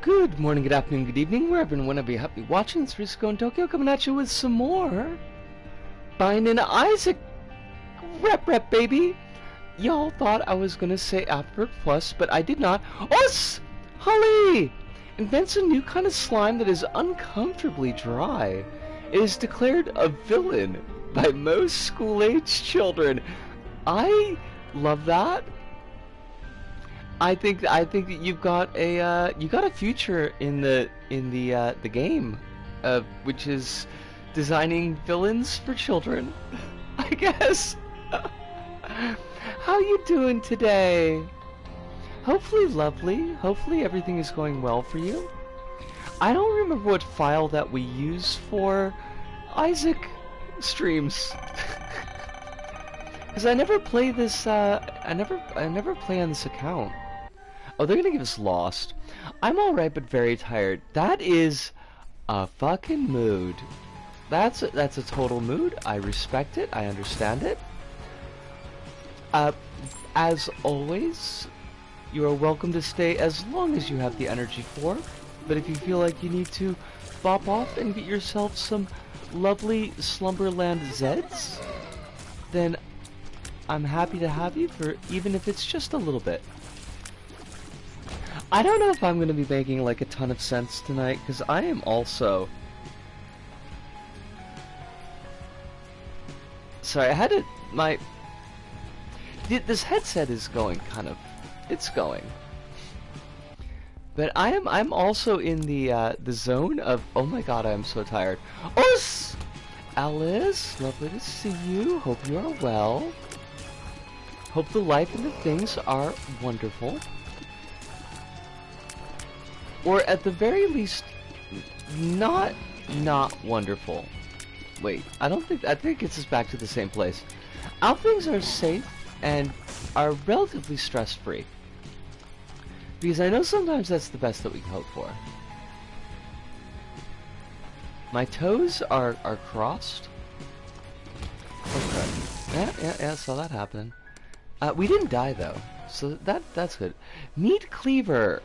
Good morning, good afternoon, good evening, wherever and whenever you happen to be watching. It's Risco in Tokyo coming at you with some more Binding Isaac rep baby. Y'all thought I was gonna say Afterbirth Plus, but I did not. Us! Holly! Invents a new kind of slime that is uncomfortably dry. It is declared a villain by most school-aged children. I love that. I think that you've got a future in the game, which is designing villains for children, I guess. How you doing today? Hopefully lovely. Hopefully everything is going well for you. I don't remember what file that we use for Isaac streams. Because I never play this. I never play on this account. Oh, they're gonna give us Lost. I'm alright, but very tired. That is a fucking mood. That's a total mood. I respect it. I understand it. As always, you are welcome to stay as long as you have the energy for. But if you feel like you need to bop off and get yourself some lovely Slumberland Zeds, then I'm happy to have you for even if it's just a little bit. I don't know if I'm going to be making like a ton of sense tonight, because I am also... Sorry, I had to... This headset is going kind of... It's going. But I'm also in the zone of... Oh my god, I am so tired. Os! Alice, lovely to see you. Hope you are well. Hope the life and the things are wonderful. Or at the very least, not wonderful. Wait, I think it gets us back to the same place. Our things are safe and are relatively stress-free. Because I know sometimes that's the best that we can hope for. My toes are crossed. Okay. Yeah, saw that happening. We didn't die though, so that's good. Meat Cleaver.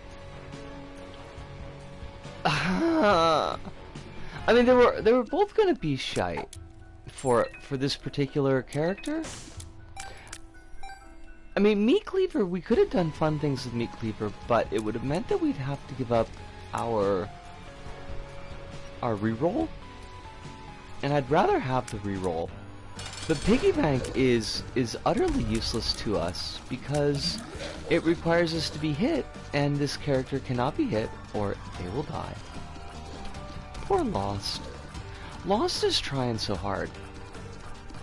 I mean, they were both gonna be shite for this particular character. I mean, Meat Cleaver, we could have done fun things with Meat Cleaver, but it would have meant that we'd have to give up our reroll, and I'd rather have the reroll. The piggy bank is utterly useless to us because it requires us to be hit, and this character cannot be hit or they will die. Poor Lost. Lost is trying so hard.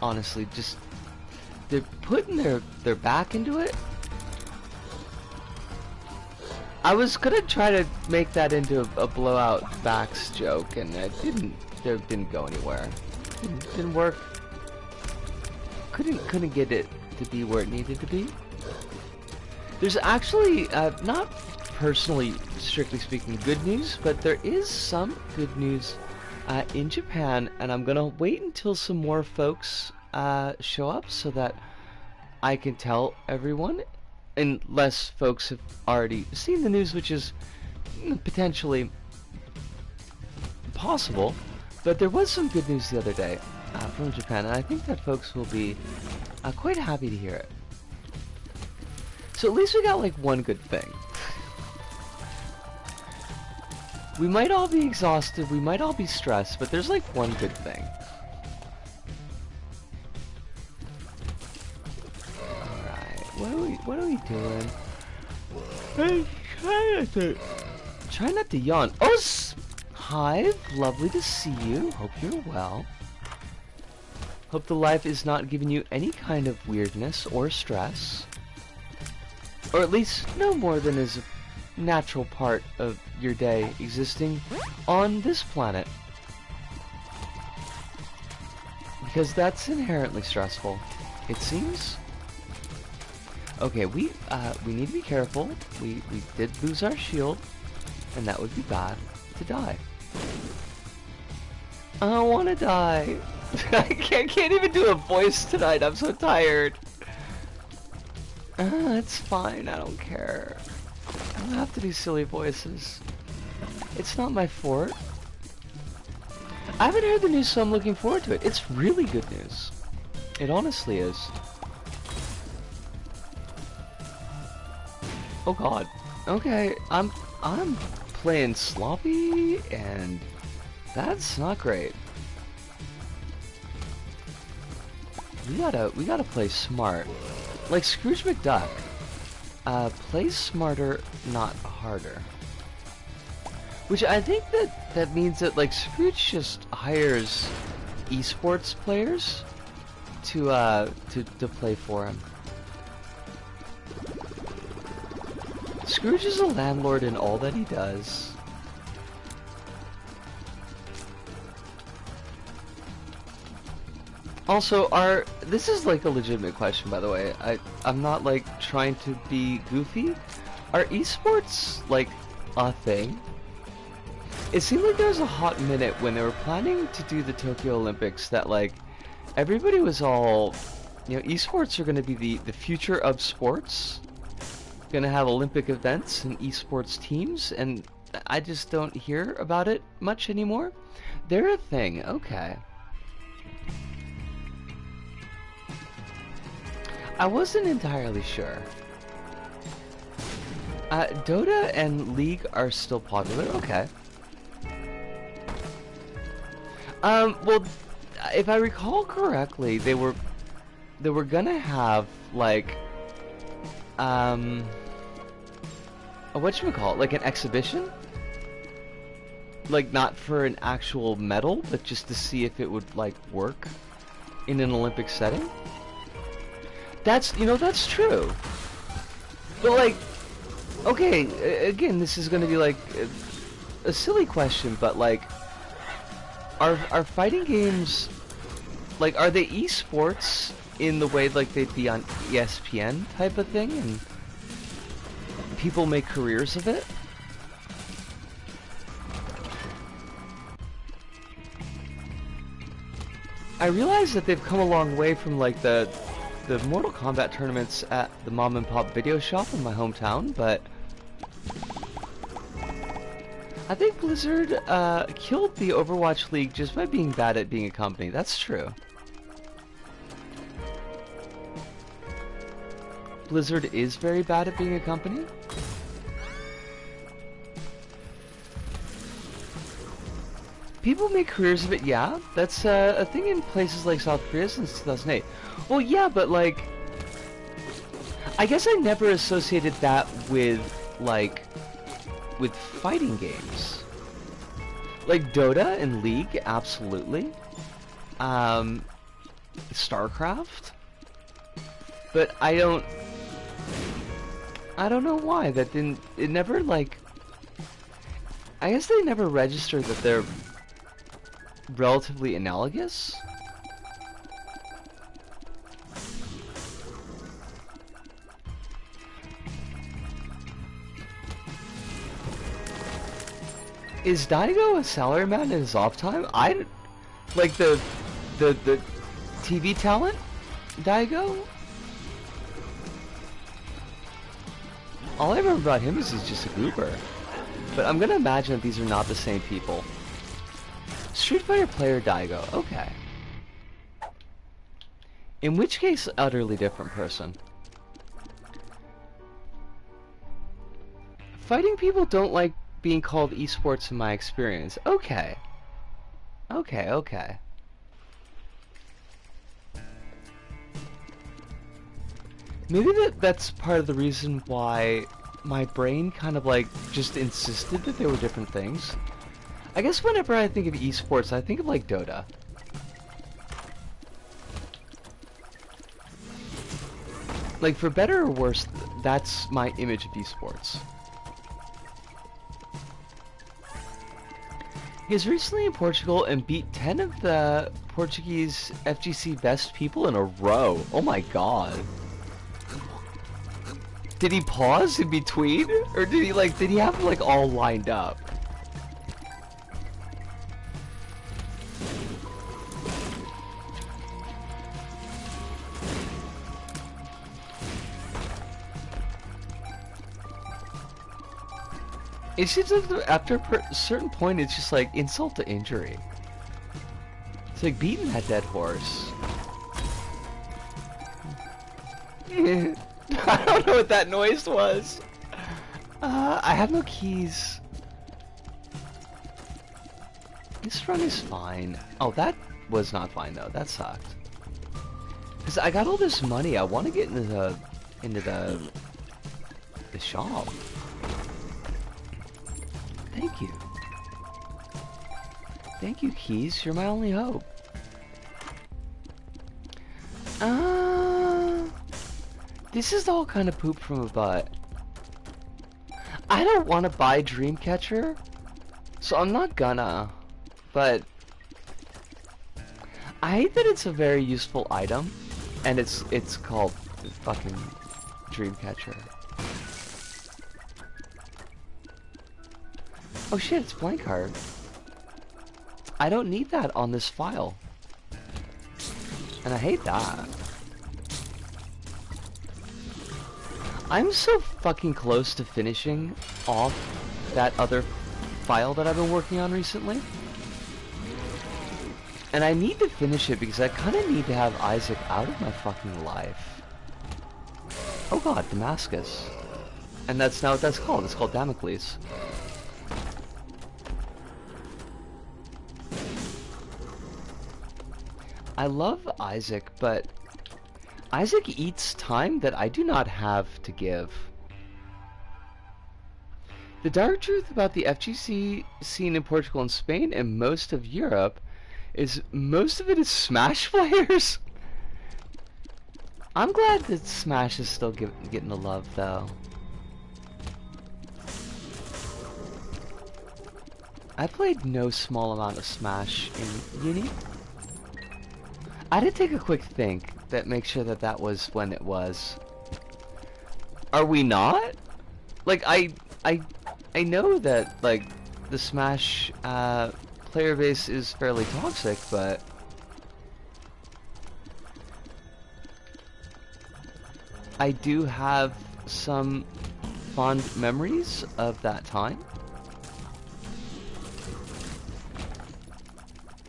Honestly, just they're putting their back into it. I was gonna try to make that into a blowout backs joke, and it didn't go anywhere. Didn't work. Couldn't get it to be where it needed to be. There's actually not personally, strictly speaking, good news, but there is some good news in Japan, and I'm gonna wait until some more folks show up so that I can tell everyone, unless folks have already seen the news, which is potentially possible. But there was some good news the other day from Japan, and I think that folks will be quite happy to hear it. So at least we got like one good thing. We might all be exhausted, we might all be stressed, but there's like one good thing. Alright, what are we doing? Hey, try not to yawn. Oh, Hive, lovely to see you. Hope you're well. Hope the life is not giving you any kind of weirdness or stress. Or at least no more than is a natural part of your day existing on this planet. Because that's inherently stressful, it seems. Okay, we need to be careful. We did lose our shield, and that would be bad to die. I don't want to die. I can't even do a voice tonight. I'm so tired. It's fine. I don't care. I don't have to do silly voices. It's not my fort. I haven't heard the news, so I'm looking forward to it. It's really good news. It honestly is. Oh god. Okay, I'm playing sloppy, and that's not great. We gotta play smart. Like Scrooge McDuck. Play smarter, not harder. Which I think that means that like Scrooge just hires esports players to play for him. Scrooge is a landlord in all that he does. Also, this is like a legitimate question, by the way. I'm not like trying to be goofy. Are esports like a thing? It seemed like there was a hot minute when they were planning to do the Tokyo Olympics that like everybody was all, you know, esports are going to be the future of sports. Going to have Olympic events and esports teams, and I just don't hear about it much anymore. They're a thing, okay. I wasn't entirely sure. Dota and League are still popular, okay. Well, if I recall correctly, they were gonna have like whatchamacallit, like an exhibition? Like not for an actual medal, but just to see if it would like work in an Olympic setting? That's, you know, that's true. But like, okay, again, this is gonna be like a silly question, but like, are fighting games, like, are they esports in the way like they'd be on ESPN type of thing, and people make careers of it? I realize that they've come a long way from like the Mortal Kombat tournaments at the mom and pop video shop in my hometown, but I think Blizzard killed the Overwatch League just by being bad at being a company. That's true. Blizzard is very bad at being a company. People make careers of it, yeah. That's a thing in places like South Korea since 2008. Well, yeah, but like, I guess I never associated that with like, with fighting games. Like Dota and League, absolutely. StarCraft. But I don't know why that didn't. It never like. I guess they never registered that they're relatively analogous. Is Daigo a salaryman in his off time? Like the TV talent Daigo? All I remember about him is he's just a goober. But I'm gonna imagine that these are not the same people. Street Fighter player Daigo, okay. In which case, utterly different person. Fighting people don't like being called esports in my experience. Okay. Okay. Maybe that's part of the reason why my brain kind of like just insisted that they were different things. I guess whenever I think of esports, I think of like Dota. Like, for better or worse, that's my image of esports. He was recently in Portugal and beat 10 of the Portuguese FGC best people in a row. Oh my god. Did he pause in between? Or did he have them like all lined up? It's just after a certain point, it's just like insult to injury. It's like beating that dead horse. I don't know what that noise was. I have no keys. This run is fine. Oh, that was not fine though. That sucked. Cause I got all this money. I want to get into the shop. Thank you. Thank you, keys. You're my only hope. This is all kind of poop from a butt. I don't want to buy Dreamcatcher, so I'm not gonna. But I hate that it's a very useful item, and it's called fucking Dreamcatcher. Oh shit, it's blank card. I don't need that on this file. And I hate that. I'm so fucking close to finishing off that other file that I've been working on recently. And I need to finish it because I kind of need to have Isaac out of my fucking life. Oh god, Damascus. And that's now what that's called. It's called Damocles. I love Isaac, but Isaac eats time that I do not have to give. The dark truth about the FGC scene in Portugal and Spain and most of Europe is most of it is Smash players. I'm glad that Smash is still getting the love, though. I played no small amount of Smash in uni. I did take a quick think that make sure that that was when it was. Are we not? Like I know that like the Smash player base is fairly toxic, but I do have some fond memories of that time.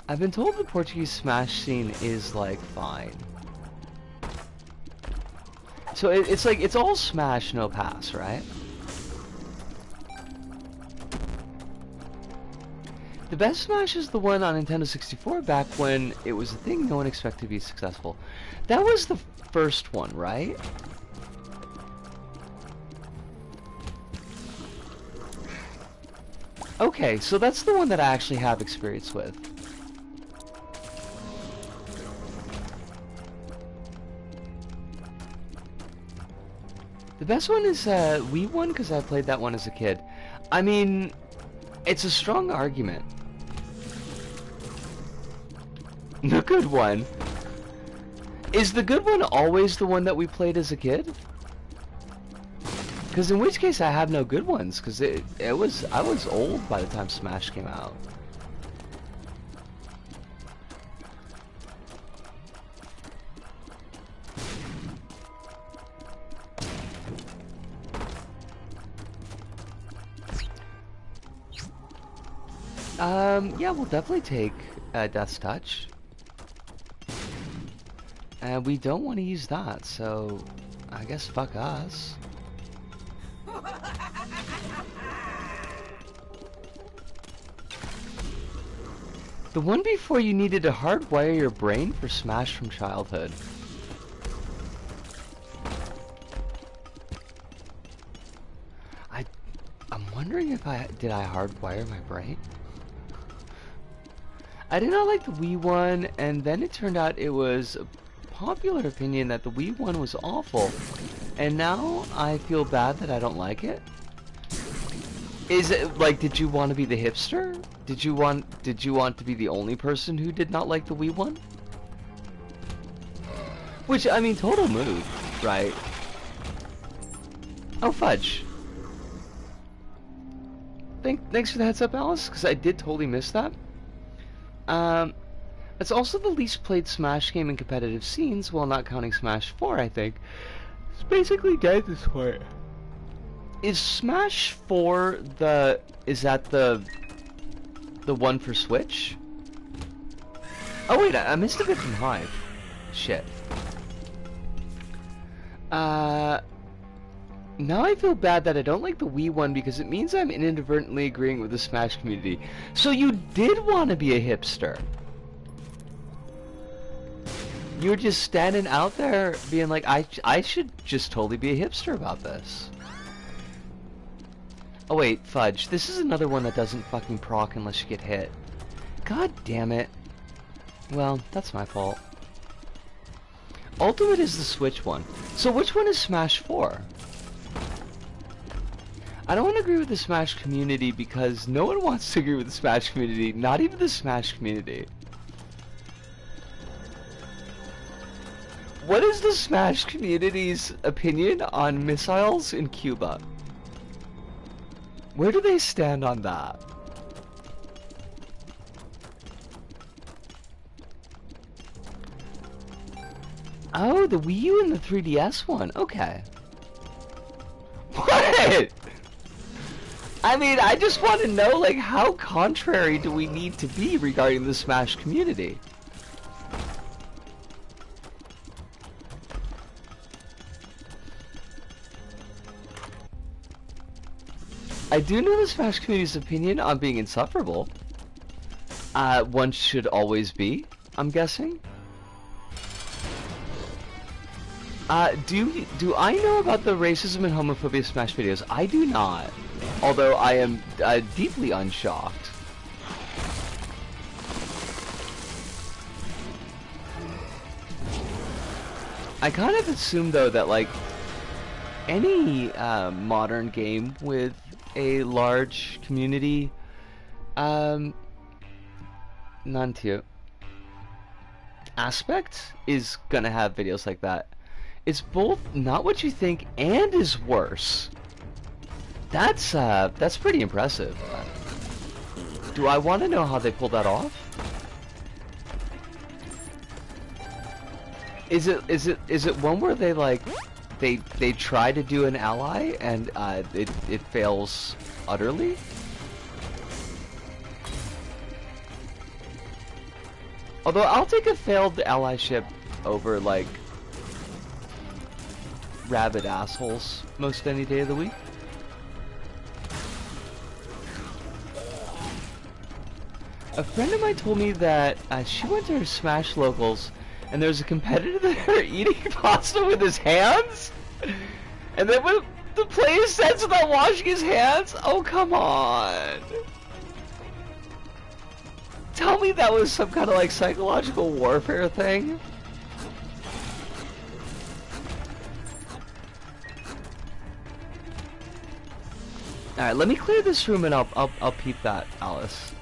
I've been told the Portuguese Smash scene is like fine. So it's like, it's all Smash, no pass, right? The best Smash is the one on Nintendo 64 back when it was a thing no one expected to be successful. That was the first one, right? Okay, so that's the one that I actually have experience with. The best one is Wii one, because I played that one as a kid. I mean, it's a strong argument. The good one. Is the good one always the one that we played as a kid? Because in which case I have no good ones, because I was old by the time Smash came out. Yeah, we'll definitely take Death's Touch. And we don't want to use that, so I guess fuck us. The one before you needed to hardwire your brain for Smash from childhood. I'm wondering if did I hardwire my brain? I did not like the Wii one, and then it turned out it was a popular opinion that the Wii one was awful, and now I feel bad that I don't like it. Is it like, did you want to be the hipster? Did you want to be the only person who did not like the Wii one? Which, I mean, total mood, right? Oh, fudge. Thanks for the heads up, Alice, because I did totally miss that. It's also the least played Smash game in competitive scenes, while not counting Smash 4, I think. It's basically dead at this point. Is Smash 4 is that the one for Switch? Oh wait, I missed a bit from Hive. Shit. Now I feel bad that I don't like the Wii one because it means I'm inadvertently agreeing with the Smash community. So you did want to be a hipster. You were just standing out there being like, I should just totally be a hipster about this. Oh wait, fudge. This is another one that doesn't fucking proc unless you get hit. God damn it. Well, that's my fault. Ultimate is the Switch one. So which one is Smash 4? I don't want to agree with the Smash community because no one wants to agree with the Smash community, not even the Smash community. What is the Smash community's opinion on missiles in Cuba? Where do they stand on that? Oh, the Wii U and the 3DS one. Okay. What? I mean, I just want to know, like, how contrary do we need to be regarding the Smash community? I do know the Smash community's opinion on being insufferable. One should always be, I'm guessing. Do I know about the racism and homophobia of Smash videos? I do not. Although I am deeply unshocked. I kind of assume though that like any modern game with a large community, non-tier aspect is gonna have videos like that. It's both not what you think and is worse. That's pretty impressive. Do I want to know how they pulled that off? Is it one where they like they try to do an ally and it fails utterly? Although I'll take a failed allyship over like rabid assholes most any day of the week. A friend of mine told me that she went to her Smash locals and there's a competitor there eating pasta with his hands? And then when the player says about washing his hands? Oh, come on. Tell me that was some kind of like psychological warfare thing? Alright, let me clear this room and I'll peep that, Alice.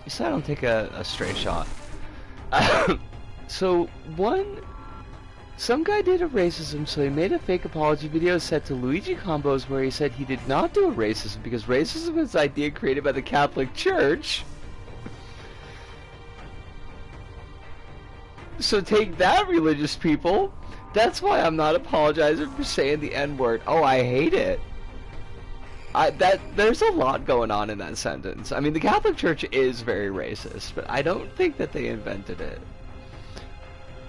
You said I don't take a stray shot. So, some guy did a racism, so he made a fake apology video set to Luigi Combos where he said he did not do a racism because racism is an idea created by the Catholic Church. So take that, religious people. That's why I'm not apologizing for saying the N-word. Oh, I hate it. There's a lot going on in that sentence. I mean, the Catholic Church is very racist, but I don't think that they invented it.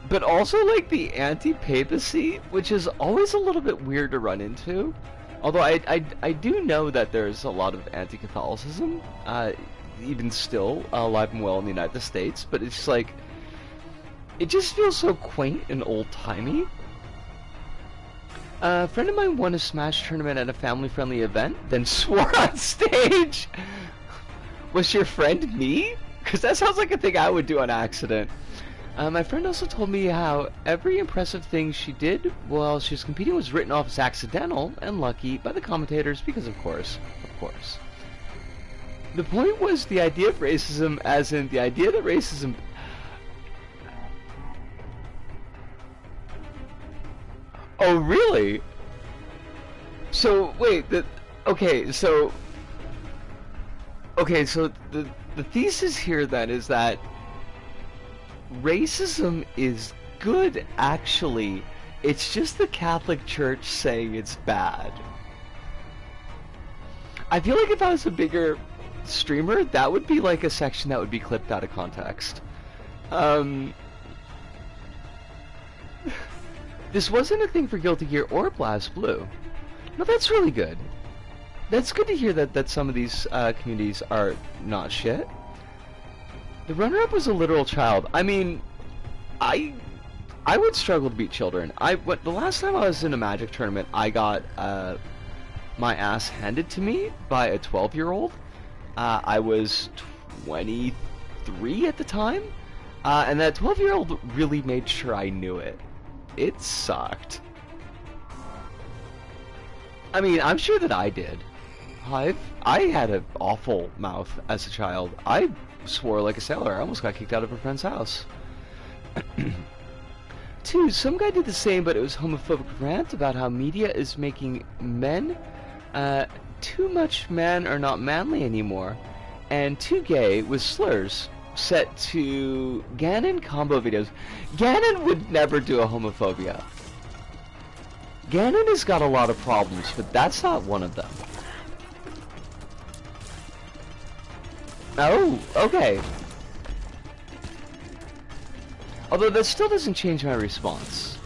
But also, like, the anti-papacy, which is always a little bit weird to run into. Although I do know that there's a lot of anti-Catholicism, even still, alive and well in the United States, but it's like, it just feels so quaint and old-timey. A friend of mine won a Smash tournament at a family-friendly event, then swore on stage. Was your friend me? Because that sounds like a thing I would do on accident. My friend also told me how every impressive thing she did while she was competing was written off as accidental and lucky by the commentators because, of course. The point was the idea of racism, as in the idea that racism... Oh, really? So, wait, so the thesis here then is that racism is good, actually. It's just the Catholic Church saying it's bad. I feel like if I was a bigger streamer, that would be like a section that would be clipped out of context. This wasn't a thing for Guilty Gear or Blast Blue. No, that's really good. That's good to hear that some of these communities are not shit. The runner-up was a literal child. I mean, I would struggle to beat children. The last time I was in a Magic tournament, I got my ass handed to me by a 12-year-old. I was 23 at the time, and that 12-year-old really made sure I knew it. It sucked. I mean, I'm sure that I did. I had an awful mouth as a child. I swore like a sailor. I almost got kicked out of a friend's house. 2. Some guy did the same, but it was homophobic rant about how media is making men too much man or not manly anymore, and too gay with slurs set to Ganon combo videos. Ganon would never do a homophobia. Ganon has got a lot of problems, but that's not one of them. Oh, okay. Although that still doesn't change my response.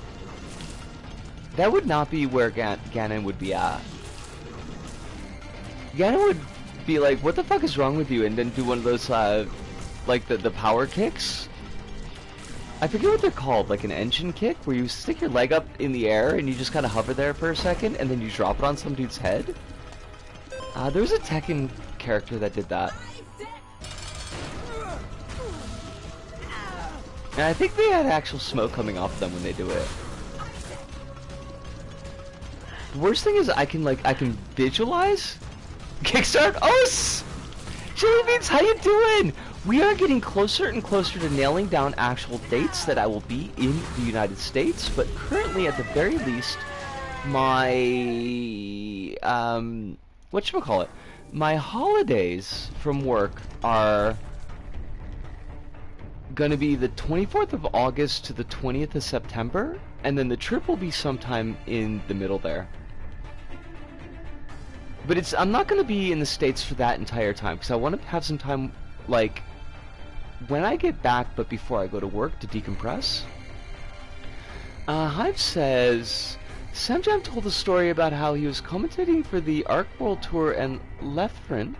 That would not be where Ganon would be at. Ganon would be like, what the fuck is wrong with you? And then do one of those, like the power kicks. I forget what they're called, like an engine kick, where you stick your leg up in the air and you just kind of hover there for a second, and then you drop it on some dude's head. There was a Tekken character that did that. And I think they had actual smoke coming off them when they do it. The worst thing is I can visualize kickstart. Oh, Chili Beans, how you doing? We are getting closer and closer to nailing down actual dates that I will be in the United States, but currently, at the very least, my whatchamacallit, my holidays from work are gonna be the 24th of August to the 20th of September, and then the trip will be sometime in the middle there. But I'm not gonna be in the States for that entire time, because I want to have some time, like, when I get back, but before I go to work, to decompress. Hive says, Samjam told a story about how he was commentating for the Arc World Tour, and Lethin,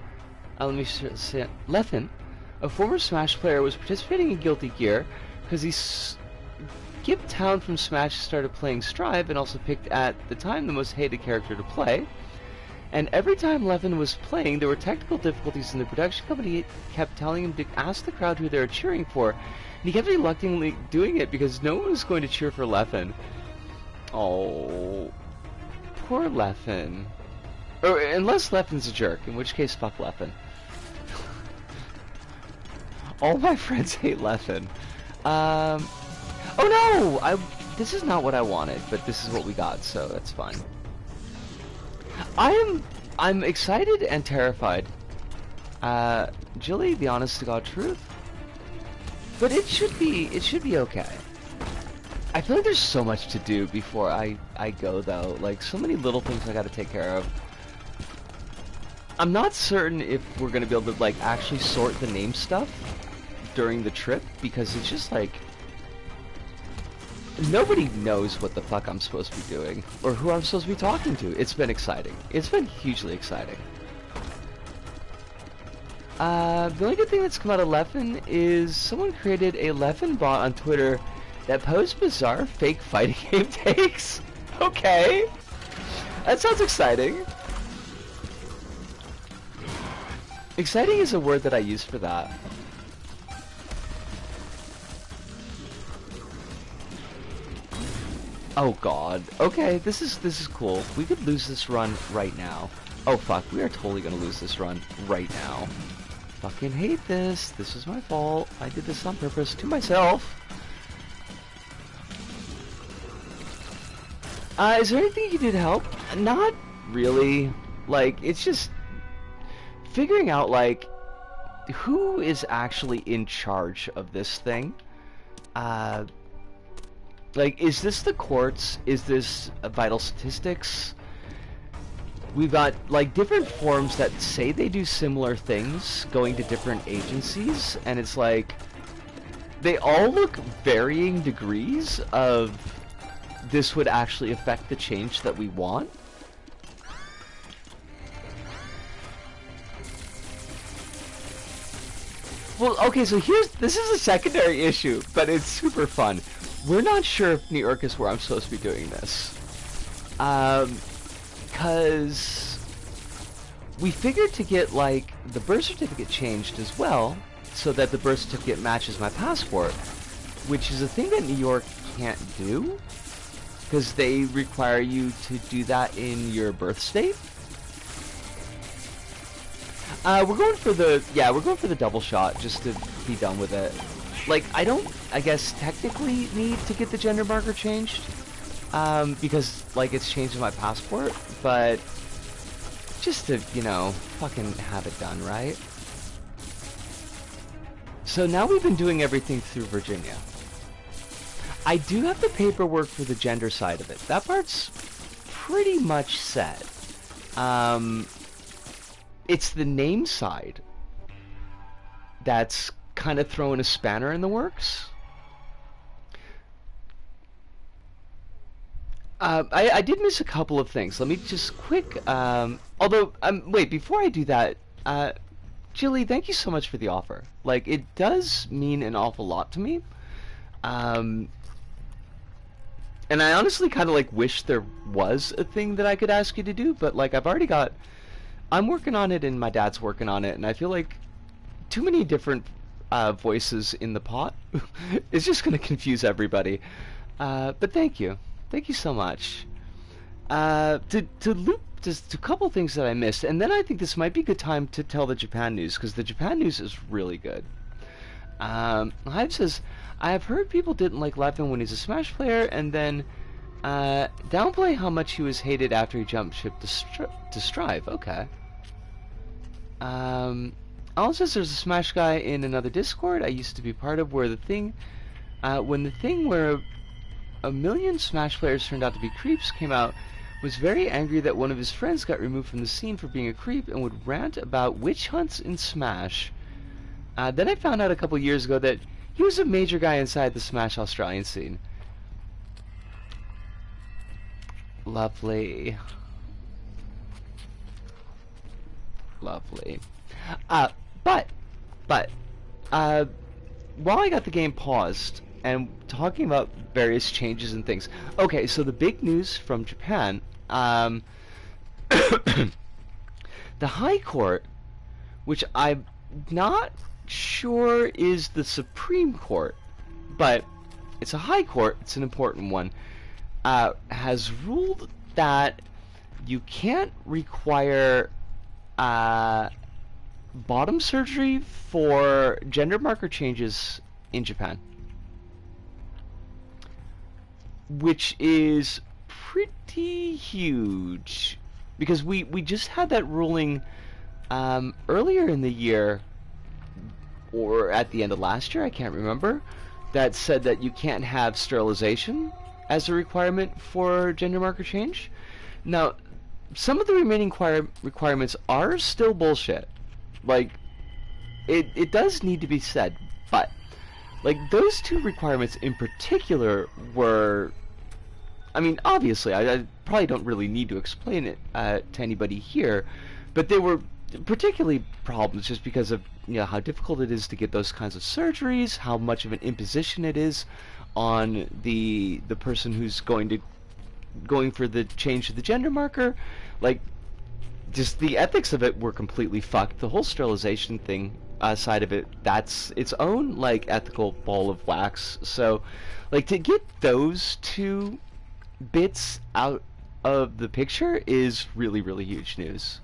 a former Smash player, was participating in Guilty Gear because he skipped town from Smash, started playing Strive, and also picked at the time the most hated character to play. And every time Levin was playing, there were technical difficulties, and the production company kept telling him to ask the crowd who they were cheering for. And he kept reluctantly doing it because no one was going to cheer for Levin. Oh, poor Levin. Or unless Levin's a jerk, in which case fuck Levin. All my friends hate Levin. Oh no! This is not what I wanted, but this is what we got, so that's fine. I'm excited and terrified. Jilly, the honest to God truth. But it should be okay. I feel like there's so much to do before I go though. Like, so many little things I gotta take care of. I'm not certain if we're gonna be able to, like, actually sort the name stuff during the trip, because it's just like nobody knows what the fuck I'm supposed to be doing or who I'm supposed to be talking to. It's been exciting. It's been hugely exciting. The only good thing that's come out of Leffen is someone created a Leffen bot on Twitter that posts bizarre fake fighting game takes. Okay, that sounds exciting. Exciting is a word that I use for that. Oh god. Okay, this is cool. We could lose this run right now. Oh fuck, we are totally gonna lose this run right now. Fucking hate this. This is my fault. I did this on purpose to myself. Is there anything you did to help? Not really. Like, it's just figuring out, like, who is actually in charge of this thing. Like, is this the courts? Is this vital statistics? we've got like different forms that say they do similar things going to different agencies, and it's like they all look varying degrees of this would actually affect the change that we want. Well, okay, so this is a secondary issue, but it's super fun. We're not sure if New York is where I'm supposed to be doing this. Because we figured to get, like, the birth certificate changed as well, so that the birth certificate matches my passport, which is a thing that New York can't do, because they require you to do that in your birth state. We're going for the double shot just to be done with it. Like, I don't, I guess, technically need to get the gender marker changed, because, like, it's changed in my passport, but just to, you know, fucking have it done, right? So now we've been doing everything through Virginia. I do have the paperwork for the gender side of it. That part's pretty much set. It's the name side that's kind of throwing a spanner in the works. I did miss a couple of things. Let me just quick, wait, before I do that, Jilly, thank you so much for the offer. Like, it does mean an awful lot to me. And I honestly kind of, like, wish there was a thing that I could ask you to do, but, like, I'm working on it and my dad's working on it, and I feel like too many different voices in the pot is just going to confuse everybody. But thank you. Thank you so much. To loop just a couple things that I missed, and then I think this might be a good time to tell the Japan news, because the Japan news is really good. Hive says, I have heard people didn't like Levin when he's a Smash player, and then downplay how much he was hated after he jumped ship to Strive. Okay. Also says there's a Smash guy in another Discord I used to be part of where when the thing where a million Smash players turned out to be creeps came out, was very angry that one of his friends got removed from the scene for being a creep and would rant about witch hunts in Smash. Then I found out a couple years ago that he was a major guy inside the Smash Australian scene. Lovely. Lovely. But, while I got the game paused and talking about various changes and things, okay, so the big news from Japan, the High Court, which I'm not sure is the Supreme Court, but it's a High Court, it's an important one, has ruled that you can't require bottom surgery for gender marker changes in Japan, which is pretty huge, because we just had that ruling earlier in the year, or at the end of last year, I can't remember, that said that you can't have sterilization as a requirement for gender marker change. Now, some of the remaining requirements are still bullshit. Like, it does need to be said, but, like, those two requirements in particular were, I mean, obviously, I probably don't really need to explain it to anybody here, but they were particularly problems just because of, you know, how difficult it is to get those kinds of surgeries, how much of an imposition it is on the person who's going for the change of the gender marker. Like, just the ethics of it were completely fucked. The whole sterilization thing side of it, that's its own, like, ethical ball of wax. So, like, to get those two bits out of the picture is really, really huge news.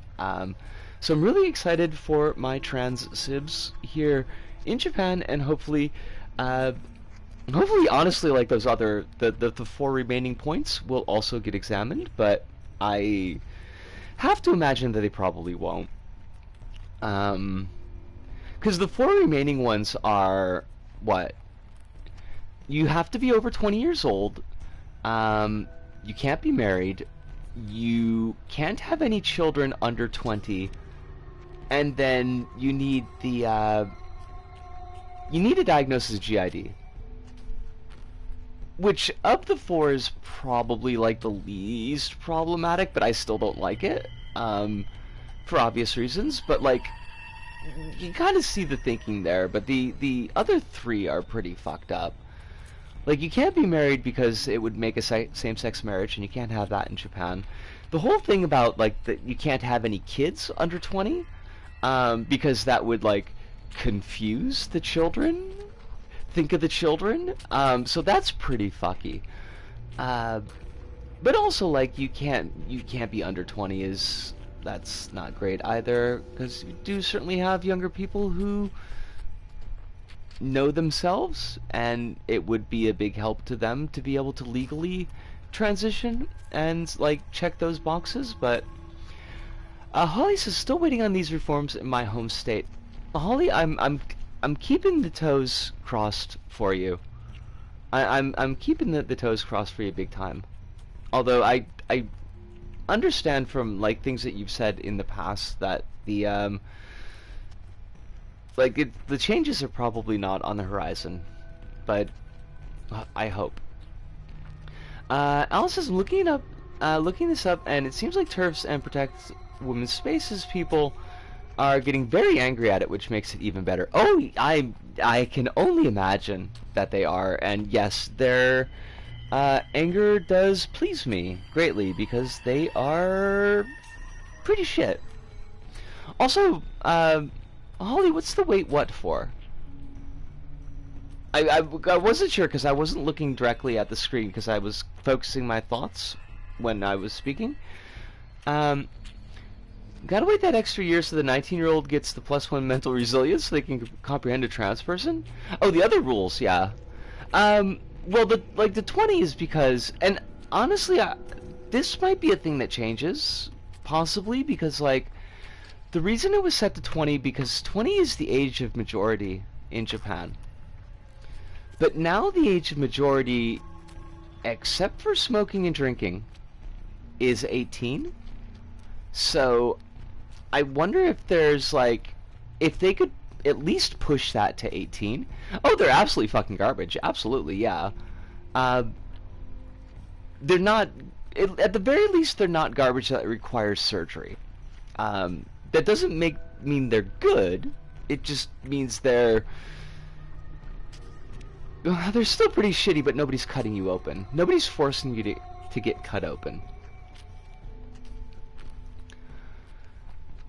So I'm really excited for my trans sibs here in Japan, and hopefully, honestly, like, those other, the 4 remaining points will also get examined, but I have to imagine that they probably won't. Because the 4 remaining ones are, what? You have to be over 20 years old, you can't be married, you can't have any children under 20, and then you need a diagnosis of GID. Which, of the four, is probably, like, the least problematic, but I still don't like it, for obvious reasons. But, like, you kind of see the thinking there, but the other three are pretty fucked up. Like, you can't be married because it would make a same-sex marriage, and you can't have that in Japan. The whole thing about, like, that you can't have any kids under 20, because that would, like, confuse the children. Think of the children. So that's pretty fucky. But also, like, you can't be under 20 that's not great either, because you do certainly have younger people who know themselves, and it would be a big help to them to be able to legally transition and, like, check those boxes. But Holly says, still waiting on these reforms in my home state. Holly, I'm keeping the toes crossed for you. I'm keeping the toes crossed for you big time. Although I understand from, like, things that you've said in the past that the the changes are probably not on the horizon, but I hope. Alice says, looking this up, and it seems like TERFs and Protect Women's Spaces people are getting very angry at it, which makes it even better. Oh, I can only imagine that they are, and yes, their anger does please me greatly, because they are pretty shit. Also, Holly, what's the wait what for? I wasn't sure, because I wasn't looking directly at the screen, because I was focusing my thoughts when I was speaking. Gotta wait that extra year so the 19-year-old gets the +1 mental resilience so they can comprehend a trans person? Oh, the other rules, yeah. Well, the 20 is because, and honestly, this might be a thing that changes, possibly, because, like, the reason it was set to 20, because 20 is the age of majority in Japan. But now the age of majority, except for smoking and drinking, is 18. So I wonder if there's, like, if they could at least push that to 18. Oh, they're absolutely fucking garbage. Absolutely, yeah. They're not, at the very least, they're not garbage that requires surgery. That doesn't mean they're good. It just means they're still pretty shitty, but nobody's cutting you open. Nobody's forcing you to get cut open.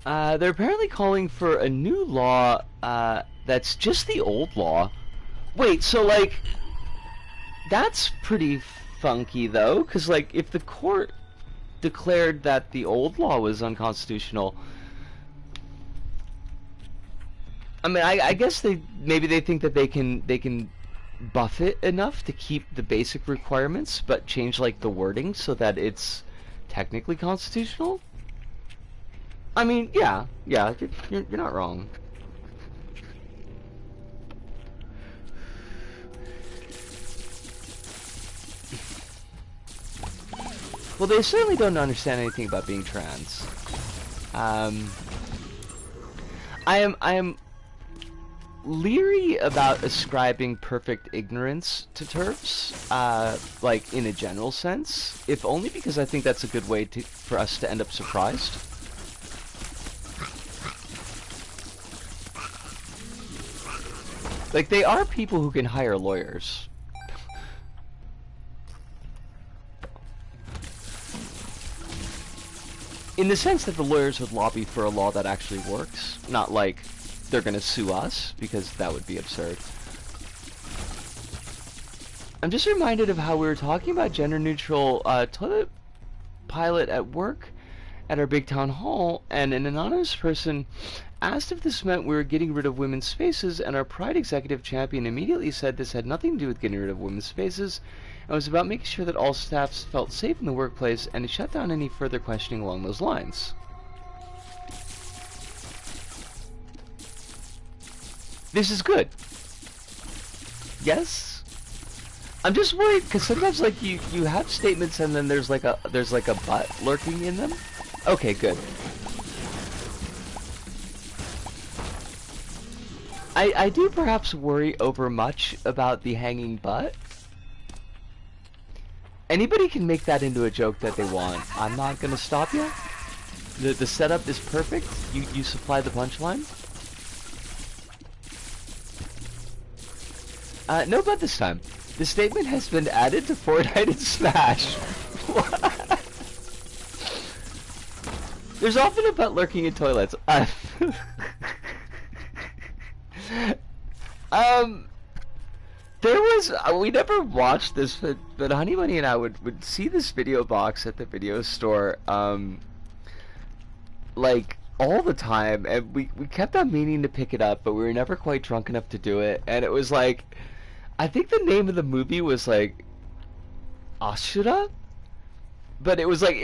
They're apparently calling for a new law that's just the old law. Wait, so, like, that's pretty funky, though, because, like, if the court declared that the old law was unconstitutional, I mean, I guess maybe they think that they can buff it enough to keep the basic requirements, but change, like, the wording so that it's technically constitutional. I mean, yeah, you're not wrong. Well, they certainly don't understand anything about being trans. I am leery about ascribing perfect ignorance to TERFs, like, in a general sense, if only because I think that's a good way for us to end up surprised. Like, they are people who can hire lawyers. In the sense that the lawyers would lobby for a law that actually works, not like they're gonna sue us, because that would be absurd. I'm just reminded of how we were talking about gender-neutral toilet pilot at work at our big town hall, and an anonymous person asked if this meant we were getting rid of women's spaces, and our Pride executive champion immediately said this had nothing to do with getting rid of women's spaces, and was about making sure that all staffs felt safe in the workplace, and to shut down any further questioning along those lines. This is good. Yes? I'm just worried because sometimes like you have statements and then there's like a butt lurking in them. Okay, good. I do perhaps worry over much about the hanging butt. Anybody can make that into a joke that they want. I'm not gonna stop you. The setup is perfect. You supply the punchline. No butt this time. The statement has been added to Fortnite and Smash. What? There's often a butt lurking in toilets. There was, we never watched this, but Honey Bunny and I would see this video box at the video store, like, all the time, and we kept on meaning to pick it up, but we were never quite drunk enough to do it, and it was like, I think the name of the movie was like, Ashura? But it was like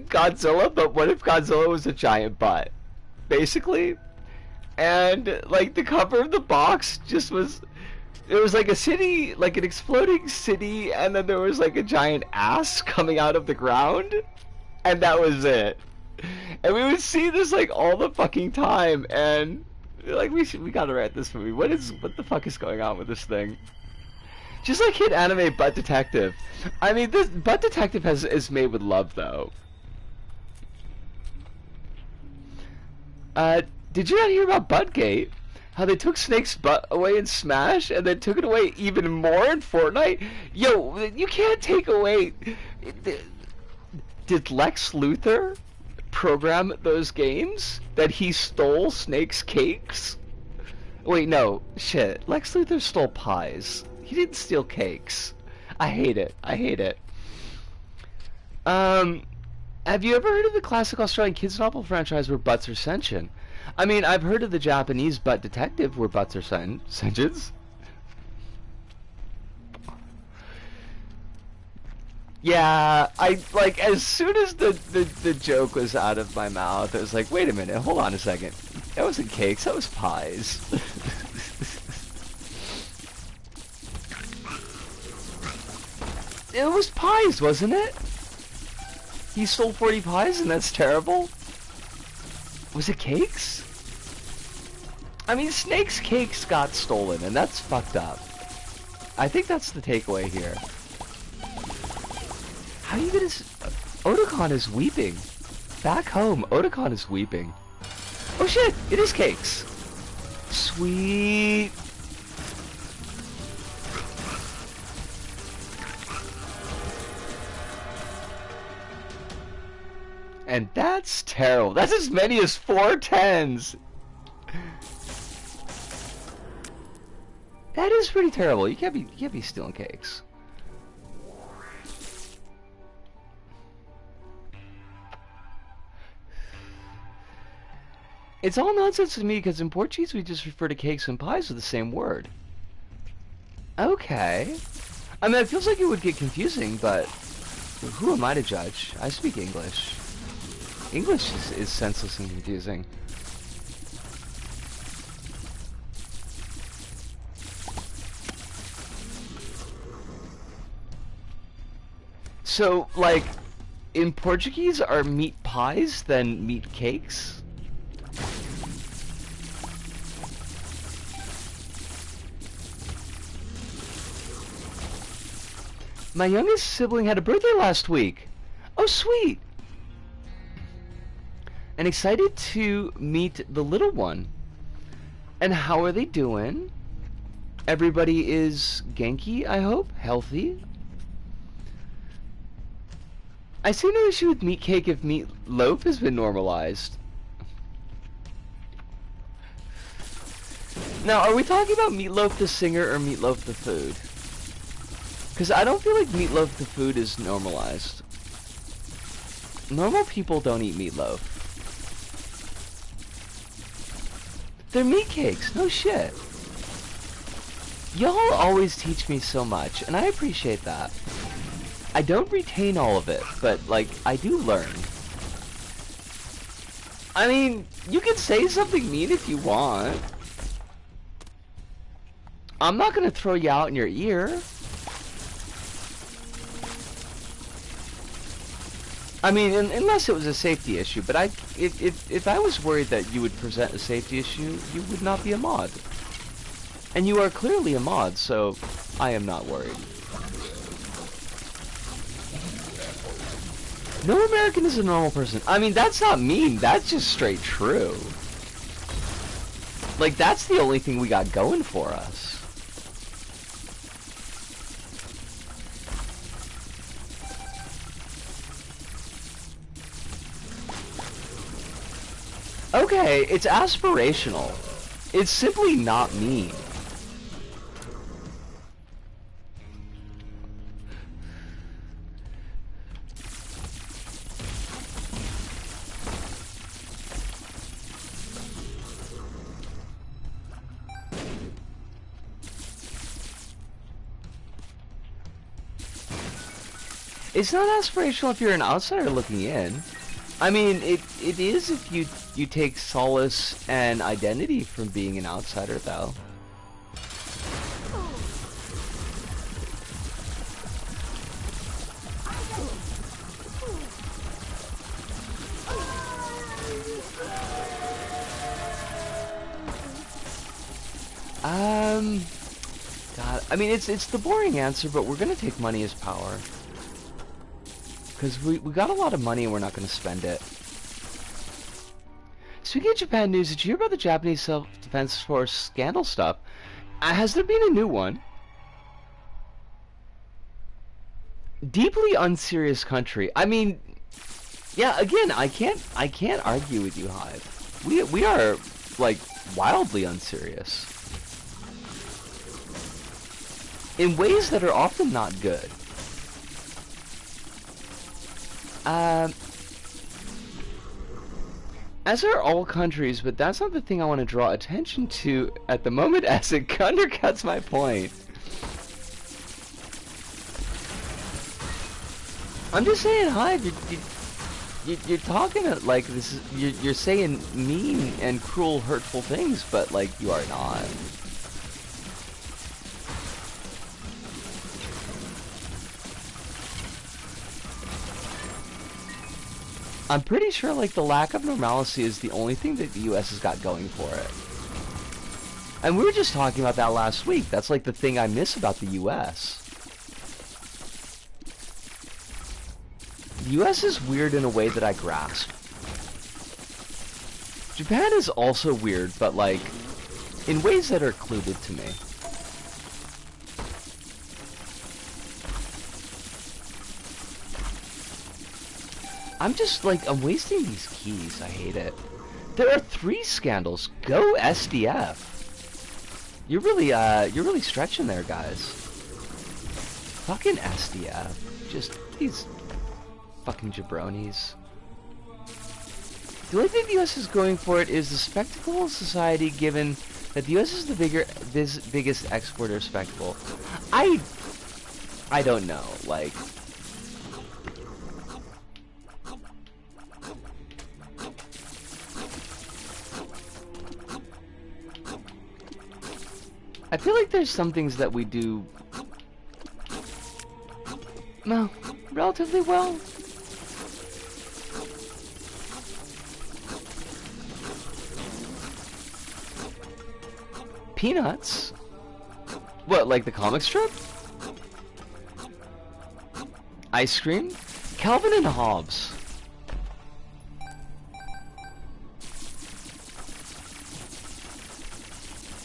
Godzilla, but what if Godzilla was a giant butt? Basically. And, like, the cover of the box just was... It was like a city, like an exploding city, and then there was like a giant ass coming out of the ground, and that was it. And we would see this like all the fucking time, and like we gotta write this movie. What the fuck is going on with this thing? Just like hit anime Butt Detective. I mean, this Butt Detective is made with love though. Did you not hear about Buttgate? How they took Snake's butt away in Smash, and then took it away even more in Fortnite? Yo, you can't take away... Did Lex Luthor program those games? That he stole Snake's cakes? Wait, no. Shit. Lex Luthor stole pies. He didn't steal cakes. I hate it. I hate it. Have you ever heard of the classic Australian kids novel franchise where butts are sentient? I mean, I've heard of the Japanese Butt Detective where butts are sentient. Yeah, I, like, as soon as the joke was out of my mouth, I was like, wait a minute, hold on a second. That wasn't cakes, that was pies. It was pies, wasn't it? He stole 40 pies and that's terrible? Was it cakes? I mean, Snake's cakes got stolen, and that's fucked up. I think that's the takeaway here. How are you gonna... Otakon is weeping. Back home, Otakon is weeping. Oh shit, it is cakes. Sweet. And that's terrible. That's as many as 4 10s. That is pretty terrible. You can't be stealing cakes. It's all nonsense to me because in Portuguese we just refer to cakes and pies with the same word. Okay. I mean, it feels like it would get confusing, but who am I to judge? I speak English. English is senseless and confusing. So, like, in Portuguese, are meat pies then meat cakes? My youngest sibling had a birthday last week. Oh, sweet! And excited to meet the little one. And how are they doing? Everybody is Genki, I hope? Healthy? I see no issue with meat cake if meat loaf has been normalized. Now, are we talking about Meatloaf the singer or Meatloaf the food? Because I don't feel like Meatloaf the food is normalized. Normal people don't eat meatloaf. They're meat cakes, no shit. Y'all always teach me so much, and I appreciate that. I don't retain all of it, but, like, I do learn. I mean, you can say something mean if you want. I'm not gonna throw you out in your ear. I mean, unless it was a safety issue, but if I was worried that you would present a safety issue, you would not be a mod. And you are clearly a mod, so I am not worried. No American is a normal person. I mean, that's not mean, that's just straight true. Like, that's the only thing we got going for us. Okay, it's aspirational. It's simply not mean. It's not aspirational if you're an outsider looking in. I mean, it is if you take solace and identity from being an outsider, though. God, I mean, it's the boring answer, but we're gonna take money as power. Because we got a lot of money and we're not going to spend it. Speaking of Japan news, did you hear about the Japanese Self-Defense Force scandal stuff? Has there been a new one? Deeply unserious country. I mean, yeah, again, I can't argue with you, Hive. We are, like, wildly unserious. In ways that are often not good. As are all countries, but that's not the thing I want to draw attention to at the moment, as it undercuts my point. I'm just saying, Hive, you're talking like this is, you're saying mean and cruel, hurtful things, but like you are not. I'm pretty sure, like, the lack of normalcy is the only thing that the US has got going for it. And we were just talking about that last week. That's, like, the thing I miss about the US. The US is weird in a way that I grasp. Japan is also weird, but, like, in ways that are occluded to me. I'm just, like, I'm wasting these keys. I hate it. There are 3 scandals. Go SDF. You're really stretching there, guys. Fucking SDF. Just these fucking jabronis. The only thing the US is going for it is the spectacle of society, given that the US is the biggest exporter of spectacle. I don't know, like... I feel like there's some things that we do, well, relatively well. Peanuts? What, like the comic strip? Ice cream? Calvin and Hobbes.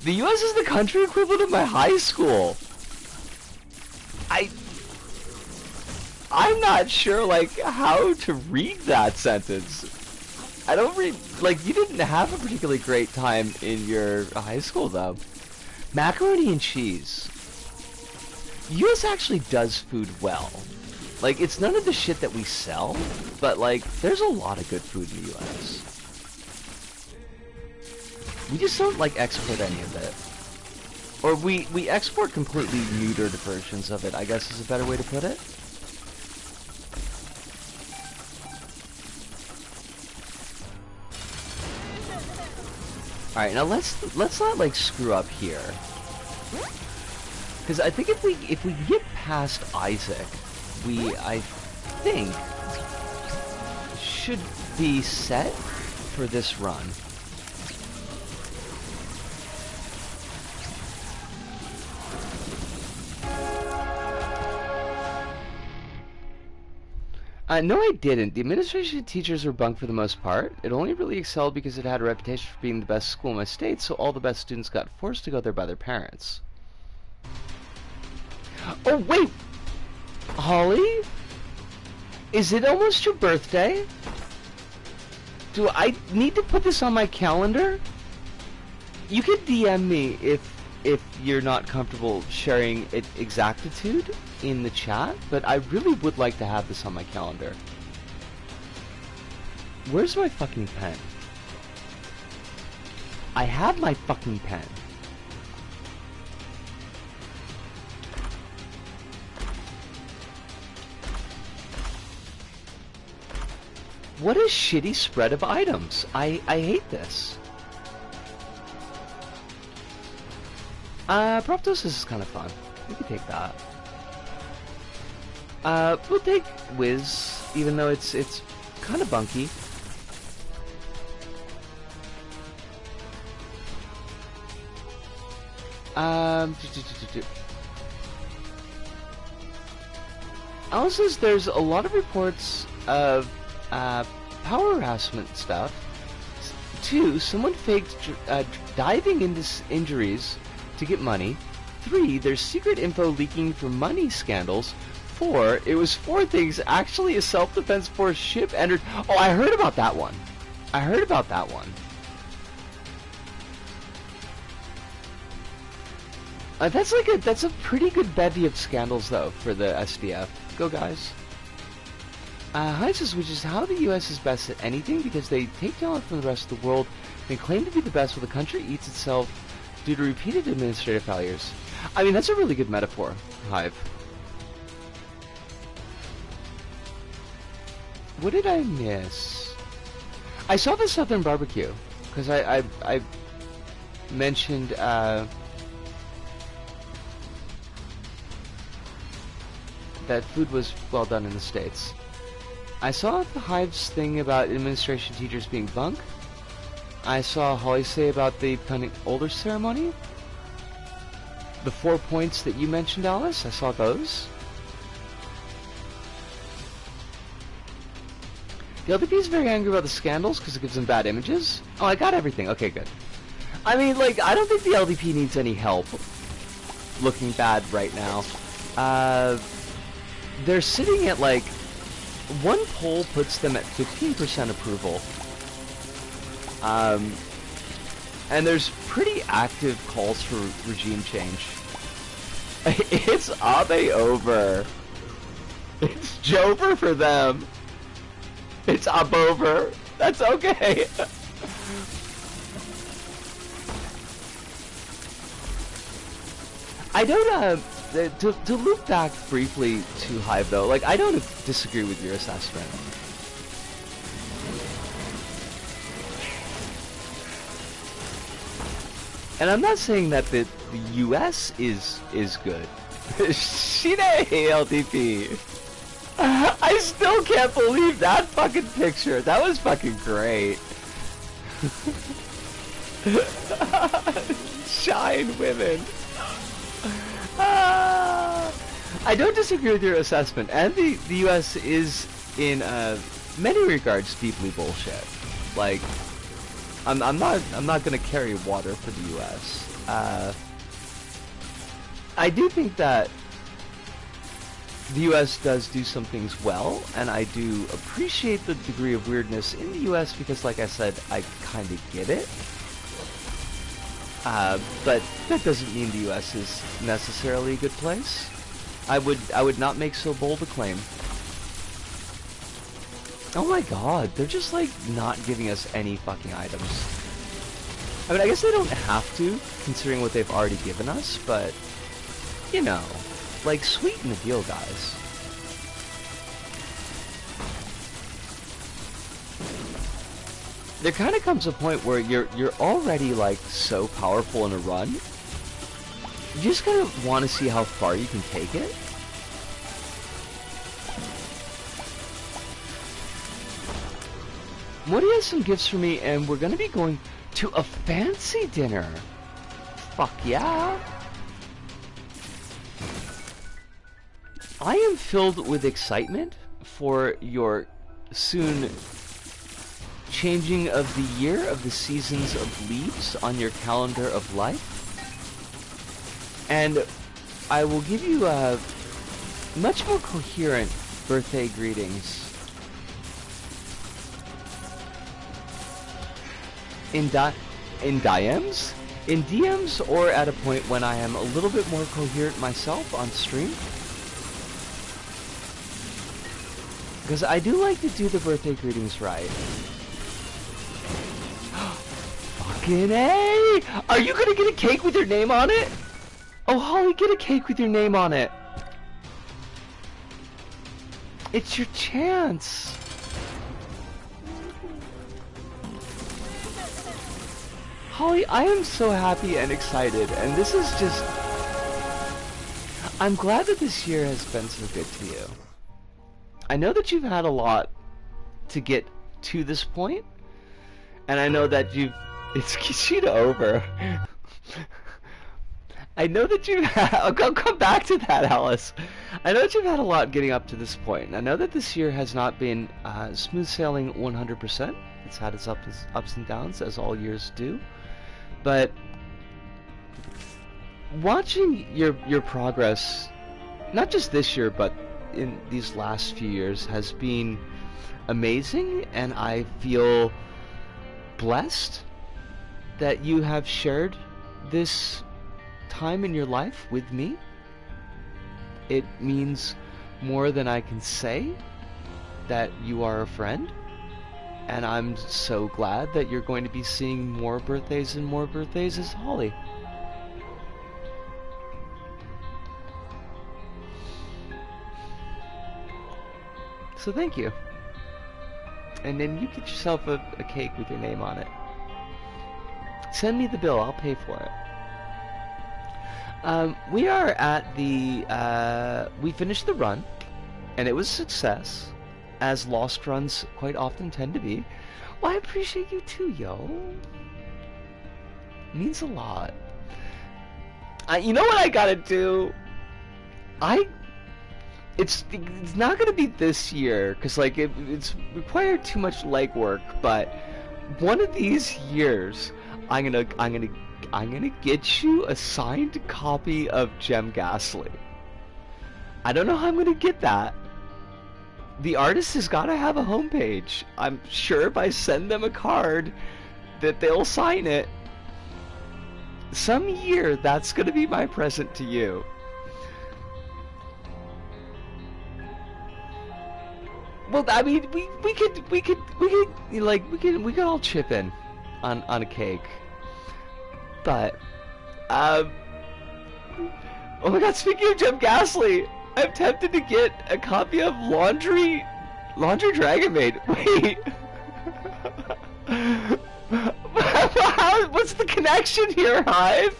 The US is the country equivalent of my high school. I'm not sure, like, how to read that sentence. I don't read, like, you didn't have a particularly great time in your high school, though. Macaroni and cheese. The US actually does food well. Like, it's none of the shit that we sell, but, like, there's a lot of good food in the US. We just don't, like, export any of it. Or we export completely neutered versions of it, I guess is a better way to put it. Alright, now let's not, like, screw up here. Because I think if we get past Isaac, I think should be set for this run. No, I didn't. The administration teachers were bunk for the most part. It only really excelled because it had a reputation for being the best school in my state, so all the best students got forced to go there by their parents. Oh, wait! Holly? Is it almost your birthday? Do I need to put this on my calendar? You could DM me if you're not comfortable sharing it exactitude in the chat, but I really would like to have this on my calendar. Where's my fucking pen? I have my fucking pen. What a shitty spread of items. I hate this. Proptosis is kind of fun. We can take that. We'll take Wiz, even though it's kind of bunky. Alice says there's a lot of reports of power harassment stuff. 2, someone faked diving into injuries to get money. 3, there's secret info leaking for money scandals. 4, it was 4 things actually a self-defense force ship entered. Oh, I heard about that one. I heard about that one. That's a pretty good bevy of scandals though for the SDF. Go guys. Hi says, which is how the US is best at anything because they take talent from the rest of the world and claim to be the best while the country eats itself due to repeated administrative failures. I mean, that's a really good metaphor, Hive. What did I miss? I saw the Southern Barbecue because I mentioned that food was well done in the States. I saw the Hive's thing about administration teachers being bunk. I saw Holly say about the becoming older ceremony. The 4 points that you mentioned, Alice, I saw those. The LDP is very angry about the scandals because it gives them bad images. Oh, I got everything. Okay, good. I mean, like, I don't think the LDP needs any help looking bad right now. They're sitting at, like, one poll puts them at 15% approval. And there's pretty active calls for regime change. It's Abe over. It's Jover for them. It's Abover. That's okay. I don't, to loop back briefly to Hive though, like, I don't disagree with your assessment. And I'm not saying that the US is good. Shine LDP. I still can't believe that fucking picture. That was fucking great. Shine women. I don't disagree with your assessment, and the US is in many regards deeply bullshit. Like, I'm not gonna carry water for the US. I do think that the US does do some things well, and I do appreciate the degree of weirdness in the US because, like I said, I kind of get it. But that doesn't mean the US is necessarily a good place. I would not make so bold a claim. Oh my god, they're just like not giving us any fucking items. I mean, I guess they don't have to, considering what they've already given us, but, you know, like, sweeten the deal, guys. There kind of comes a point where you're already, like, so powerful in a run. You just kind of want to see how far you can take it. Morty has some gifts for me, and we're gonna be going to a fancy dinner. Fuck yeah. I am filled with excitement for your soon changing of the year of the seasons of leaves on your calendar of life. And I will give you much more coherent birthday greetings. In DMs? In DMs, or at a point when I am a little bit more coherent myself on stream. Because I do like to do the birthday greetings right. Fucking A! Are you gonna get a cake with your name on it? Oh, Holly, get a cake with your name on it. It's your chance. Holly, I am so happy and excited, and this is just... I'm glad that this year has been so good to you. I know that you've had a lot to get to this point, and I know that you've... It's Kishida over. I know that you've had... I'll come back to that, Alice. I know that you've had a lot getting up to this point, and I know that this year has not been smooth sailing 100%. It's had its ups and downs, as all years do. But watching your progress, not just this year, but in these last few years, has been amazing, and I feel blessed that you have shared this time in your life with me. It means more than I can say that you are a friend, and I'm so glad that you're going to be seeing more birthdays and more birthdays as Holly. So thank you. And then you get yourself a cake with your name on it. Send me the bill, I'll pay for it. We are at the, we finished the run, and it was a success, as lost runs quite often tend to be. Well, I appreciate you too, yo. It means a lot. You know what I gotta do? It's not gonna be this year, cause like it's required too much legwork. But one of these years, I'm gonna get you a signed copy of Gem Ghastly. I don't know how I'm gonna get that. The artist has got to have a homepage. I'm sure if I send them a card that they'll sign it. Some year that's gonna be my present to you. Well, I mean, we could all chip in on a cake. But oh my god, speaking of Gem Ghastly, I'm tempted to get a copy of Laundry Dragon Maid. Wait. What's the connection here, Hive?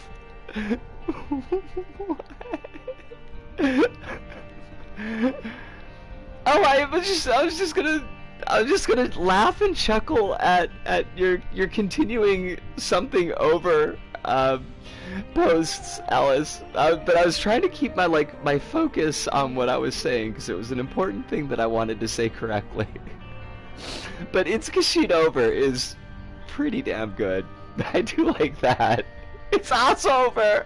Oh, I was just gonna laugh and chuckle at your continuing something over posts, Alice. But I was trying to keep my focus on what I was saying, because it was an important thing that I wanted to say correctly. But It's Kashid Over is pretty damn good. I do like that. It's Us Over.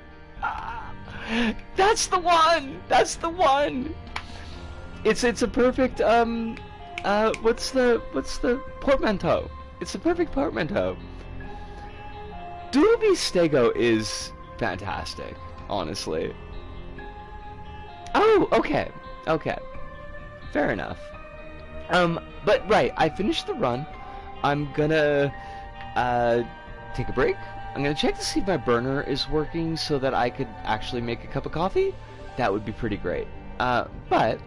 That's the one. That's the one. It's a perfect what's the portmanteau? It's the perfect portmanteau. Doobie Stego is fantastic, honestly. Oh, okay. Okay. Fair enough. But right, I finished the run. I'm gonna take a break. I'm gonna check to see if my burner is working so that I could actually make a cup of coffee. That would be pretty great. But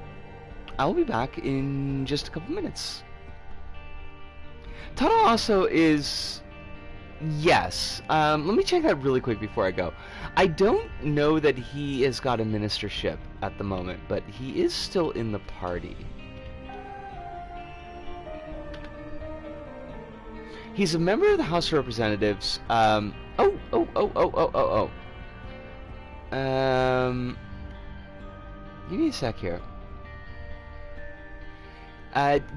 I'll be back in just a couple minutes. Tata also is... Yes. Let me check that really quick before I go. I don't know that he has got a ministership at the moment, but he is still in the party. He's a member of the House of Representatives. Oh. Give me a sec here.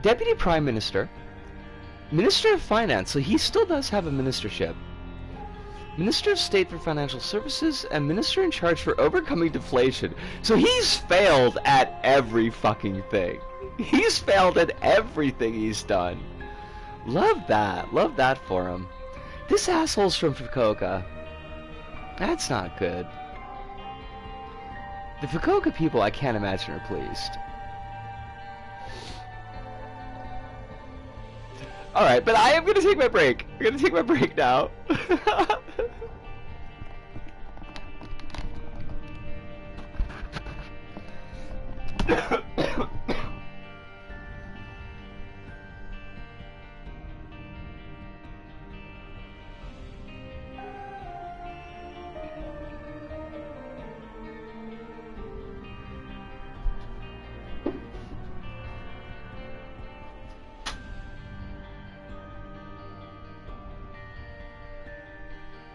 Deputy Prime Minister. Minister of Finance, so he still does have a ministership. Minister of State for Financial Services, and Minister in charge for overcoming deflation. So he's failed at every fucking thing. He's failed at everything he's done. Love that. Love that for him. This asshole's from Fukuoka. That's not good. The Fukuoka people, I can't imagine, are pleased. Alright, but I am going to take my break. I'm going to take my break now.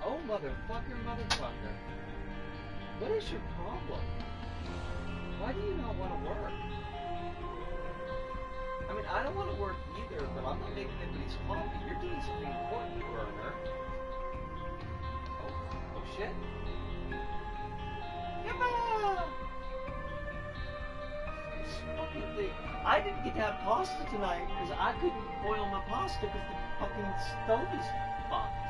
Oh, motherfucker. What is your problem? Why do you not want to work? I mean, I don't want to work either, but I'm not making anybody's coffee. You're doing something important, Werner. Oh shit. Yippa! This fucking thing. I didn't get to have pasta tonight because I couldn't boil my pasta because the fucking stove is fucked.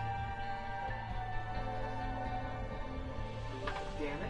Damn it.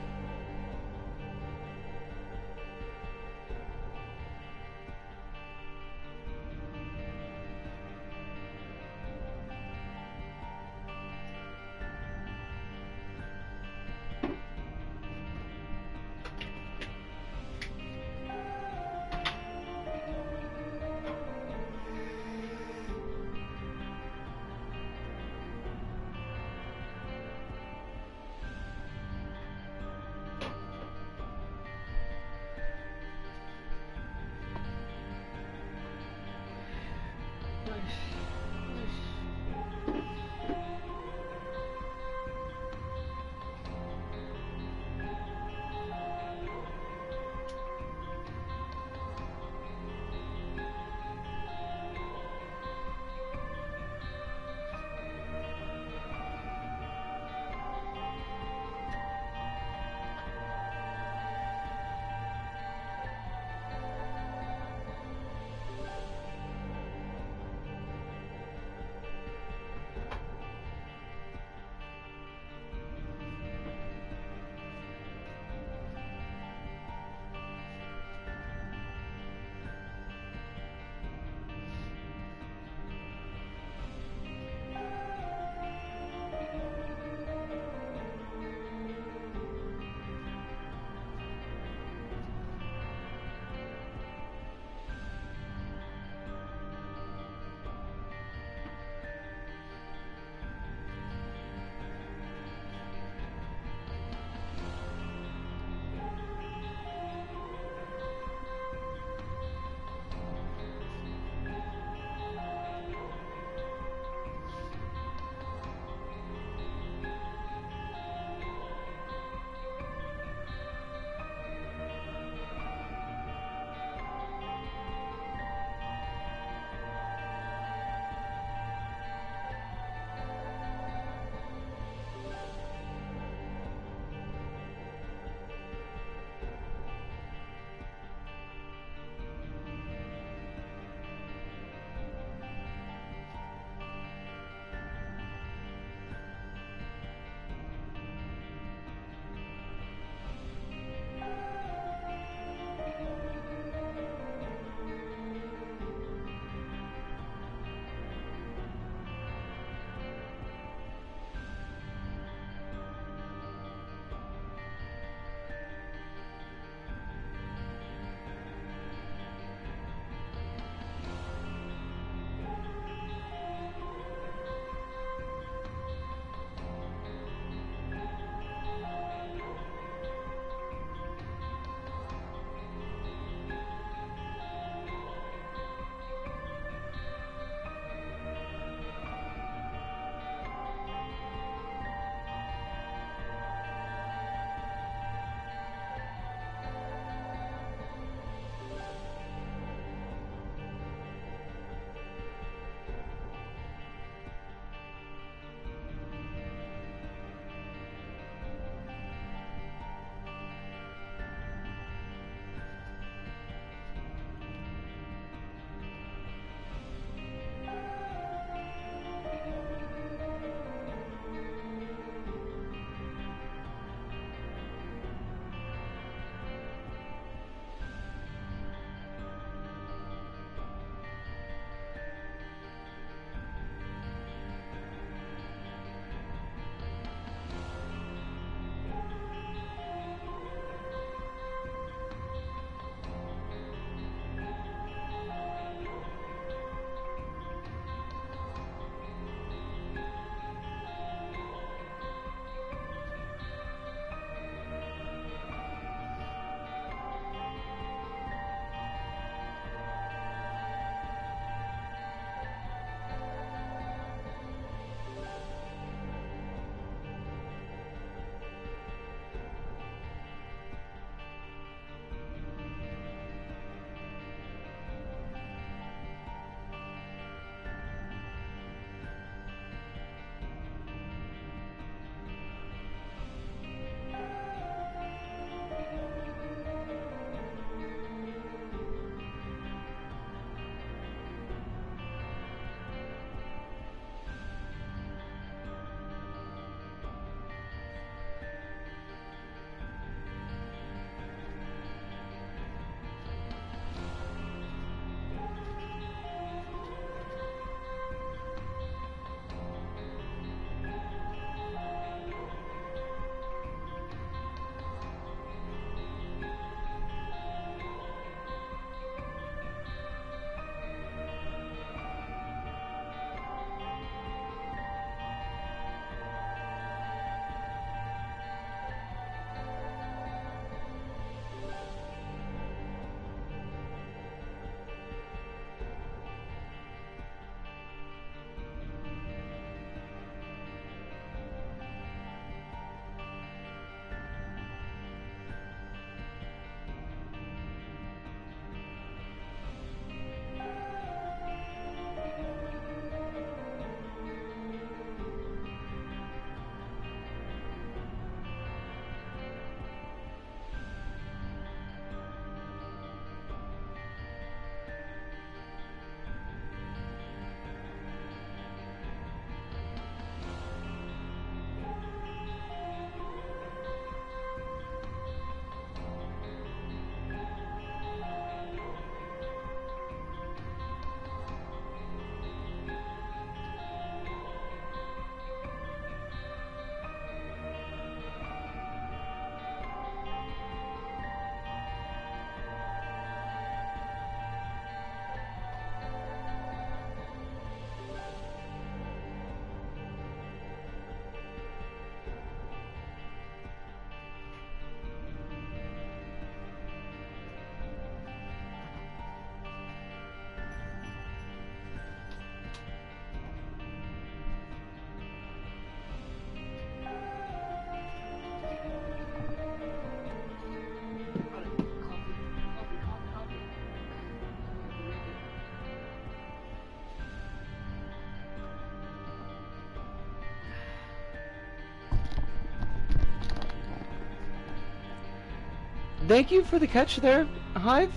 thank you for the catch there, Hive.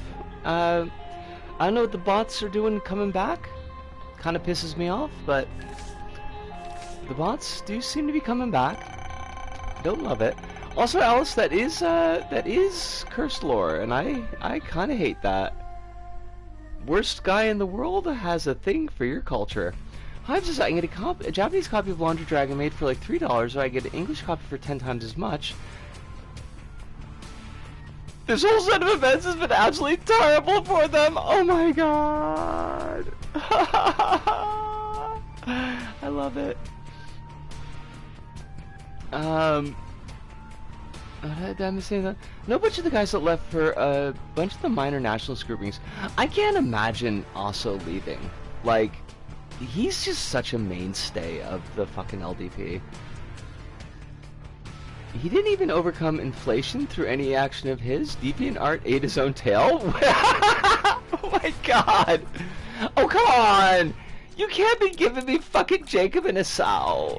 I don't know what the bots are doing coming back. Kind of pisses me off, but the bots do seem to be coming back. Don't love it. Also, Alice, that is cursed lore, and I kind of hate that. Worst guy in the world has a thing for your culture. Hive says I can get a Japanese copy of Laundry Dragon made for like $3, or I get an English copy for 10 times as much. This whole set of events has been absolutely terrible for them. Oh my god. I love it. Did I miss anything? No bunch of the guys that left for a bunch of the minor nationalist groupings. I can't imagine also leaving. Like, he's just such a mainstay of the fucking LDP. He didn't even overcome inflation through any action of his. DeviantArt ate his own tail? Oh my god! Oh, come on! You can't be giving me fucking Jacob and Esau.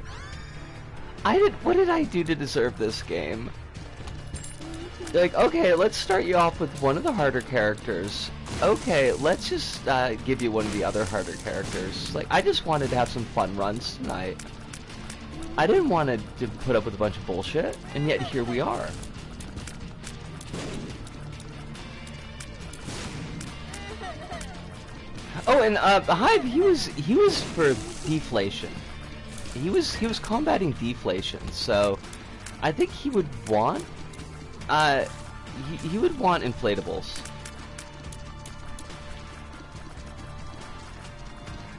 What did I do to deserve this game? Like, okay, let's start you off with one of the harder characters. Okay, let's just give you one of the other harder characters. Like, I just wanted to have some fun runs tonight. I didn't want to put up with a bunch of bullshit, and yet here we are. Oh, and Hive, he was for deflation. He was combating deflation, so I think he would want he would want inflatables.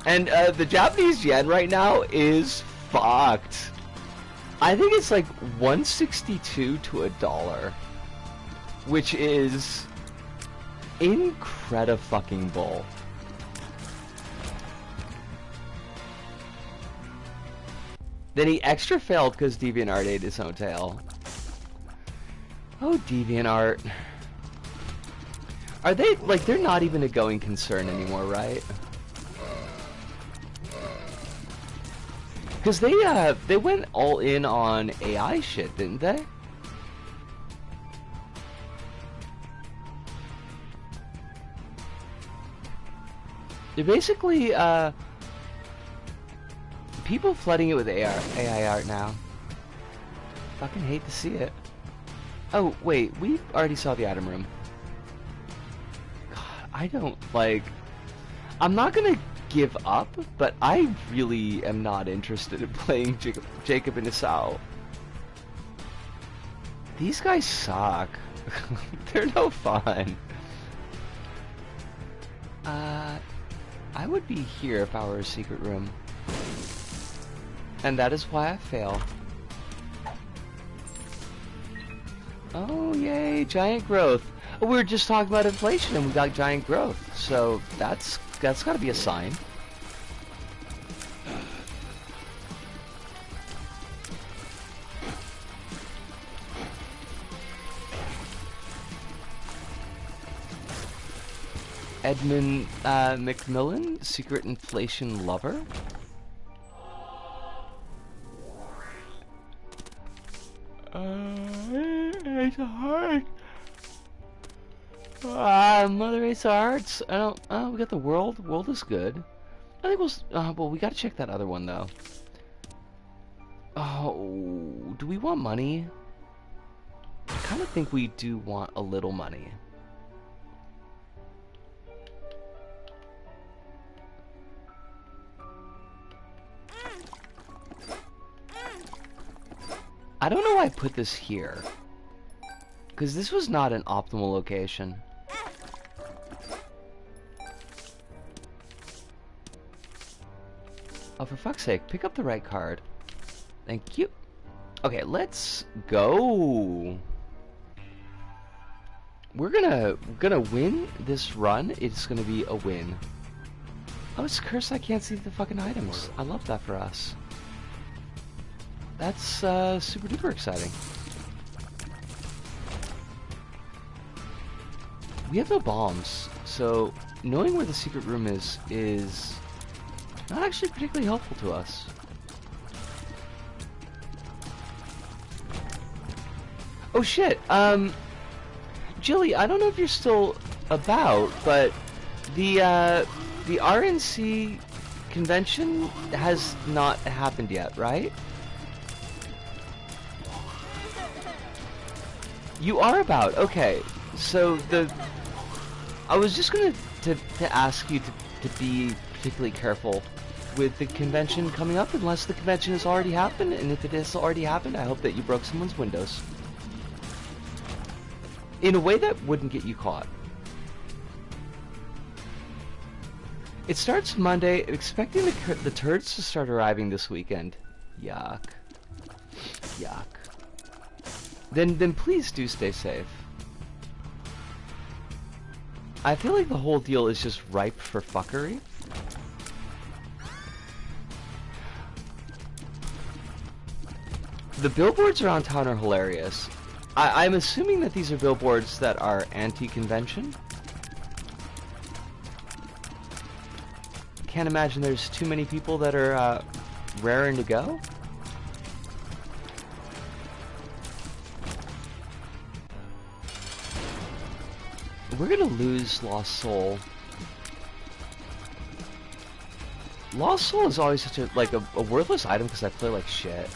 And the Japanese yen right now is fucked. I think it's like 162 to $1, which is incredifucking-bull. Then he extra failed because DeviantArt ate his own tail. Oh, DeviantArt. Are they, like, they're not even a going concern anymore, right? Because they went all in on AI shit, didn't they? They're basically, people flooding it with AI art now. Fucking hate to see it. Oh, wait, we already saw the item room. God, I don't, like... I'm not gonna give up, but I really am not interested in playing Jacob and Esau. These guys suck. They're no fun. I would be here if I were a secret room. And that is why I fail. Oh, yay, giant growth. Oh, we were just talking about inflation and we got giant growth. So that's gotta be a sign. Edmund McMillan, secret inflation lover. Ace of Hearts. Mother Ace of Hearts. I don't. Oh, we got the world. World is good. I think we'll. Well, we gotta check that other one though. Oh, do we want money? I kind of think we do want a little money. I don't know why I put this here. Because this was not an optimal location. Oh, for fuck's sake, pick up the right card. Thank you. Okay, let's go. We're gonna win this run. It's gonna be a win. Oh, it's cursed I can't see the fucking items. I love that for us. That's super duper exciting. We have no bombs, so knowing where the secret room is not actually particularly helpful to us. Oh shit, Jilly, I don't know if you're still about, but the RNC convention has not happened yet, right? You are about, okay. So I was just gonna to ask you to be particularly careful with the convention coming up, unless the convention has already happened, and if it has already happened, I hope that you broke someone's windows. In a way that wouldn't get you caught. It starts Monday, expecting the turds to start arriving this weekend. Yuck. Yuck. Then please do stay safe. I feel like the whole deal is just ripe for fuckery. The billboards around town are hilarious. I'm assuming that these are billboards that are anti-convention. Can't imagine there's too many people that are raring to go. We're gonna lose Lost Soul. Lost Soul is always such a worthless item because I play like shit.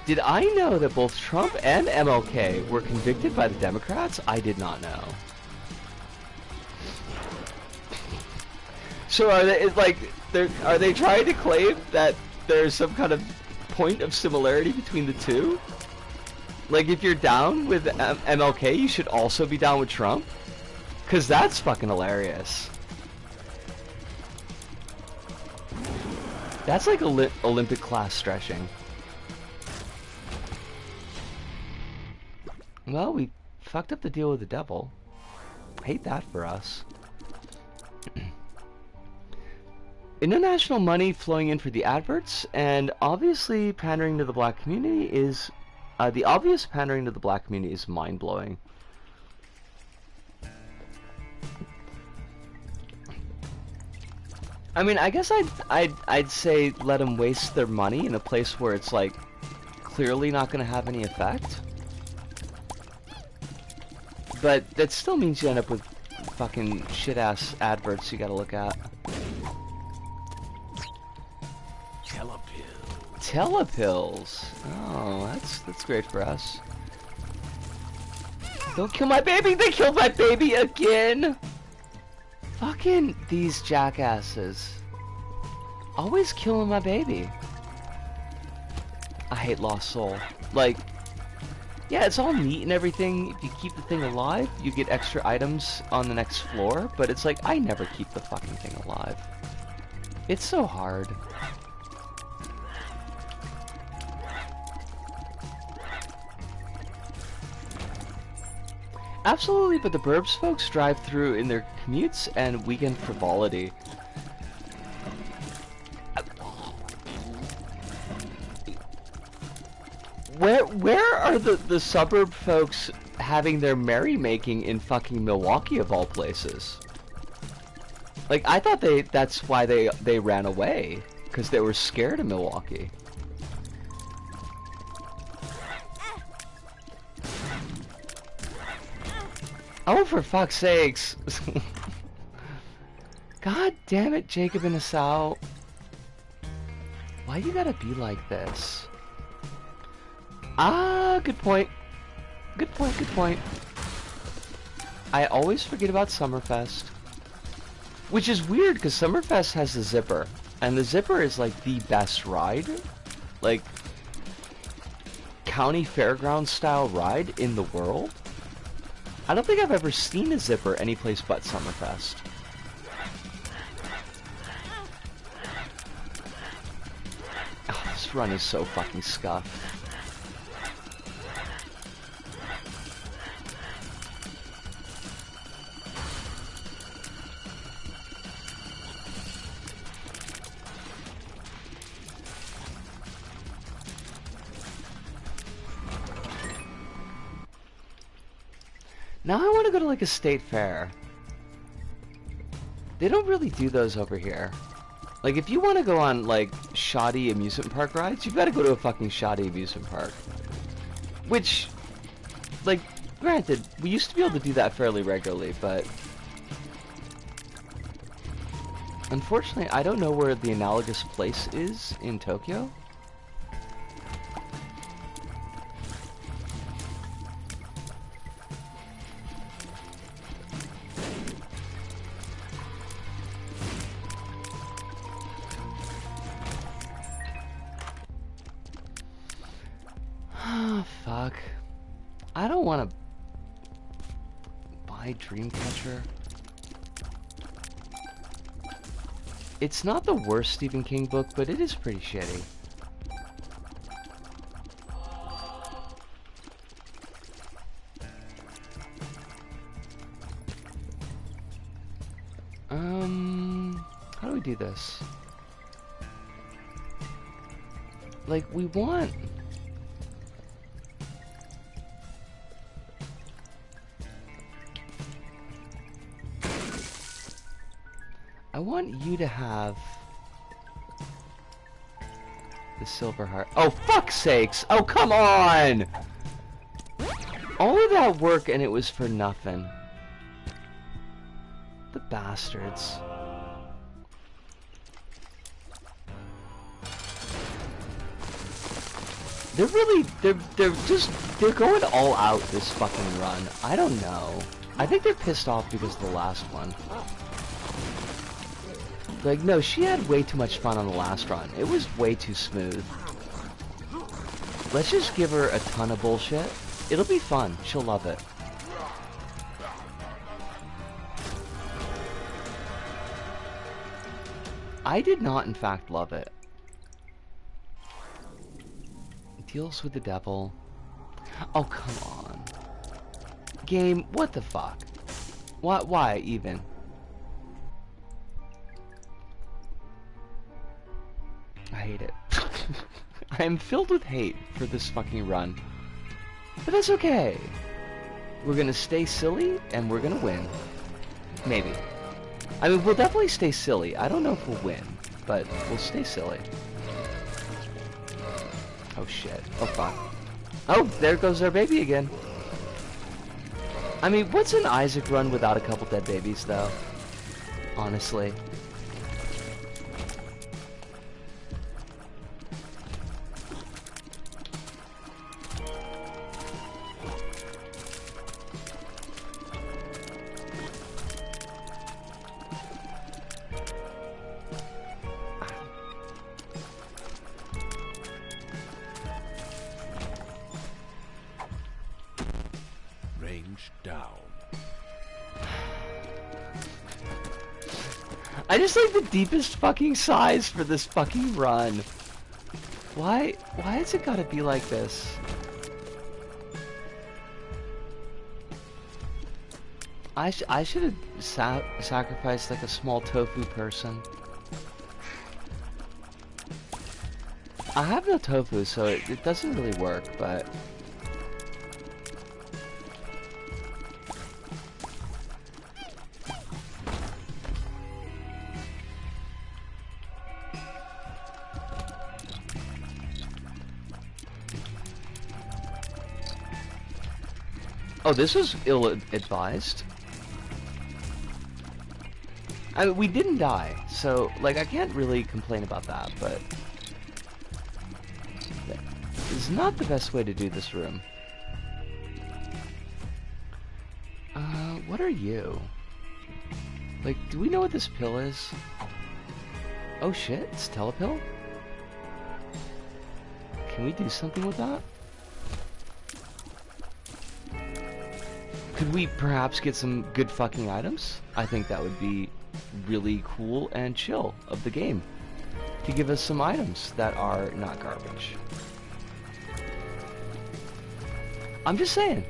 Did I know that both Trump and MLK were convicted by the Democrats? I did not know. So are they are they trying to claim that there's some kind of point of similarity between the two? Like, if you're down with MLK, you should also be down with Trump? Cause that's fucking hilarious. That's like Olympic class stretching. Well, we fucked up the deal with the devil. Hate that for us. International money flowing in for the adverts, and obviously pandering to the black community is... the obvious pandering to the black community is mind-blowing. I mean, I guess I'd say let them waste their money in a place where it's, like, clearly not going to have any effect. But that still means you end up with fucking shit-ass adverts you gotta look at. Telepills. Oh, that's great for us. Don't kill my baby! They killed my baby again! Fucking these jackasses. Always killing my baby. I hate Lost Soul. Like, yeah, it's all neat and everything. If you keep the thing alive, you get extra items on the next floor, but it's like, I never keep the fucking thing alive. It's so hard. Absolutely, but the Burbs folks drive through in their commutes and weekend frivolity. Where are the suburb folks having their merrymaking in fucking Milwaukee of all places? Like, I thought that's why they ran away, because they were scared of Milwaukee. Oh, for fuck's sakes. God damn it, Jacob and Asau. Why you gotta be like this? Ah, good point. Good point, good point. I always forget about Summerfest. Which is weird, because Summerfest has the Zipper. And the Zipper is, like, the best ride. Like, county fairground style ride in the world. I don't think I've ever seen a Zipper anyplace but Summerfest. Oh, this run is so fucking scuffed. Now I want to go to like a state fair. They don't really do those over here. Like, if you want to go on, like, shoddy amusement park rides, you've got to go to a fucking shoddy amusement park. Which, like, granted, we used to be able to do that fairly regularly, but... Unfortunately, I don't know where the analogous place is in Tokyo. Ah, fuck. I don't want to buy Dreamcatcher. It's not the worst Stephen King book, but it is pretty shitty. How do we do this? Like, we want... I want you to have the silver heart. Oh, fuck's sakes! Oh, come on! All of that work and it was for nothing. The bastards. They're really, they're going all out this fucking run. I don't know. I think they're pissed off because of the last one. Like, no, she had way too much fun on the last run. It was way too smooth. Let's just give her a ton of bullshit. It'll be fun. She'll love it. I did not, in fact, love it. Deals with the devil. Oh, come on. Game, what the fuck? Why even? I hate it. I am filled with hate for this fucking run. But that's okay. We're gonna stay silly, and we're gonna win. Maybe. I mean, we'll definitely stay silly. I don't know if we'll win, but we'll stay silly. Oh shit. Oh fuck. Oh, there goes our baby again. I mean, what's an Isaac run without a couple dead babies, though? Honestly. Down. I just like the deepest fucking sighs for this fucking run. Why has it gotta be like this? I should have sacrificed like a small tofu person. I have no tofu, so it doesn't really work, but... Oh, this was ill-advised. I mean, we didn't die, so, like, I can't really complain about that, but... It's not the best way to do this room. What are you? Like, do we know what this pill is? Oh shit, it's telepill? Can we do something with that? Could we perhaps get some good fucking items? I think that would be really cool and chill of the game. To give us some items that are not garbage. I'm just saying.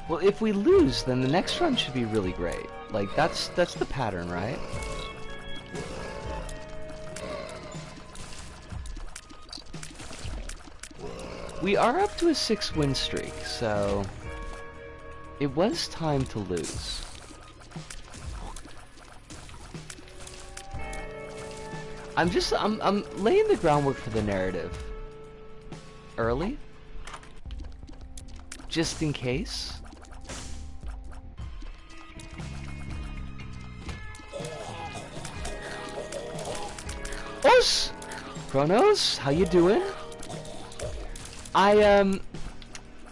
Well, if we lose, then the next run should be really great. Like, that's the pattern, right? We are up to a 6-win streak, so it was time to lose. I'm laying the groundwork for the narrative early, just in case. Os! Kronos, how you doing?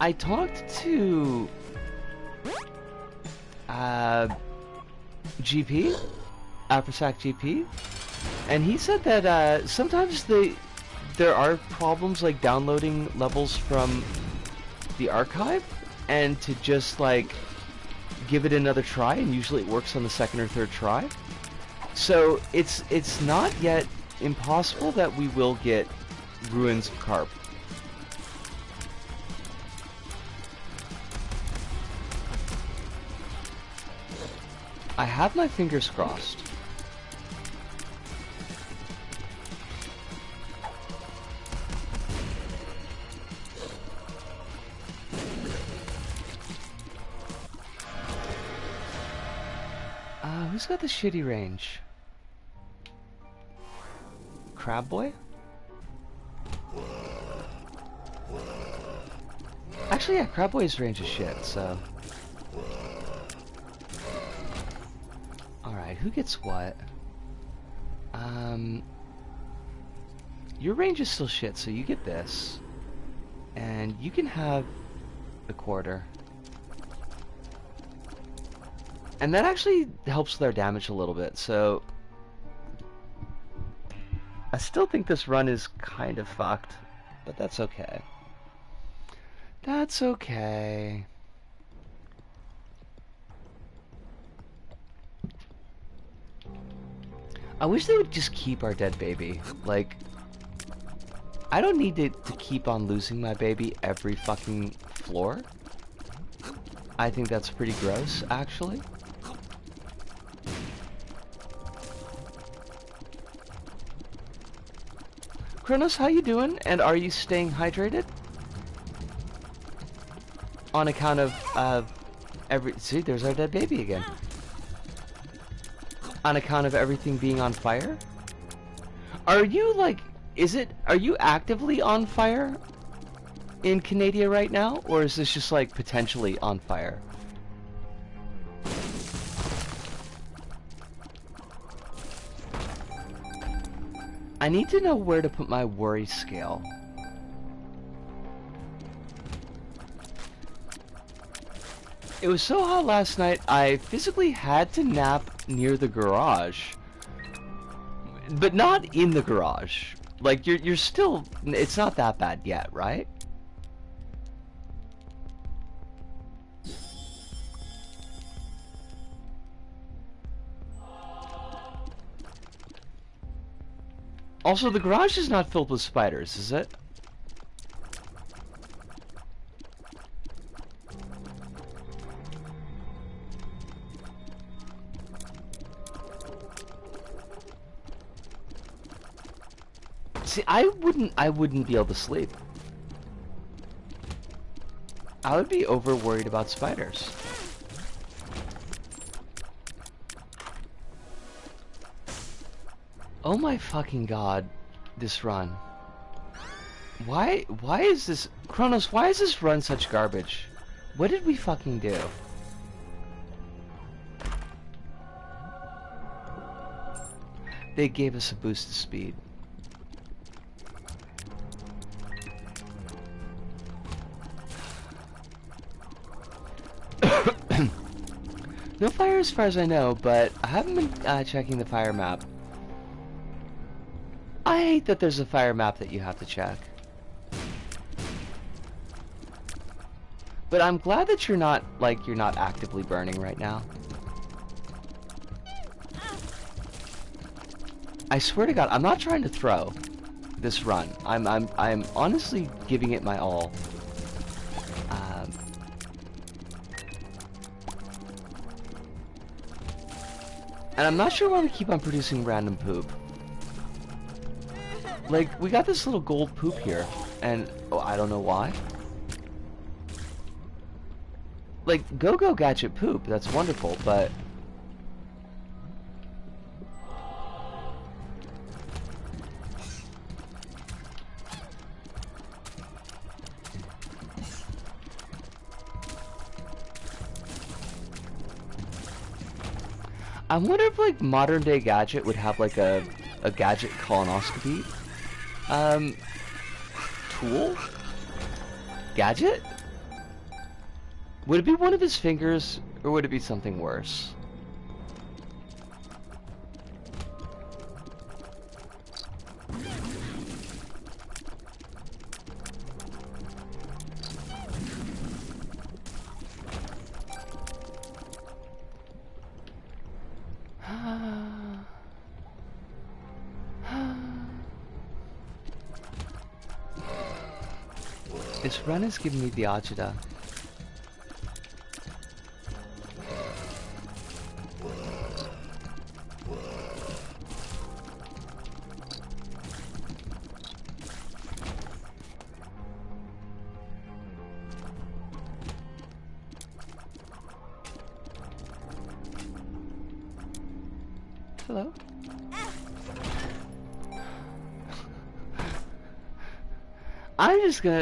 I talked to GP, AlphaSac GP, and he said that sometimes there are problems like downloading levels from the archive, and to just like give it another try, and usually it works on the second or third try. So it's not yet impossible that we will get Ruins of Carp. I have my fingers crossed. Who's got the shitty range? Crab Boy? Actually, yeah, Crab Boy's range is shit, so... Alright, who gets what? Your range is still shit, so you get this. And you can have the quarter. And that actually helps their damage a little bit, so... I still think this run is kind of fucked, but that's okay. That's okay. I wish they would just keep our dead baby. Like, I don't need to keep on losing my baby every fucking floor. I think that's pretty gross, actually. Kronos, how you doing? And are you staying hydrated? On account of see, there's our dead baby again. On account of everything being on fire? Are you like, are you actively on fire in Canada right now? Or is this just like potentially on fire? I need to know where to put my worry scale. It was so hot last night, I physically had to nap near the garage. But not in the garage. Like, you're still... It's not that bad yet, right? Also, the garage is not filled with spiders, is it? See, I wouldn't be able to sleep. I would be over worried about spiders. Oh my fucking god, this run. Why is this... Kronos, why is this run such garbage? What did we fucking do? They gave us a boost of speed. No fire as far as I know, but I haven't been checking the fire map. I hate that there's a fire map that you have to check. But I'm glad that you're not actively burning right now. I swear to God, I'm not trying to throw this run. I'm honestly giving it my all. And I'm not sure why we keep on producing random poop. Like, we got this little gold poop here, and oh, I don't know why. Like, go-go gadget poop, that's wonderful, but... I wonder if, like, modern day gadget would have, like, a gadget colonoscopy, tool? Gadget? Would it be one of his fingers, or would it be something worse? This run is giving me the agita. Hello?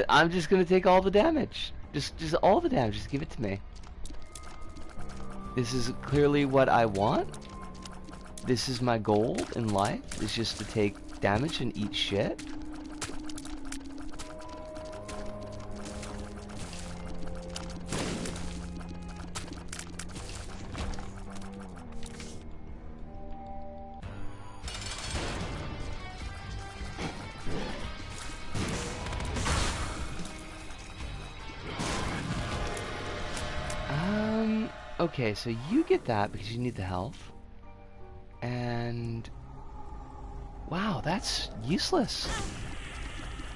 I'm just gonna take all the damage. Just all the damage. Just give it to me. This is clearly what I want. This is my goal in life, is just to take damage and eat shit. Okay, so you get that because you need the health. And... wow, that's useless.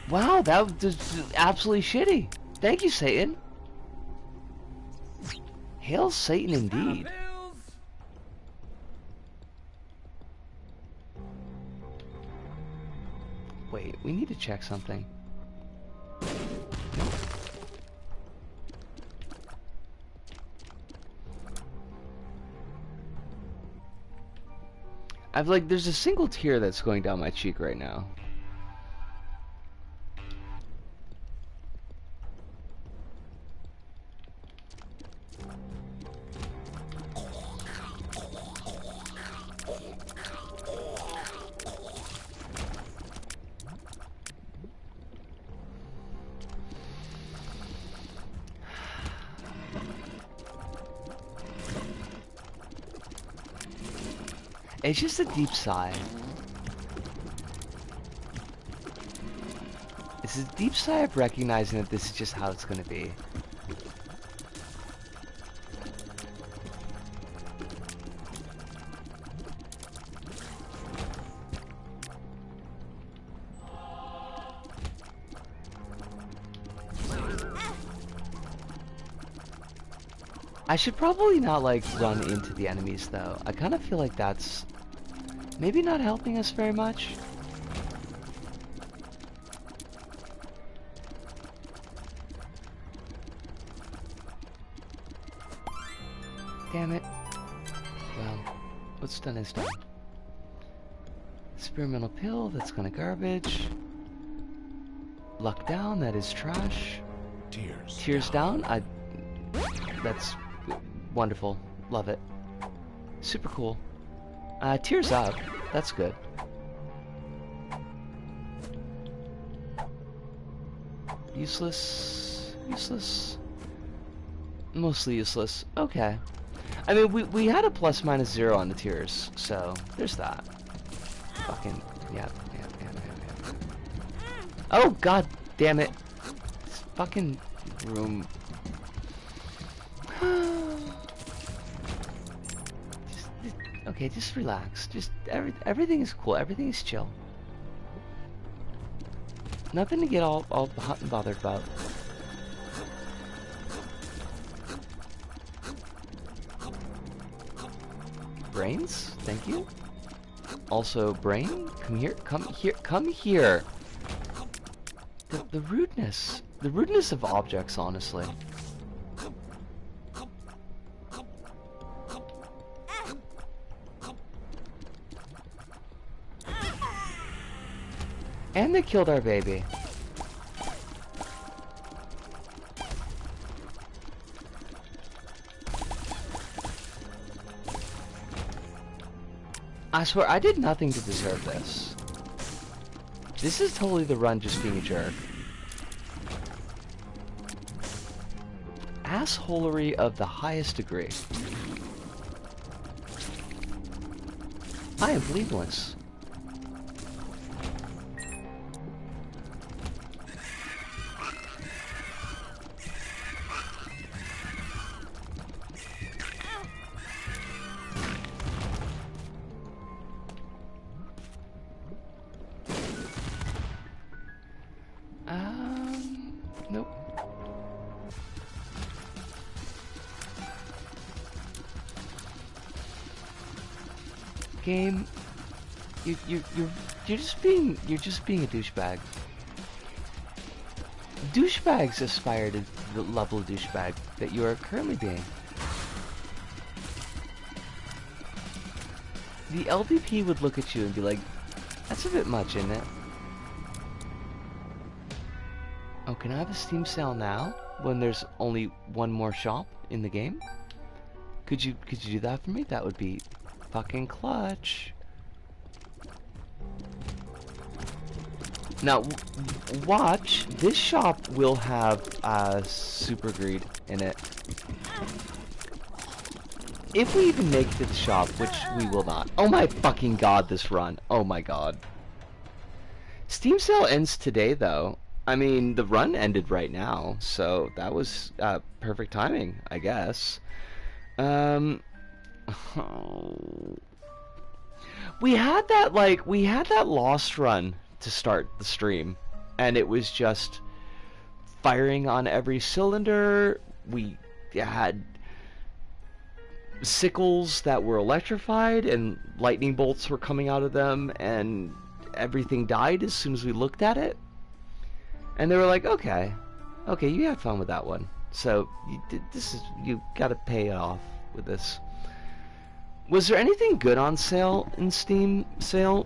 Wow, that was absolutely shitty. Thank you, Satan. Hail Satan indeed. Wait, we need to check something. I've like, there's a single tear that's going down my cheek right now. It's just a deep sigh. It's a deep sigh of recognizing that this is just how it's gonna be. I should probably not like run into the enemies though. I kind of feel like that's maybe not helping us very much. Damn it. Well, what's done is done. Experimental pill, that's kind of garbage. Luck down, that is trash. Tears down, that's wonderful. Love it. Super cool. Tears up. That's good. Useless. Useless. Mostly useless. Okay. I mean, we had a ±0 on the tears, so there's that. Fucking, yeah. Oh, god damn it. This fucking room. Okay, just relax. Just everything is cool. Everything is chill. Nothing to get all hot and bothered about. Brains? Thank you. Also, brain, come here, come here, come here. The rudeness of objects, honestly. And they killed our baby. I swear, I did nothing to deserve this. This is totally the run just being a jerk. Assholery of the highest degree. I am blameless. Nope. Game, you're just being a douchebag. Douchebags aspire to the level of douchebag that you are currently being. The LVP would look at you and be like, "That's a bit much, isn't it?" Oh, can I have a Steam sale now when there's only one more shop in the game? Could you do that for me? That would be fucking clutch. Now, watch. This shop will have Super Greed in it. If we even make it to the shop, which we will not. Oh my fucking god, this run. Oh my god. Steam sale ends today, though. I mean, the run ended right now, so that was perfect timing, I guess. We had that lost run to start the stream, and it was just firing on every cylinder. We had sickles that were electrified, and lightning bolts were coming out of them, and everything died as soon as we looked at it. And they were like, okay, you had fun with that one. So you gotta pay it off with this. Was there anything good on sale in Steam sale?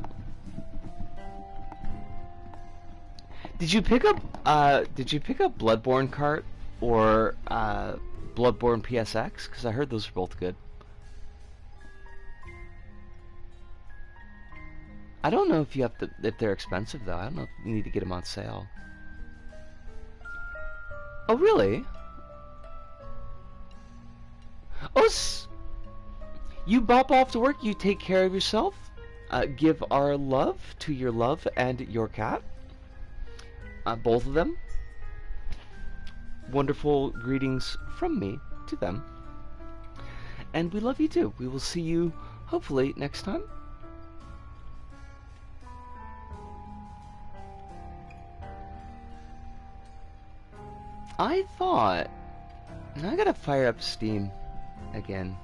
Did you pick up Bloodborne Cart or Bloodborne PSX? Because I heard those are both good. I don't know if you have to, if they're expensive though. I don't know if you need to get them on sale. Oh, really? Oh, you bop off to work, you take care of yourself. Give our love to your love and your cat. Both of them. Wonderful greetings from me to them. And we love you too. We will see you, hopefully, next time. I thought... Now I gotta fire up Steam again.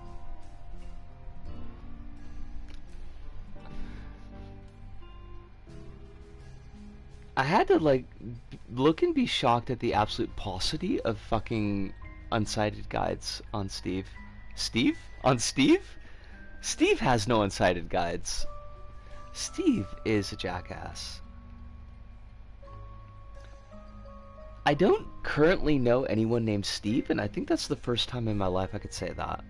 I had to, like, look and be shocked at the absolute paucity of fucking unsighted guides on Steve. Steve? On Steve? Steve has no unsighted guides. Steve is a jackass. I don't currently know anyone named Steve, and I think that's the first time in my life I could say that.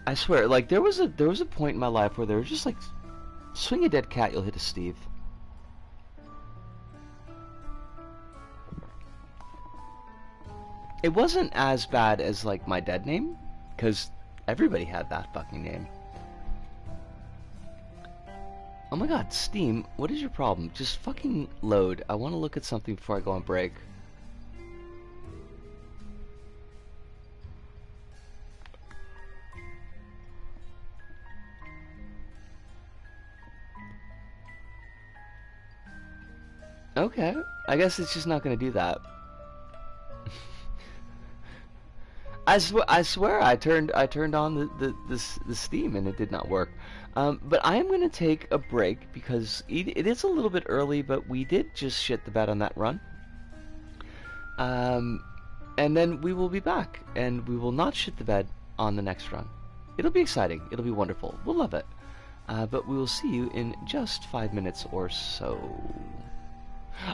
I swear, like, there was a point in my life where there was just like, swing a dead cat, you'll hit a Steve. It wasn't as bad as like my dead name, because everybody had that fucking name. Oh my god, Steam, what is your problem? Just fucking load. I want to look at something before I go on break. Okay, I guess it's just not going to do that. I swear I turned on the Steam and it did not work. But I am gonna take a break because it is a little bit early, but we did just shit the bed on that run. Um, and then we will be back, and we will not shit the bed on the next run. It'll be exciting. It'll be wonderful. We'll love it. But we will see you in just 5 minutes or so.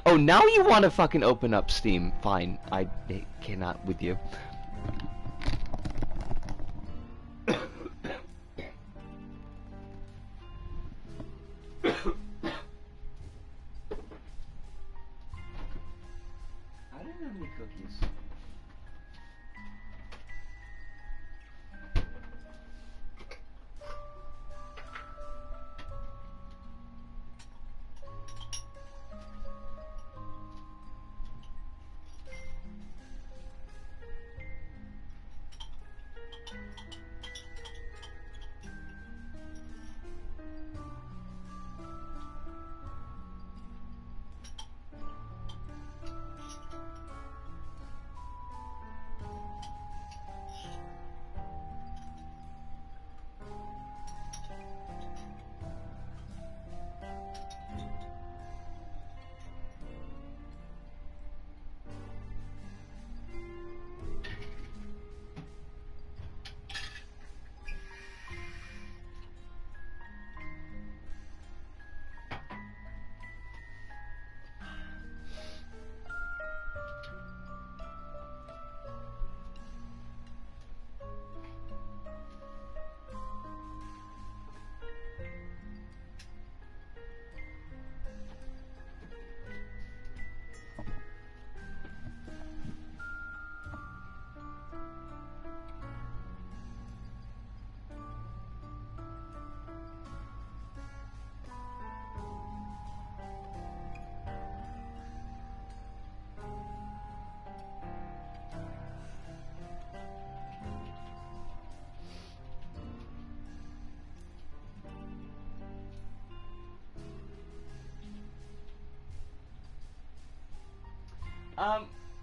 Oh, now you want to fucking open up Steam? Fine, I cannot with you. I didn't have any cookies.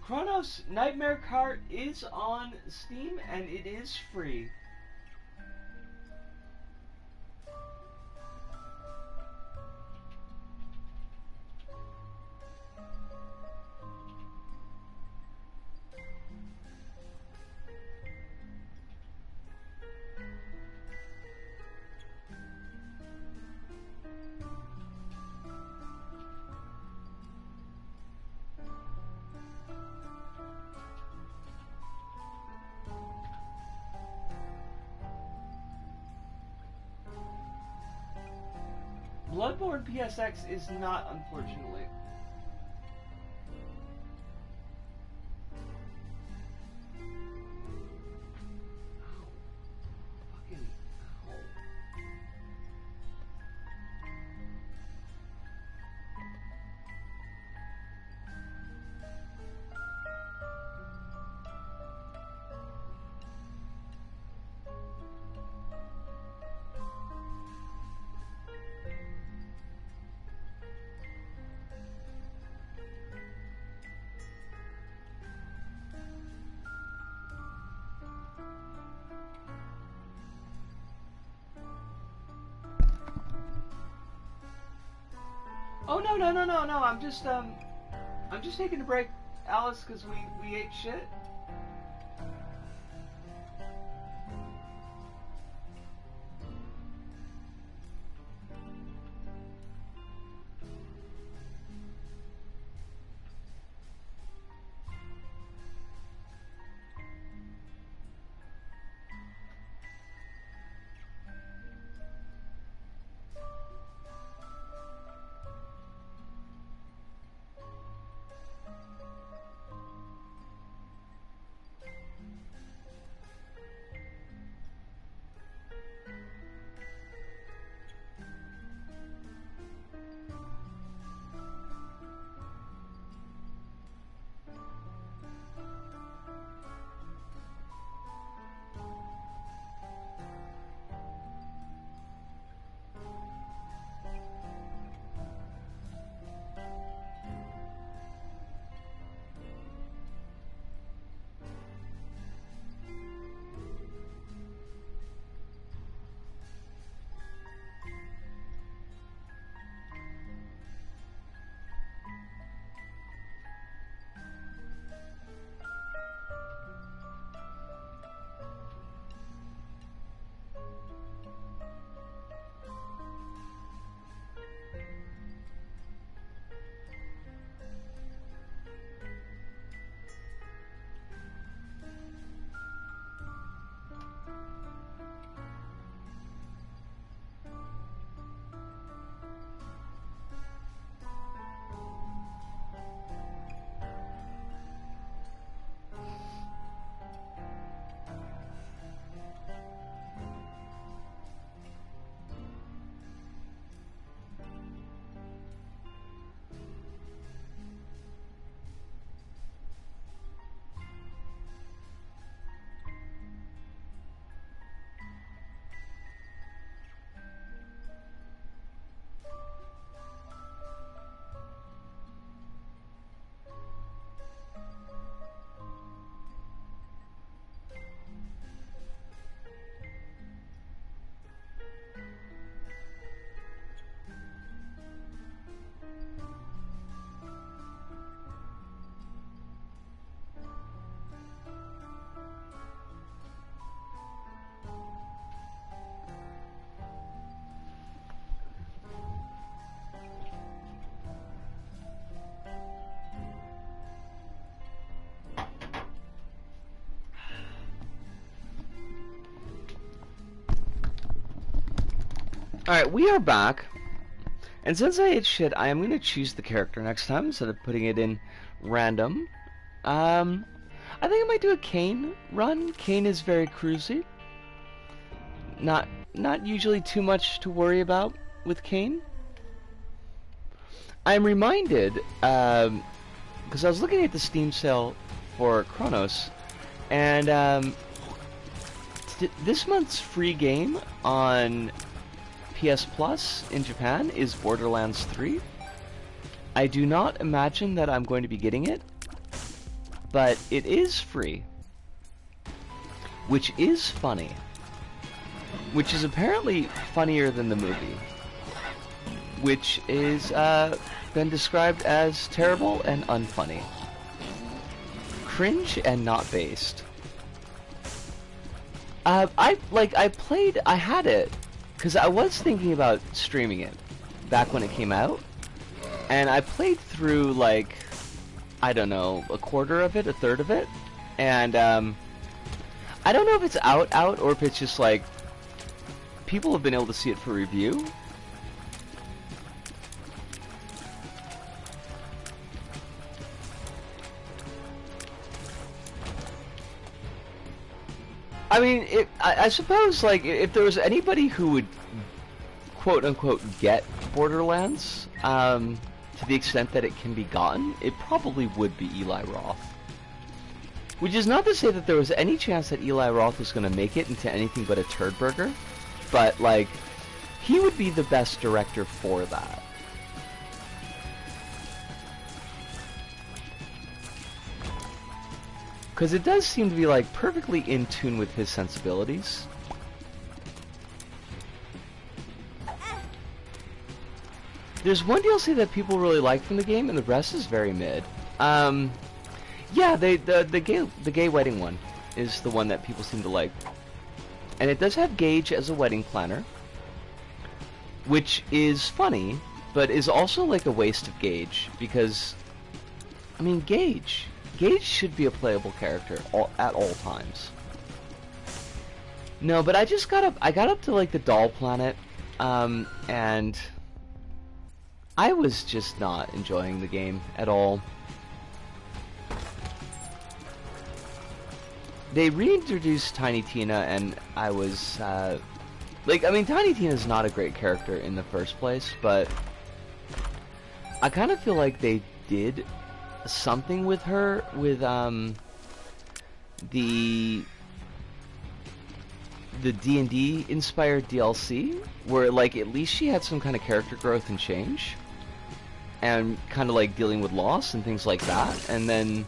Chronos Nightmare Cart is on Steam and it is free. Bloodborne PSX is not, unfortunately. Fucking ow. Oh no! I'm just taking a break, Alice, because we ate shit. Alright, we are back. And since I ate shit, I am going to choose the character next time instead of putting it in random. I think I might do a Kane run. Kane is very cruisy. Not usually too much to worry about with Kane. I'm reminded, because I was looking at the Steam sale for Chronos, and this month's free game on PS Plus in Japan is Borderlands 3. I do not imagine that I'm going to be getting it, but it is free, which is funny, which is apparently funnier than the movie, which is been described as terrible and unfunny, cringe and not based. I had it because I was thinking about streaming it back when it came out, and I played through, like, I don't know, a quarter of it, a third of it, and I don't know if it's out or if it's just like people have been able to see it for review. I mean, I suppose, like, if there was anybody who would quote-unquote get Borderlands, to the extent that it can be gotten, it probably would be Eli Roth. Which is not to say that there was any chance that Eli Roth was going to make it into anything but a turd burger, but, like, he would be the best director for that. Because it does seem to be, like, perfectly in tune with his sensibilities. There's one DLC that people really like from the game, and the rest is very mid. Yeah, the gay wedding one is the one that people seem to like. And it does have Gage as a wedding planner, which is funny, but is also like a waste of Gage, because, I mean, Gage should be a playable character at all times. No, but I got up to, like, the doll planet, and I was just not enjoying the game at all. They reintroduced Tiny Tina, and I was, like, I mean, Tiny Tina's not a great character in the first place, but I kind of feel like they did something with her with the D&D inspired DLC, where, like, at least she had some kind of character growth and change, and kind of like dealing with loss and things like that. And then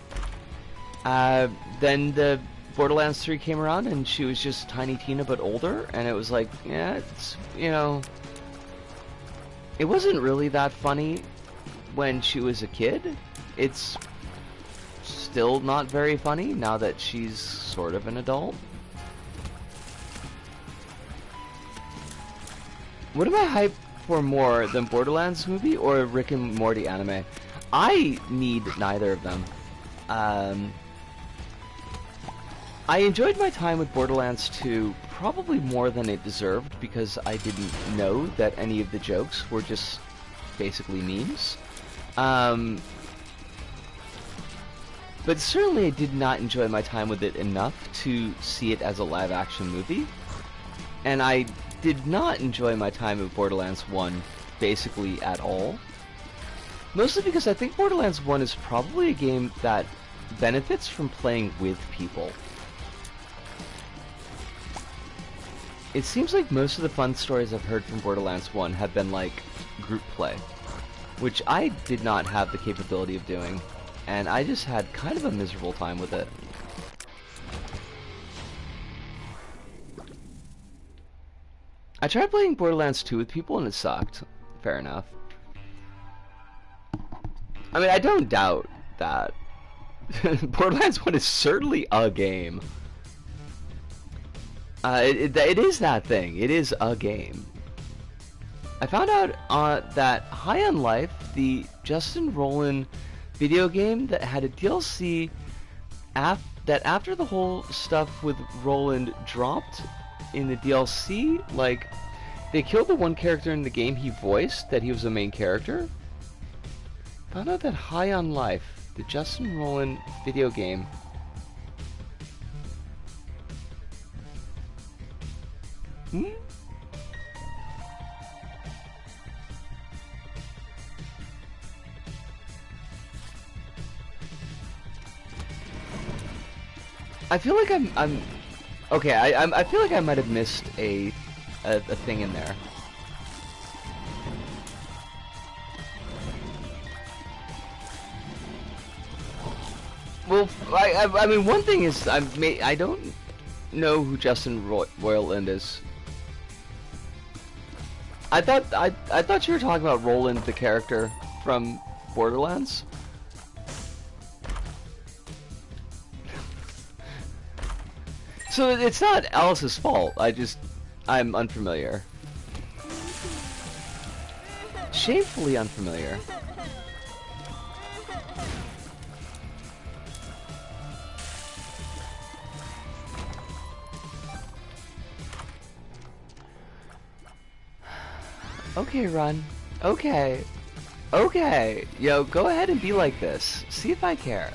the Borderlands 3 came around, and she was just Tiny Tina but older, and it was like, yeah, it's, you know, it wasn't really that funny when she was a kid. It's still not very funny now that she's sort of an adult. What am I hyped for more than Borderlands movie or a Rick and Morty anime? I need neither of them. I enjoyed my time with Borderlands 2 probably more than it deserved, because I didn't know that any of the jokes were just basically memes. But certainly I did not enjoy my time with it enough to see it as a live-action movie. And I did not enjoy my time with Borderlands 1 basically at all. Mostly because I think Borderlands 1 is probably a game that benefits from playing with people. It seems like most of the fun stories I've heard from Borderlands 1 have been like group play, which I did not have the capability of doing, and I just had kind of a miserable time with it. I tried playing Borderlands 2 with people and it sucked. Fair enough. I mean, I don't doubt that. Borderlands 1 is certainly a game. It is that thing. It is a game. I found out that High on Life, the Justin Roiland video game that had a DLC that after the whole stuff with Roland dropped in the DLC, like, They killed the one character in the game he voiced that he was a main character. Found out that High on Life, the Justin Roiland video game. Hmm? I feel like I'm okay. I feel like I might have missed a thing in there. Well, I mean, one thing is I don't know who Justin Roiland is. I thought you were talking about Roland, the character from Borderlands. So it's not Alice's fault. I'm unfamiliar. Shamefully unfamiliar. Okay, Run. Okay. Okay. Yo, go ahead and be like this. See if I care.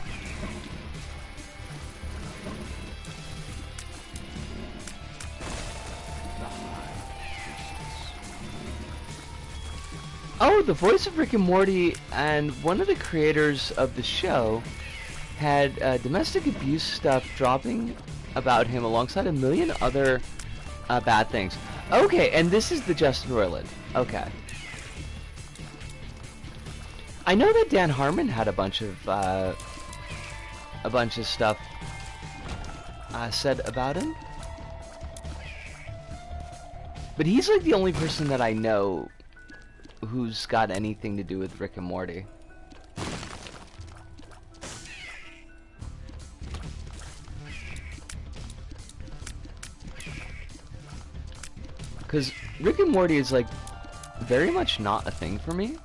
Oh, the voice of Rick and Morty and one of the creators of the show had domestic abuse stuff dropping about him alongside a million other bad things. Okay, and this is the Justin Roiland. Okay. I know that Dan Harmon had a bunch of stuff said about him, but he's like the only person that I know who's got anything to do with Rick and Morty. Because Rick and Morty is like very much not a thing for me.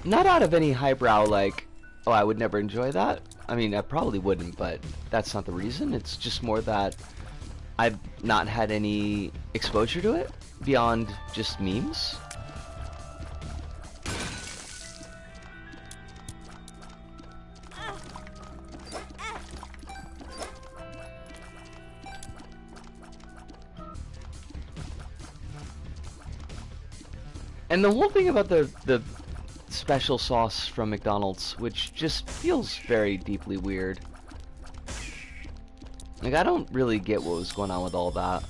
Not out of any highbrow like, oh, I would never enjoy that. I mean, I probably wouldn't, but that's not the reason. It's just more that I've not had any exposure to it beyond just memes. And the whole thing about the special sauce from McDonald's, which just feels very deeply weird. Like, I don't really get what was going on with all that.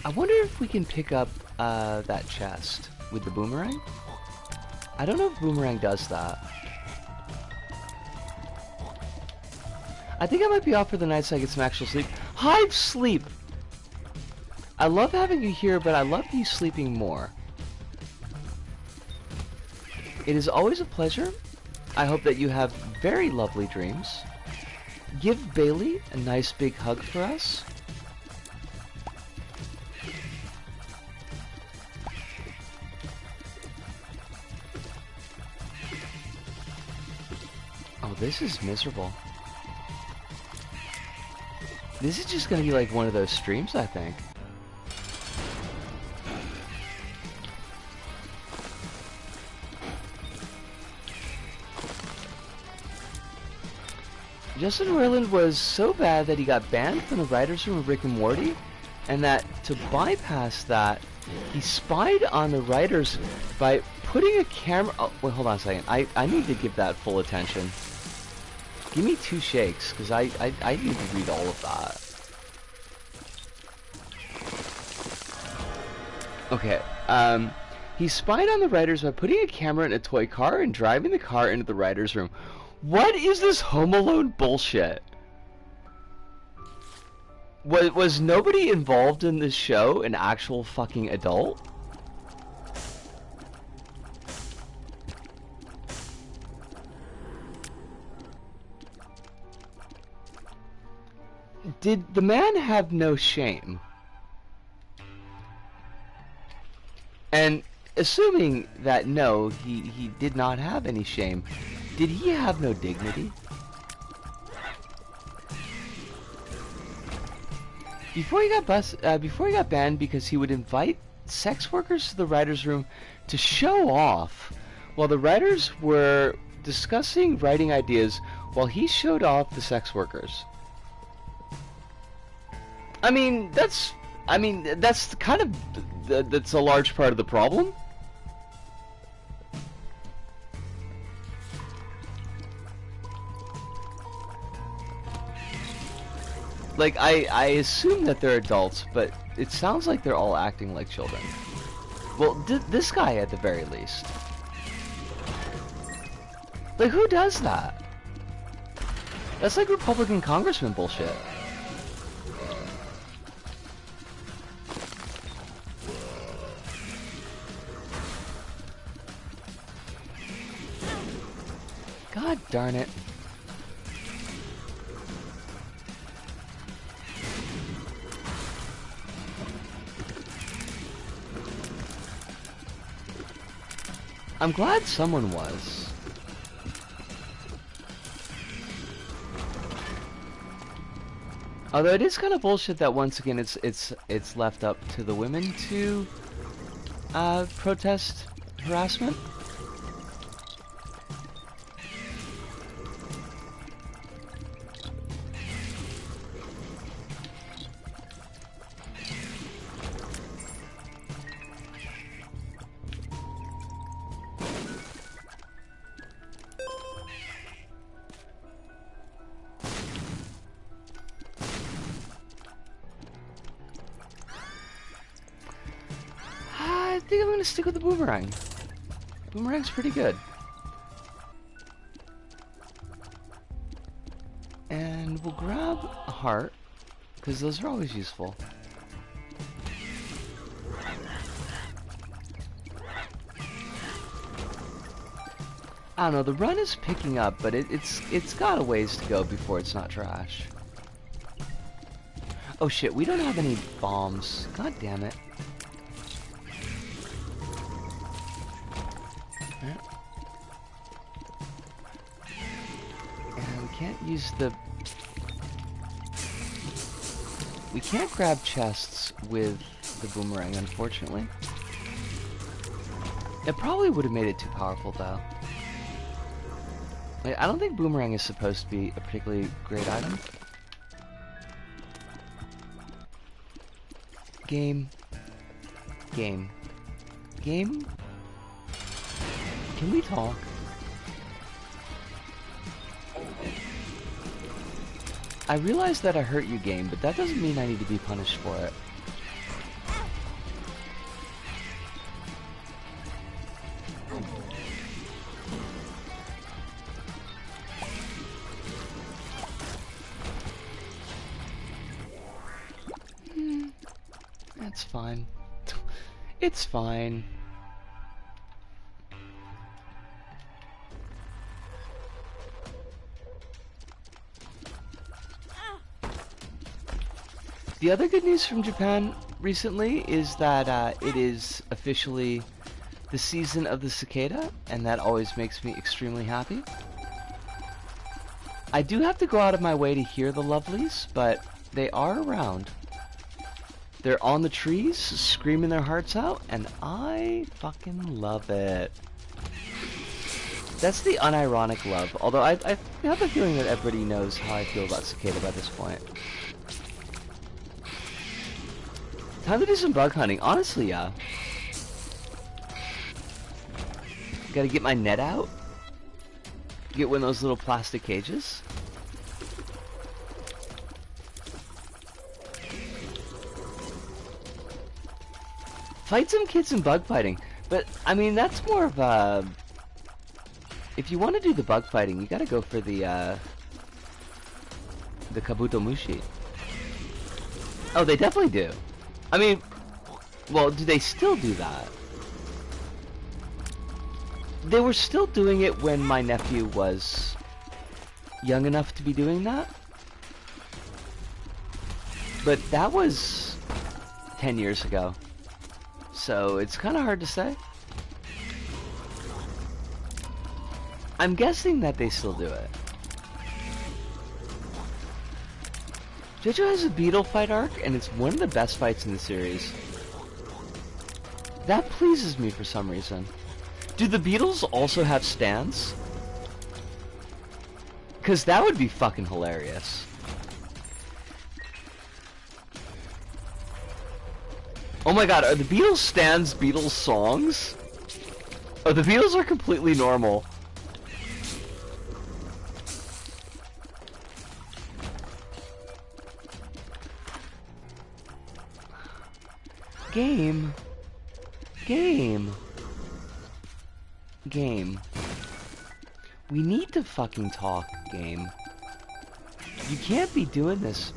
I wonder if we can pick up that chest with the boomerang. I don't know if boomerang does that. I think I might be off for the night so I get some actual sleep. Hive sleep! I love having you here, but I love you sleeping more. It is always a pleasure. I hope that you have very lovely dreams. Give Bailey a nice big hug for us. Oh, this is miserable. This is just gonna be like one of those streams, I think. Justin Roiland was so bad that he got banned from the writers' room of Rick and Morty, and that to bypass that, he spied on the writers by putting a camera... Oh, wait, hold on a second. I need to give that full attention. Give me 2 shakes, because I need to read all of that. Okay, he spied on the writers by putting a camera in a toy car and driving the car into the writers' room. What is this Home Alone bullshit? Was nobody involved in this show an actual fucking adult? Did the man have no shame? And assuming that no, he did not have any shame, did he have no dignity? Before he got banned because he would invite sex workers to the writers' room to show off, while the writers were discussing writing ideas while he showed off the sex workers. I mean, that's kind of that's a large part of the problem. Like, I assume that they're adults, but it sounds like they're all acting like children. Well, this guy at the very least. Like, who does that? That's like Republican congressman bullshit. God darn it. I'm glad someone was. Although it is kind of bullshit that once again it's left up to the women to protest harassment. I think I'm gonna stick with the boomerang. Boomerang's pretty good. And we'll grab a heart, because those are always useful. I don't know, the run is picking up, but it's got a ways to go before it's not trash. Oh shit, we don't have any bombs. God damn it. And we can't use the... We can't grab chests with the boomerang, unfortunately. It probably would have made it too powerful, though. Like, I don't think boomerang is supposed to be a particularly great item. Game. Game. Game? Can we talk? I realize that I hurt you, game, but that doesn't mean I need to be punished for it. That's fine. It's fine. The other good news from Japan recently is that it is officially the season of the cicada, and that always makes me extremely happy. I do have to go out of my way to hear the lovelies, but they are around. They're on the trees, screaming their hearts out, and I fucking love it. That's the unironic love, although I have a feeling that everybody knows how I feel about cicada by this point. Time to do some bug hunting. Honestly, yeah. Gotta get my net out. Get one of those little plastic cages. Fight some kids in bug fighting. But, I mean, that's more of a... If you want to do the bug fighting, you gotta go for the Kabuto Mushi. Oh, they definitely do. I mean, well, do they still do that? They were still doing it when my nephew was young enough to be doing that. But that was 10 years ago. so it's kind of hard to say. I'm guessing that they still do it. JoJo has a beetle fight arc, and it's one of the best fights in the series. That pleases me for some reason. Do the Beatles also have stands? Because that would be fucking hilarious. Oh my god, are the Beatles stands Beatles songs? Oh, the Beatles are completely normal. Game. We need to fucking talk, game. You can't be doing this.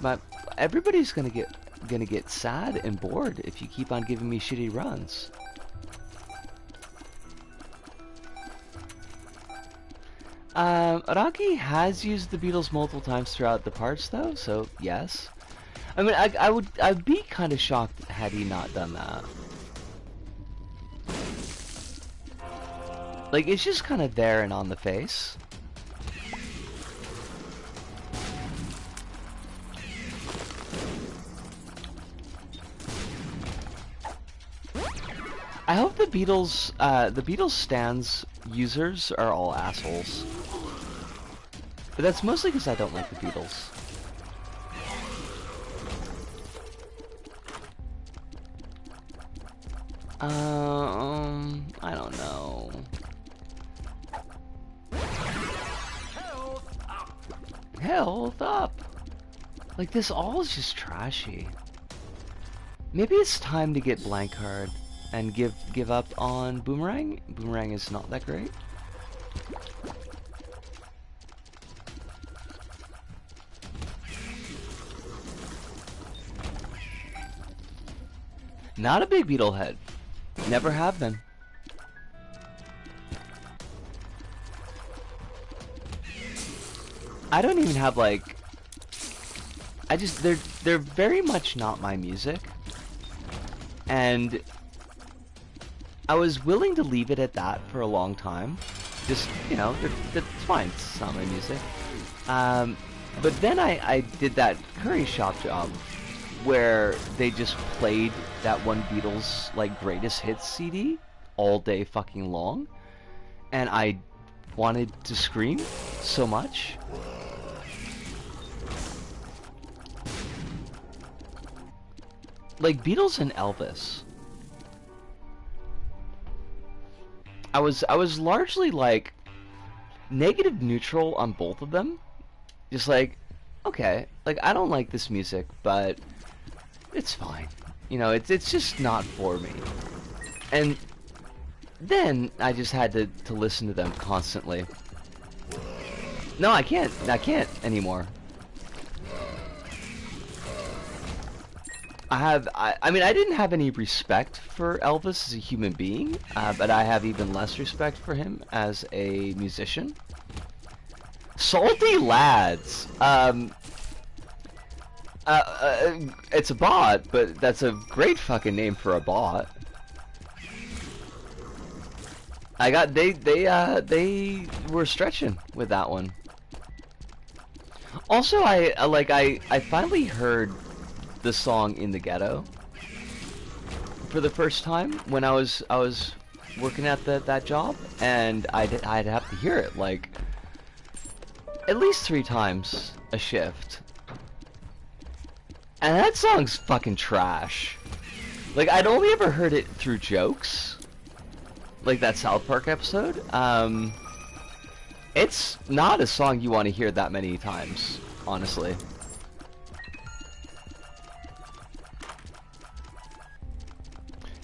Everybody's gonna get sad and bored if you keep on giving me shitty runs. Araki has used the Beatles multiple times throughout the parts, though, so yes. I mean, I'd be kind of shocked had he not done that. Like, it's just kind of there and on the face. I hope the Beatles stands users are all assholes. But that's mostly because I don't like the Beatles. I don't know. Health up! Like, this all is just trashy. Maybe it's time to get blank card and give up on Boomerang. Boomerang is not that great. Not a big Beetle head. Never have been. I don't even have, like... they're very much not my music. And I was willing to leave it at that for a long time. Just, you know, that's fine, it's not my music. But then I did that curry shop job where they just played that one Beatles, like, greatest hits CD all day fucking long. And I wanted to scream so much. Like, Beatles and Elvis. I was largely, like, negative neutral on both of them. Just like, okay, like, I don't like this music, but it's fine. You know, it's just not for me. And then I just had to listen to them constantly. No, I can't anymore. I mean, I didn't have any respect for Elvis as a human being, but I have even less respect for him as a musician. Salty Lads. It's a bot, but that's a great fucking name for a bot. They were stretching with that one. Also, I finally heard the song In the Ghetto for the first time when I was working at that job, and I'd have to hear it like at least 3 times a shift. And that song's fucking trash. Like, I'd only ever heard it through jokes, like that South Park episode. It's not a song you want to hear that many times, honestly.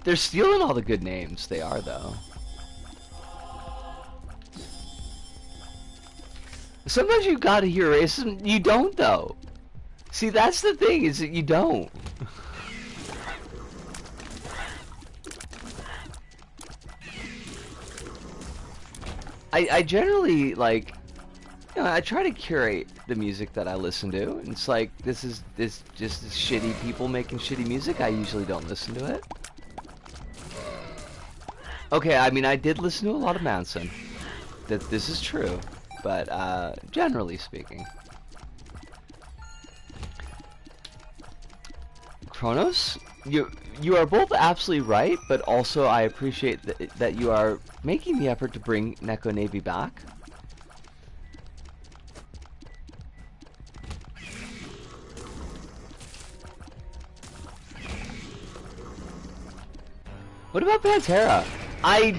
They're stealing all the good names. They are, though. Sometimes you gotta hear racism. You don't, though. See, that's the thing, is that you don't. I generally, like, you know, I try to curate the music that I listen to. And it's like, this just shitty people making shitty music. I usually don't listen to it. Okay, I mean, I did listen to a lot of Manson. This is true, but generally speaking. Kronos, you are both absolutely right, but also I appreciate that you are making the effort to bring Neko Navy back. What about PtaER? I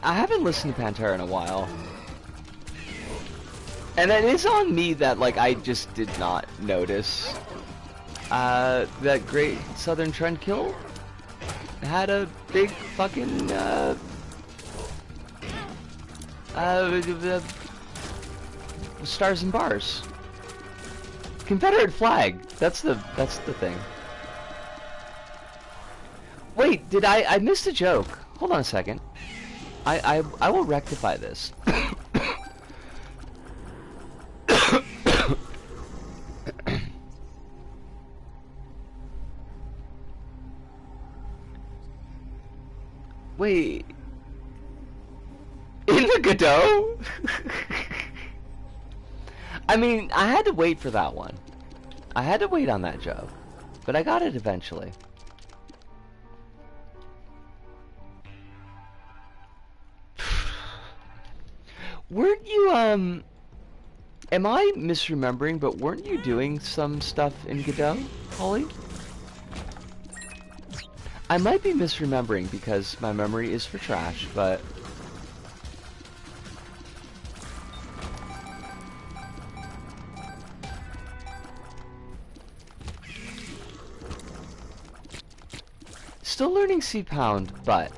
haven't listened to PtaER in a while. And it is on me that, like, I just did not notice. That Great Southern Trendkill had a big fucking, stars and bars. Confederate flag. That's the thing. Wait, did I missed a joke. Hold on a second. I will rectify this. Wait. In the Godot? I mean, I had to wait for that one. I had to wait on that joke. But I got it eventually. Weren't you, am I misremembering, but weren't you doing some stuff in Godot, Holly? I might be misremembering because my memory is for trash, but... Still learning C-Pound, but,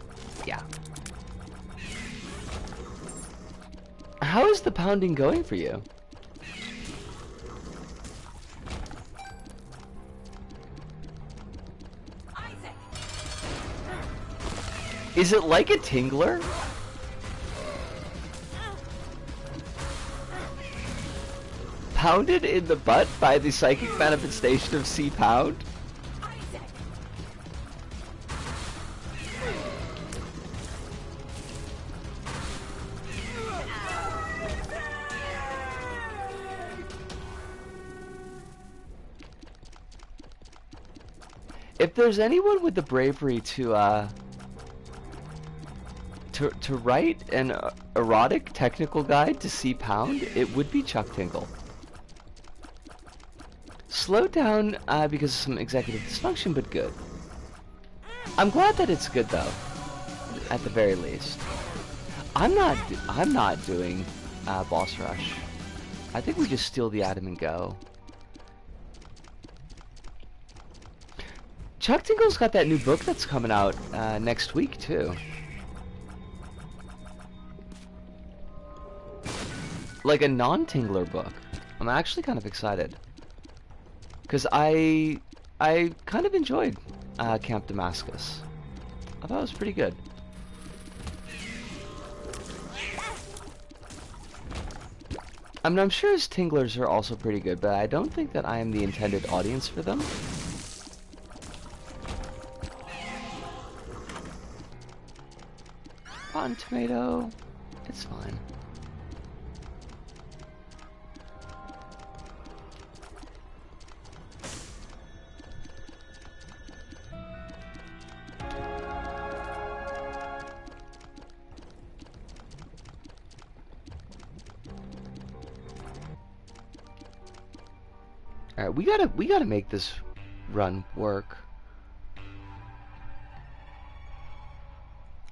yeah. How is the pounding going for you? Is it like a tingler? Pounded in the butt by the psychic manifestation of C-Pound? If there's anyone with the bravery to write an erotic technical guide to C-Pound, it would be Chuck Tingle. Slowed down because of some executive dysfunction, but good. I'm glad that it's good though, at the very least. I'm not doing boss rush. I think we just steal the item and go. Chuck Tingle's got that new book that's coming out next week too. Like a non-Tingler book. I'm actually kind of excited. Because I kind of enjoyed Camp Damascus. I thought it was pretty good. I mean, I'm sure his Tinglers are also pretty good, but I don't think that I am the intended audience for them. Rotten Tomato, it's fine. All right, we gotta make this run work.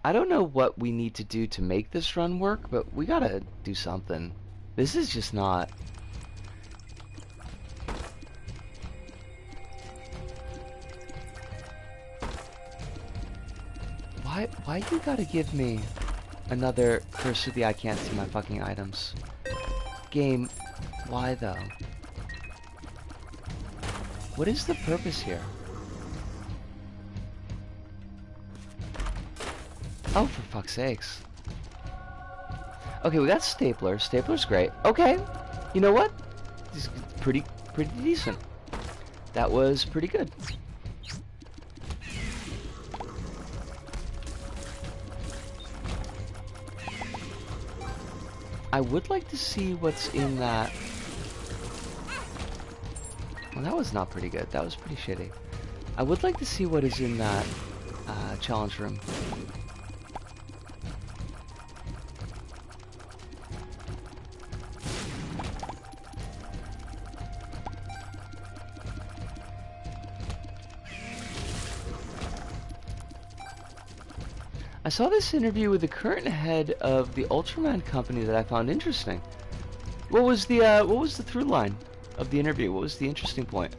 I don't know what we need to do to make this run work, but we gotta do something. This is just not... Why you gotta give me another Curse of the I can't see my fucking items? Game, why though? What is the purpose here? Oh, for fuck's sakes. Okay, we got Stapler. Stapler's great. Okay, you know what? This is pretty decent. That was pretty good. I would like to see what's in that. Well, that was not pretty good. That was pretty shitty. I would like to see what is in that challenge room. I saw this interview with the current head of the Ultraman company that I found interesting. What was the through line of the interview? What was the interesting point?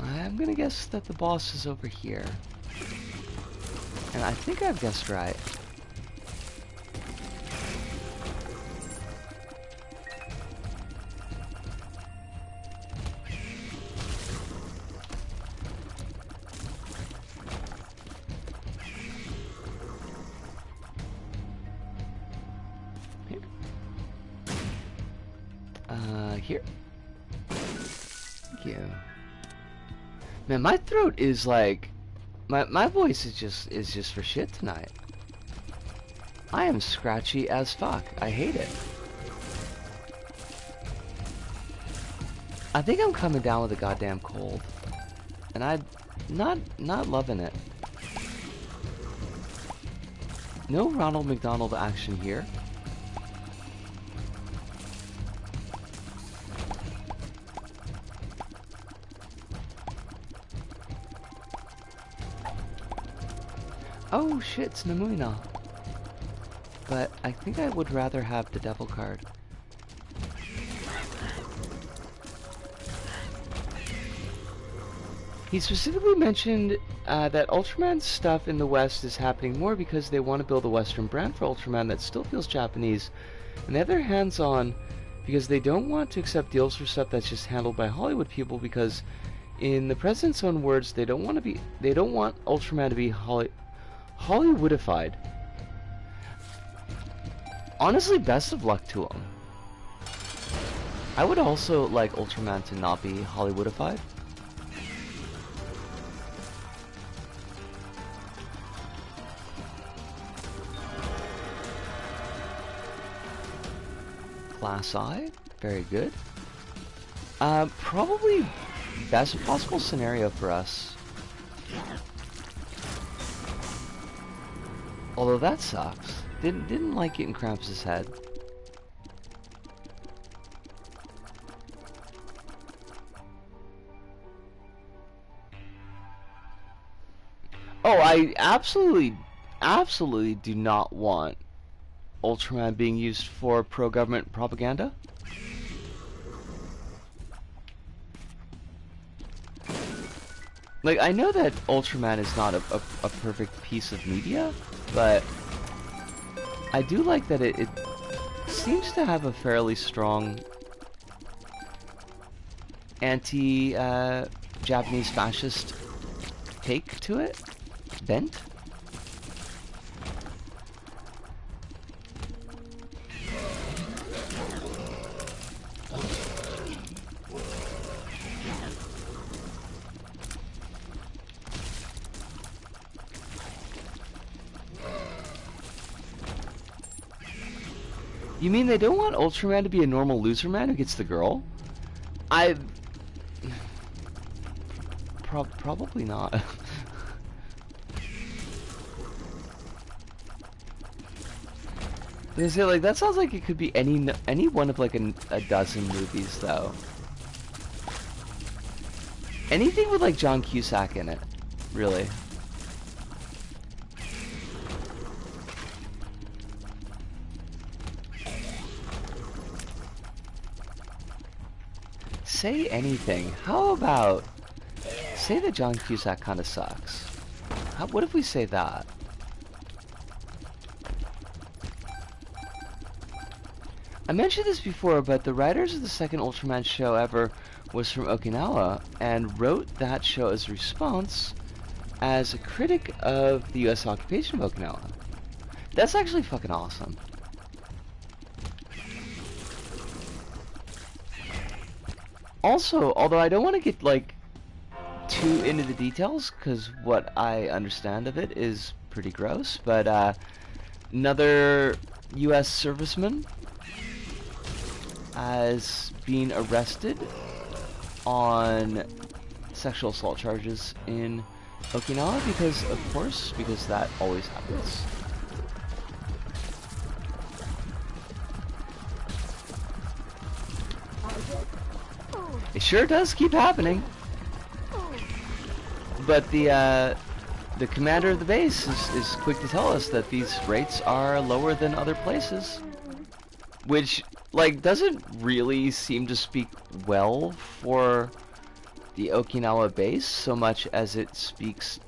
I'm gonna guess that the boss is over here. And I think I've guessed right. Here. Here. Thank you. Man, my throat is like, my voice is just for shit tonight. I am scratchy as fuck. I hate it. I think I'm coming down with a goddamn cold, and I'm not loving it. No Ronald McDonald action here. Oh shit, it's Namuina. But I think I would rather have the devil card. He specifically mentioned that Ultraman stuff in the West is happening more because they want to build a Western brand for Ultraman that still feels Japanese, and they have their hands on because they don't want to accept deals for stuff that's just handled by Hollywood people, because in the president's own words, they don't want Ultraman to be Hollywoodified. Honestly, best of luck to him. I would also like Ultraman to not be Hollywoodified. Class I, very good. Probably best possible scenario for us. Although that sucks. Didn't like it in Krampus' head. Oh, I absolutely do not want Ultraman being used for pro-government propaganda. Like, I know that Ultraman is not a perfect piece of media, but I do like that it seems to have a fairly strong anti-Japanese fascist take to it. Bent? You mean they don't want Ultraman to be a normal loser man who gets the girl? Probably not. They say, like, that sounds like it could be any one of like a dozen movies though. Anything with like John Cusack in it, really. Say anything. How about say that John Cusack kind of sucks? What if we say that? I mentioned this before, but the writers of the second Ultraman show ever was from Okinawa and wrote that show as a response as a critic of the U.S. occupation of Okinawa. That's actually fucking awesome. Also, although I don't want to get like too into the details, because what I understand of it is pretty gross, but another U.S. serviceman has been arrested on sexual assault charges in Okinawa because, of course, because that always happens. It sure does keep happening. But the commander of the base is quick to tell us that these rates are lower than other places, which like doesn't really seem to speak well for the Okinawa base so much as it speaks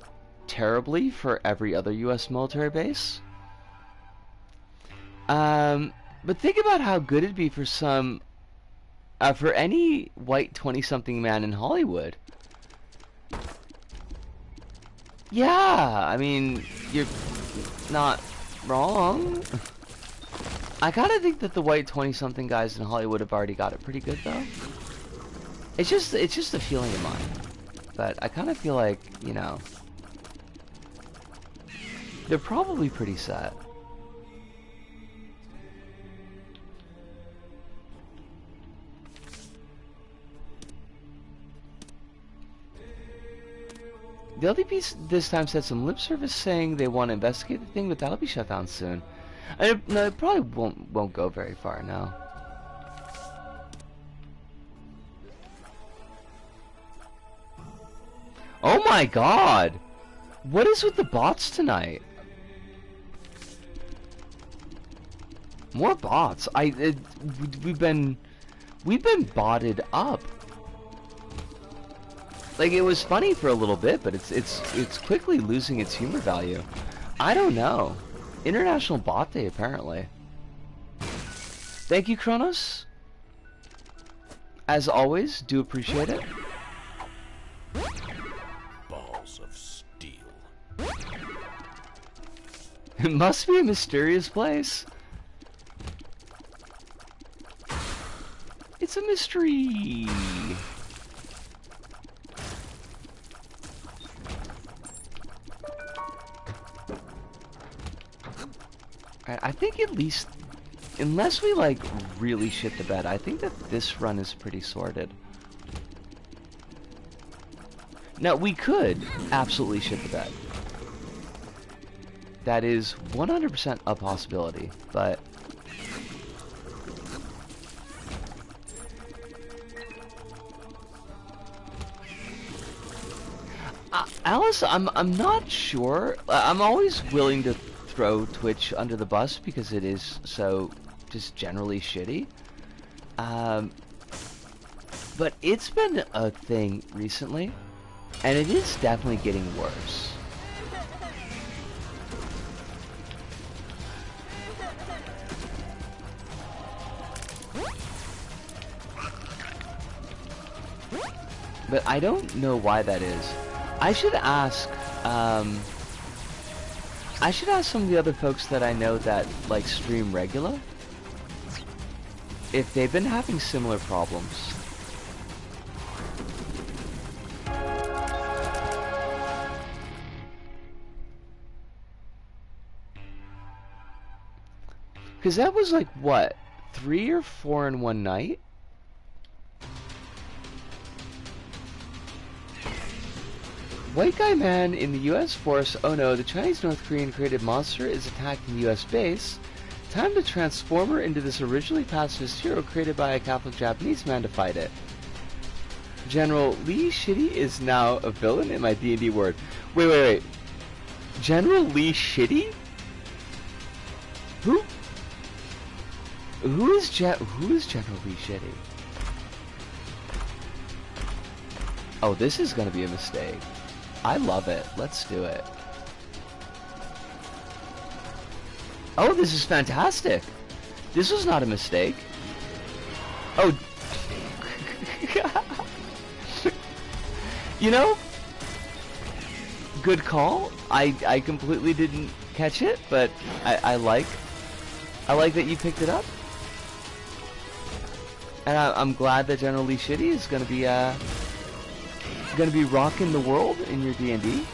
terribly for every other U.S. military base. But think about how good it'd be for for any white 20-something man in Hollywood. Yeah, I mean, you're not wrong. I kind of think that the white 20-something guys in Hollywood have already got it pretty good, though. It's just a feeling of mine. But I kind of feel like, you know, they're probably pretty set. The LDP this time said some lip service saying they want to investigate the thing, but that'll be shut down soon. No, it probably won't go very far now. Oh my god! What is with the bots tonight? More bots. We've been botted up. Like, it was funny for a little bit, but it's quickly losing its humor value. I don't know. International Bot Day, apparently. Thank you, Kronos. As always, do appreciate it. Balls of steel. It must be a mysterious place. It's a mystery. I think at least, unless we like really shit the bed, I think that this run is pretty sorted. Now we could absolutely shit the bed. That is 100% a possibility, but Alice, I'm not sure. I'm always willing to throw Twitch under the bus because it is so just generally shitty. But it's been a thing recently, and it is definitely getting worse. But I don't know why that is. I should ask some of the other folks that I know that like stream regular if they've been having similar problems. Because that was like, what, 3 or 4 in one night? White guy man in the U.S. force. Oh no, the Chinese North Korean created monster is attacking the U.S. base. Time to transform her into this originally pacifist hero created by a Catholic Japanese man to fight it. General Lee Shitty is now a villain in my D&D word. Wait. General Lee Shitty? Who is General Lee Shitty? Oh, this is gonna be a mistake. I love it. Let's do it. Oh, this is fantastic. This was not a mistake. Oh. You know, Good call. I completely didn't catch it, but I like that you picked it up. And I'm glad that General Lee Shitty is gonna be rocking the world in your D&D.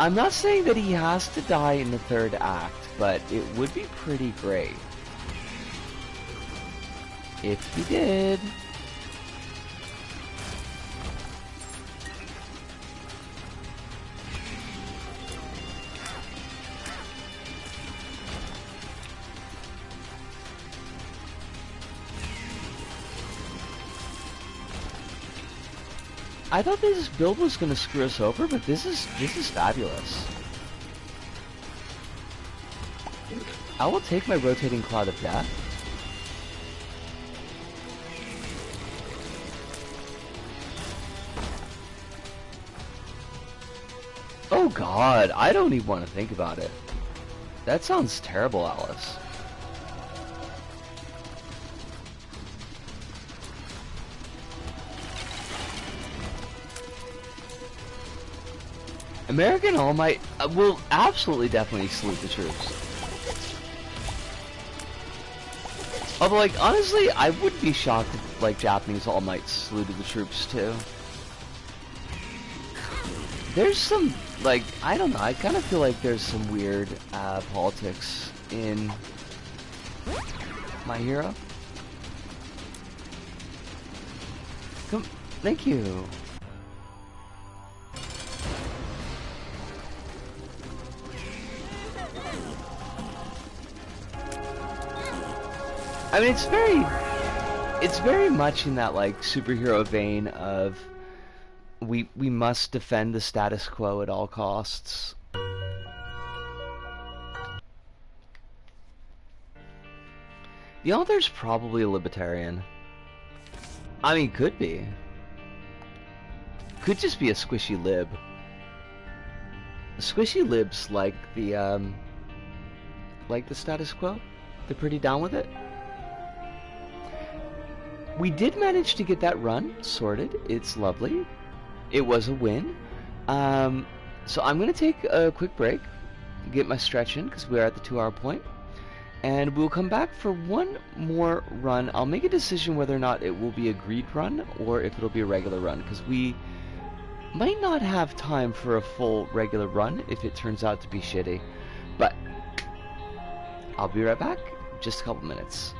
I'm not saying that he has to die in the third act, but it would be pretty great if he did. I thought this build was gonna screw us over, but this is fabulous. I will take my rotating cloud of death. Oh god, I don't even want to think about it. That sounds terrible, Alice. American All Might will absolutely definitely salute the troops. Although, like, honestly, I wouldn't be shocked if, like, Japanese All Might saluted the troops, too. There's some, like, I don't know, I kind of feel like there's some weird, politics in My Hero. Come, thank you. I mean, it's very much in that, like, superhero vein of we must defend the status quo at all costs. The author's probably a libertarian. I mean, could be. Could just be a squishy lib. Squishy libs like the status quo. They're pretty down with it. We did manage to get that run sorted. It's lovely. It was a win. So I'm going to take a quick break, get my stretch in, because we're at the 2-hour point. And we'll come back for one more run. I'll make a decision whether or not it will be a greed run, or if it'll be a regular run, because we might not have time for a full regular run if it turns out to be shitty. But I'll be right back, just a couple minutes.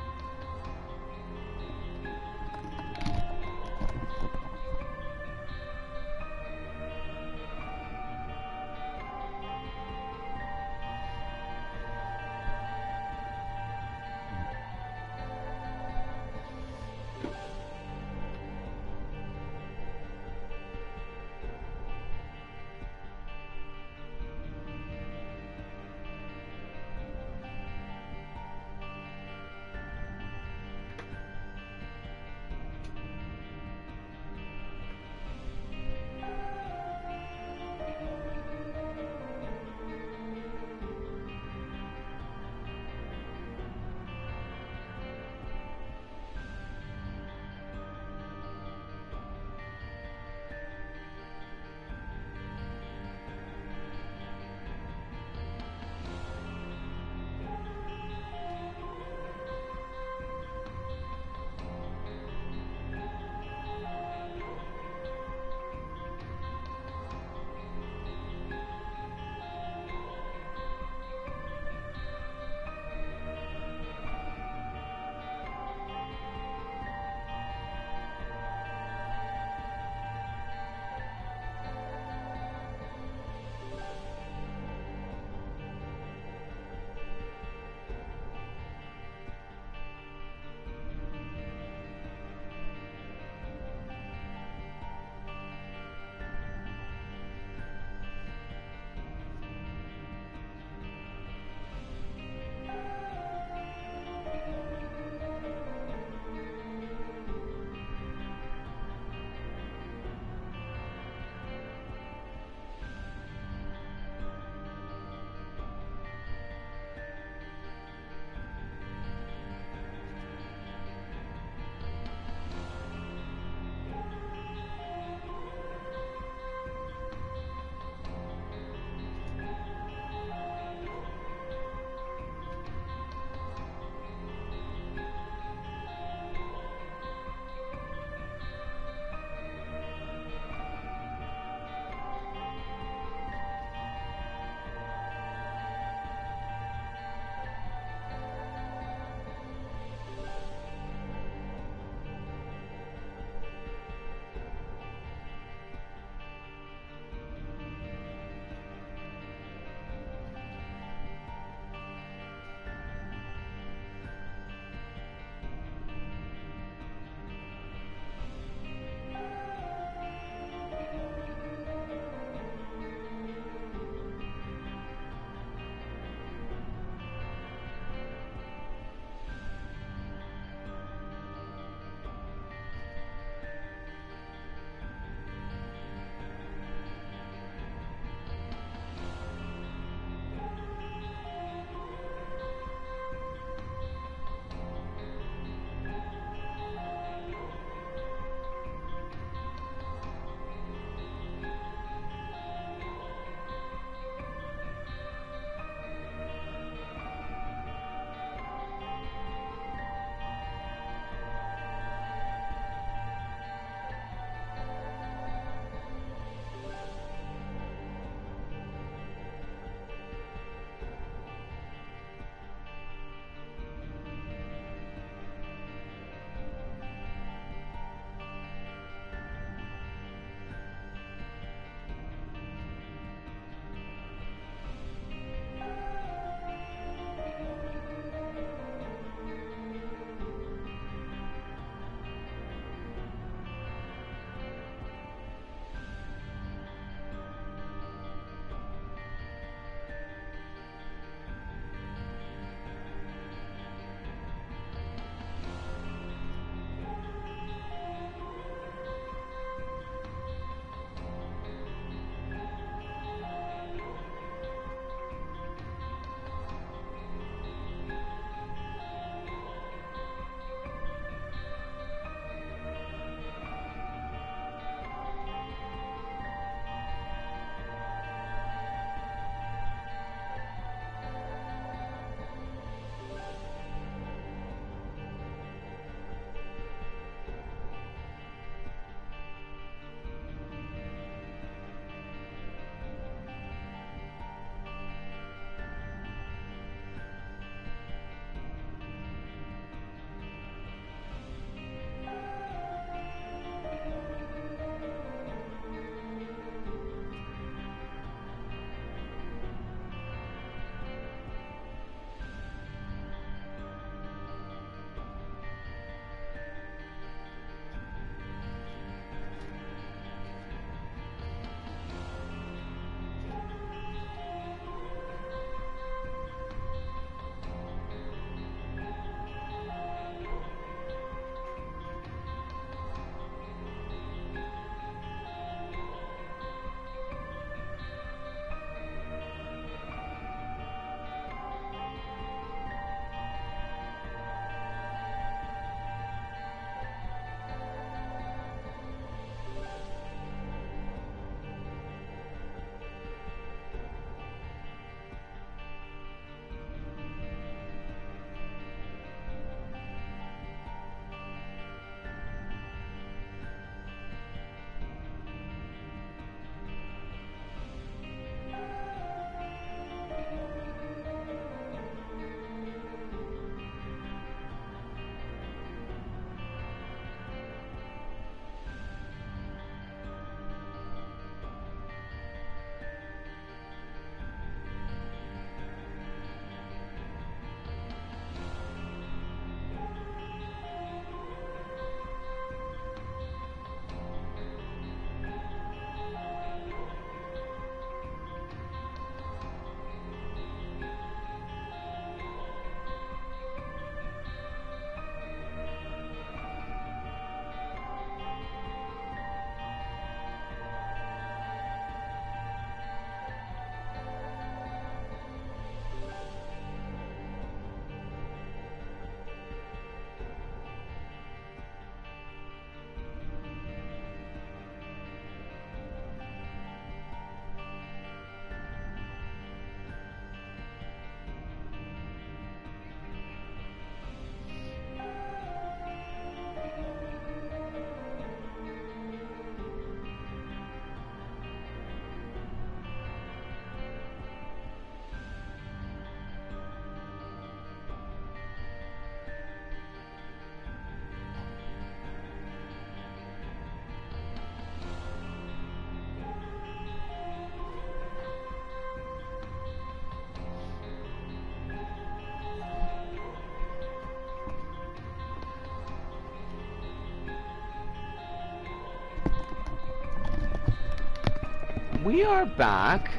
we are back.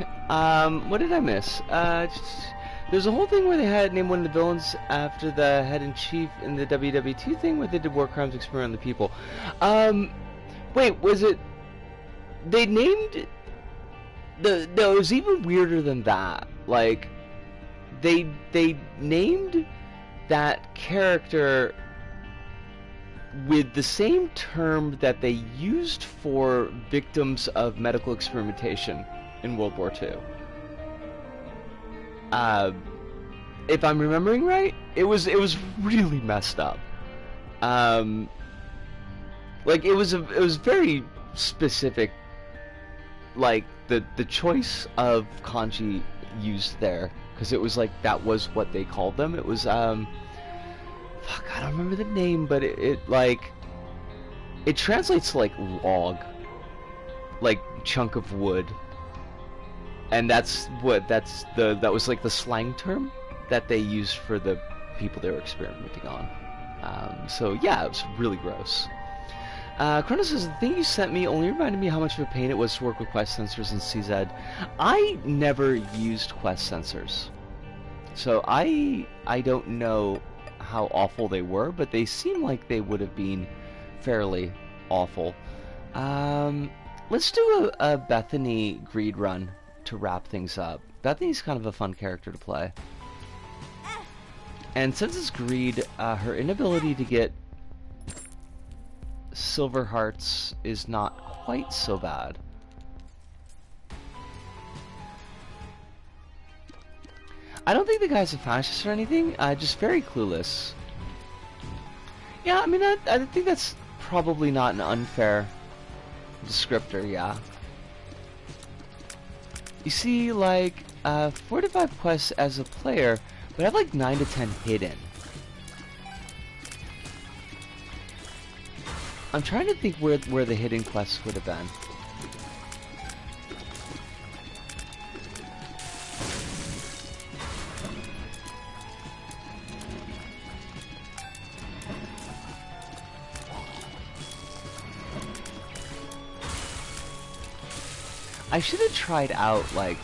What did I miss? There's a whole thing where they had named one of the villains after the head-in-chief in the WW2 thing where they did war crimes experiment on the people. Wait, was it... They named... No, it was even weirder than that. Like, they named that character with the same term that they used for victims of medical experimentation in World War II. If I'm remembering right, it was really messed up. Like it was very specific, like the choice of kanji used there, because it was like that was what they called them. It was fuck, I don't remember the name, but it translates to like log, like chunk of wood, and that was like the slang term that they used for the people they were experimenting on. So yeah, it was really gross. Chrono says, the thing you sent me only reminded me how much of a pain it was to work with quest sensors in CZ. I never used quest sensors, so I don't know how awful they were, but they seem like they would have been fairly awful. Let's do a Bethany greed run to wrap things up. Bethany's kind of a fun character to play. And since it's greed, her inability to get silver hearts is not quite so bad. I don't think the guy's a fascist or anything, just very clueless. Yeah, I mean, I think that's probably not an unfair descriptor, yeah. You see, like, 4 to 5 quests as a player, but I have like 9 to 10 hidden. I'm trying to think where the hidden quests would have been. I should have tried out, like,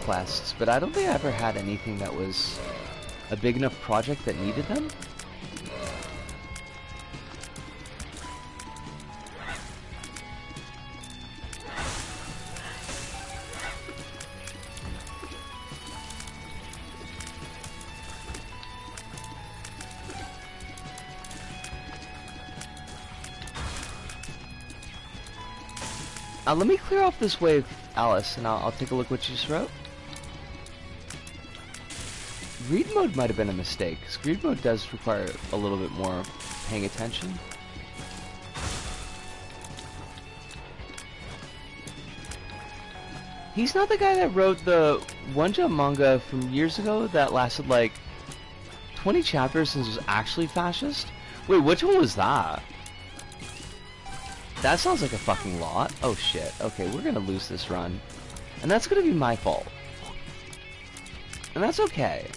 quests, but I don't think I ever had anything that was a big enough project that needed them. Let me clear off this wave, Alice, and I'll take a look what you just wrote. Greed mode might have been a mistake, because greed mode does require a little bit more paying attention. He's not the guy that wrote the One Jump manga from years ago that lasted like 20 chapters and was actually fascist? Wait, which one was that? That sounds like a fucking lot. Oh shit. Okay, we're gonna lose this run. And that's gonna be my fault. And that's okay.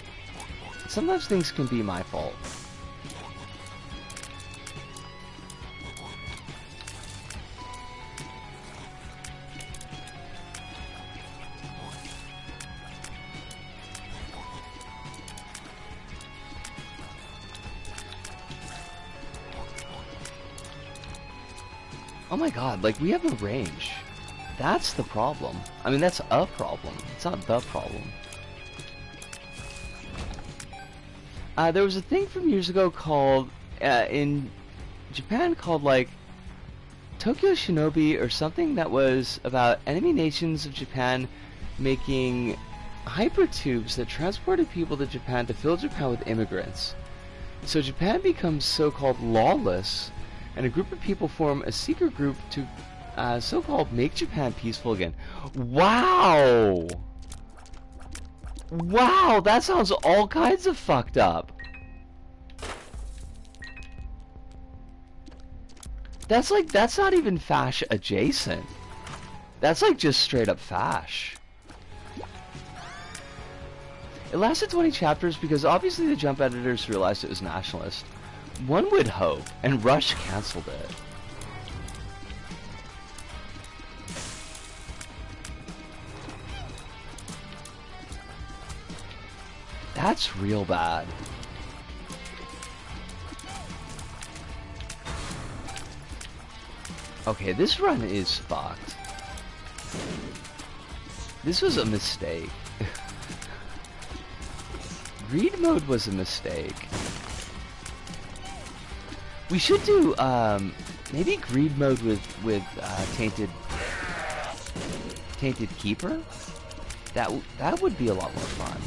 Sometimes things can be my fault. Oh my god, like, we have a range. That's the problem. I mean, that's a problem. It's not the problem. There was a thing from years ago called, in Japan called, like, Tokyo Shinobi or something that was about enemy nations of Japan making hypertubes that transported people to Japan to fill Japan with immigrants. So Japan becomes so-called lawless, and a group of people form a secret group to so-called make Japan peaceful again. Wow! Wow, that sounds all kinds of fucked up. That's like, that's not even fash adjacent. That's like just straight up fash. It lasted 20 chapters because obviously the Jump editors realized it was nationalist. One would hope, and Rush cancelled it. That's real bad. Okay, this run is fucked. This was a mistake. Greed mode was a mistake. We should do maybe greed mode with tainted keeper. That would be a lot more fun.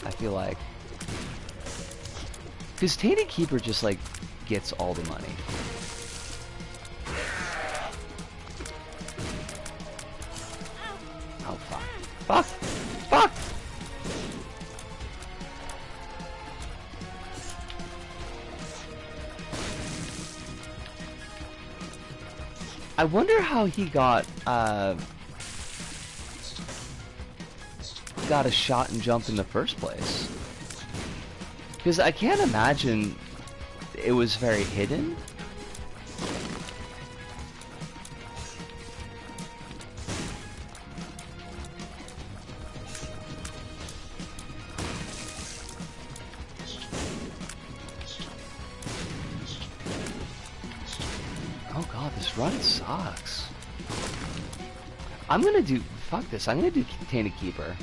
I feel like, because tainted keeper just like gets all the money. Oh fuck! Fuck! Fuck! I wonder how he got a shot and jump in the first place. Because I can't imagine it was very hidden. Oh god, this run sucks. I'm gonna do... fuck this, I'm gonna do Tainted Keeper.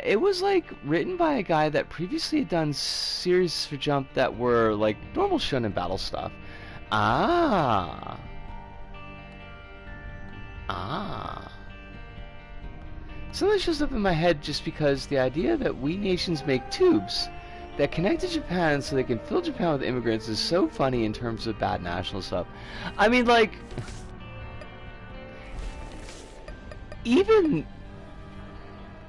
It was like written by a guy that previously had done series for Jump that were like normal shonen battle stuff. Ah. Something shows up in my head just because the idea that we nations make tubes that connect to Japan so they can fill Japan with immigrants is so funny in terms of bad national stuff. I mean, like, even,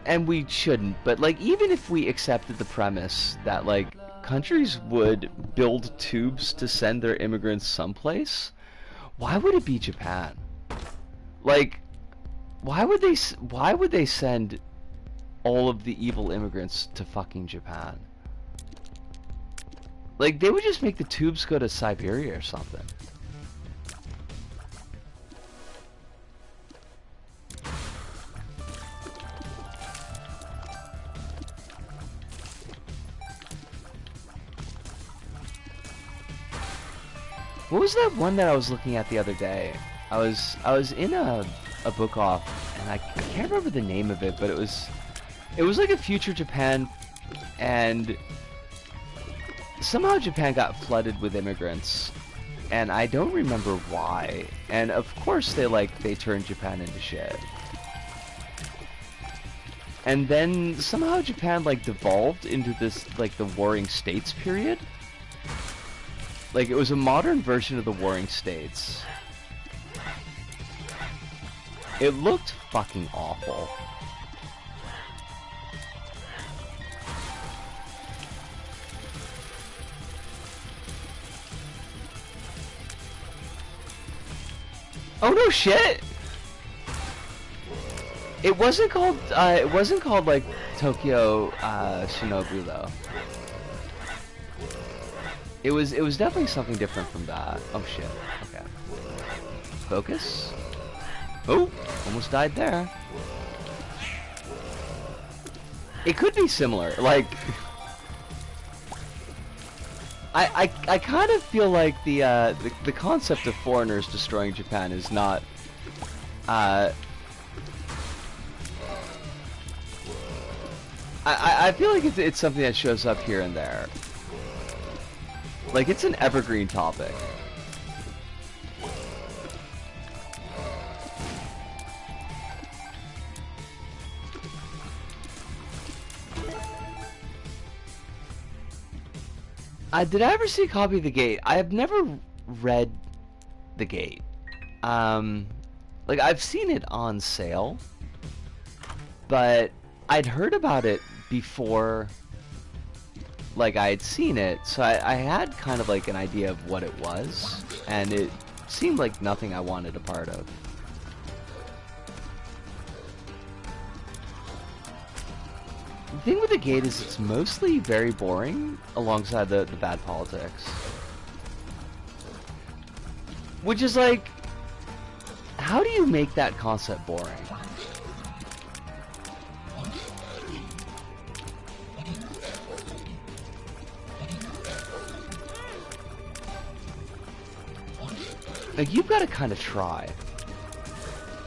and we shouldn't, but like, even if we accepted the premise that like countries would build tubes to send their immigrants someplace, why would it be Japan? Like, why would they send all of the evil immigrants to fucking Japan? Like, they would just make the tubes go to Siberia or something. What was that one that I was looking at the other day? I was in a book off, and I can't remember the name of it, but it was like a future Japan, and somehow Japan got flooded with immigrants, and I don't remember why. And of course they turned Japan into shit. And then somehow Japan like devolved into this like the Warring States period. Like, it was a modern version of the Warring States. It looked fucking awful. Oh no shit! It wasn't called like Tokyo Shinobu though. It was definitely something different from that. Oh shit. Okay. Focus. Oh, almost died there. It could be similar. Like, I kind of feel like the concept of foreigners destroying Japan is not I feel like it's something that shows up here and there. Like, it's an evergreen topic. Did I ever see a copy of The Gate? I have never read The Gate. Like, I've seen it on sale, but I'd heard about it before, like, I had seen it, so I had kind of like an idea of what it was, and it seemed like nothing I wanted a part of. The thing with The Gate is it's mostly very boring alongside the bad politics. Which is like, how do you make that concept boring? Like, you've got to kind of try.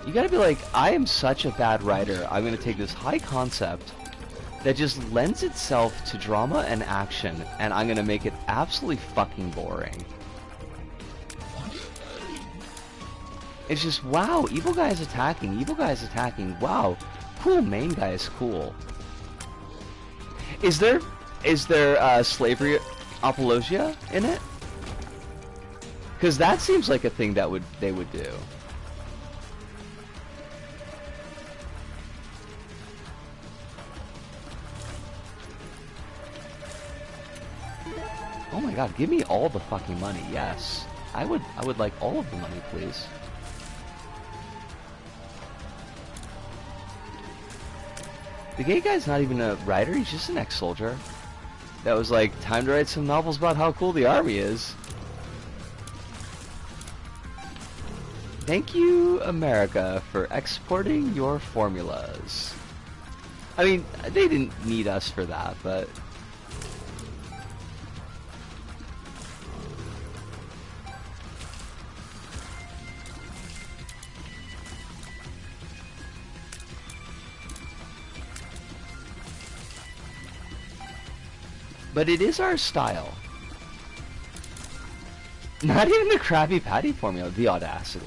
You got to be like, I am such a bad writer. I'm going to take this high concept that just lends itself to drama and action, and I'm going to make it absolutely fucking boring. It's just, wow, evil guy is attacking, evil guy is attacking, wow, cool, main guy is cool. Is there slavery apologia in it? Because that seems like a thing that they would do. Oh my god, give me all the fucking money, yes. I would like all of the money, please. The gay guy's not even a writer, he's just an ex-soldier. That was like, time to write some novels about how cool the army is. Thank you, America, for exporting your formulas. I mean, they didn't need us for that, but... But it is our style. Not even the Krabby Patty formula, the audacity.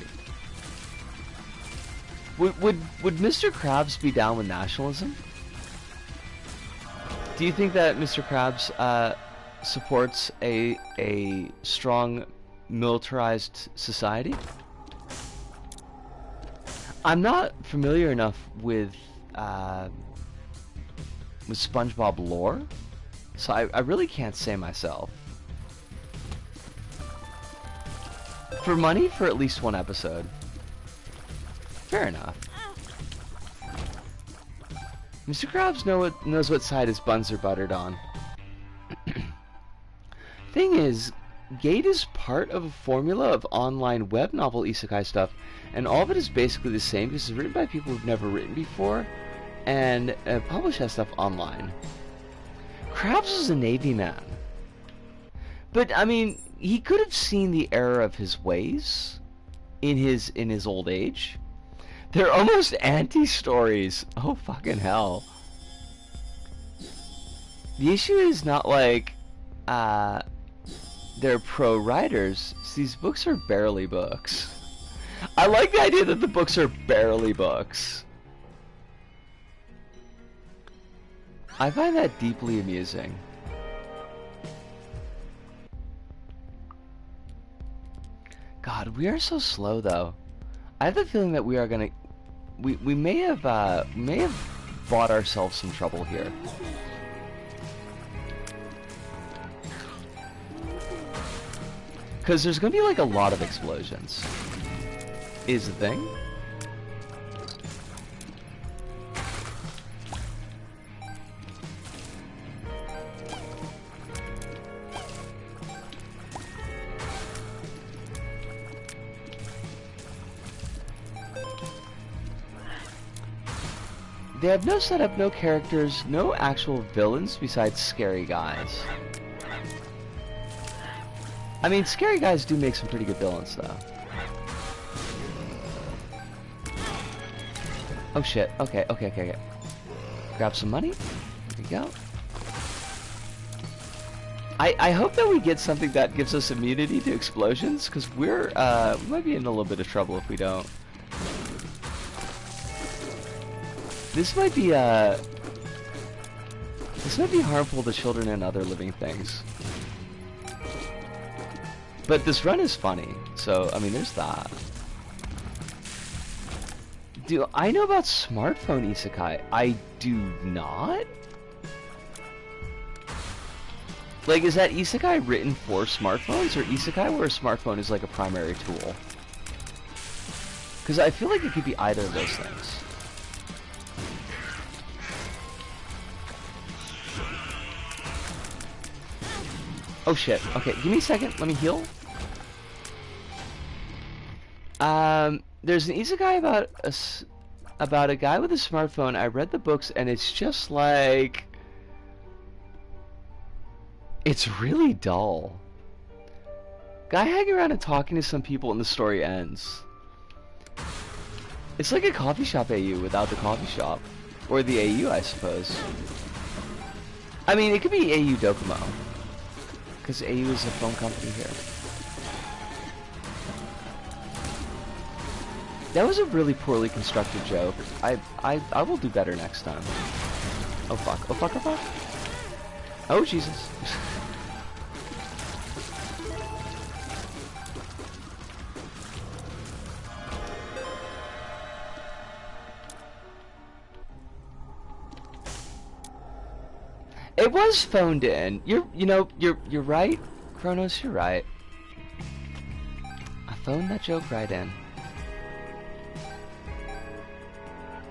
Would Mr. Krabs be down with nationalism? Do you think that Mr. Krabs supports a strong militarized society? I'm not familiar enough with SpongeBob lore, so I really can't say myself. For money, for at least one episode. Fair enough. Mr. Krabs knows what side his buns are buttered on. Thing is, Gate is part of a formula of online web novel isekai stuff, and all of it is basically the same because it's written by people who've never written before, and publish that stuff online. Krabs was a Navy man. But, I mean, he could have seen the error of his ways in his old age. They're almost anti-stories. Oh, fucking hell. The issue is not like, they're pro-writers. These books are barely books. I like the idea that the books are barely books. I find that deeply amusing. God, we are so slow, though. I have the feeling that we are gonna... We may have bought ourselves some trouble here. Because there's gonna be, like, a lot of explosions. Is the thing. They have no setup, no characters, no actual villains besides scary guys. I mean, scary guys do make some pretty good villains, though. Oh shit, okay. Grab some money. There we go. I hope that we get something that gives us immunity to explosions, because we might be in a little bit of trouble if we don't. This might be harmful to children and other living things. But this run is funny, so, I mean, there's that. Do I know about smartphone isekai? I do not? Like, is that isekai written for smartphones, or isekai where a smartphone is like a primary tool? Because I feel like it could be either of those things. Oh shit, okay, give me a second, let me heal. There's an isekai about a guy with a smartphone. I read the books and it's just like... It's really dull. Guy hanging around and talking to some people and the story ends. It's like a coffee shop AU without the coffee shop. Or the AU, I suppose. I mean, it could be AU Docomo. Because AU is a phone company here. That was a really poorly constructed joke. I will do better next time. Oh fuck, oh fuck, oh fuck. Oh Jesus. It was phoned in. You're right, Kronos. You're right. I phoned that joke right in.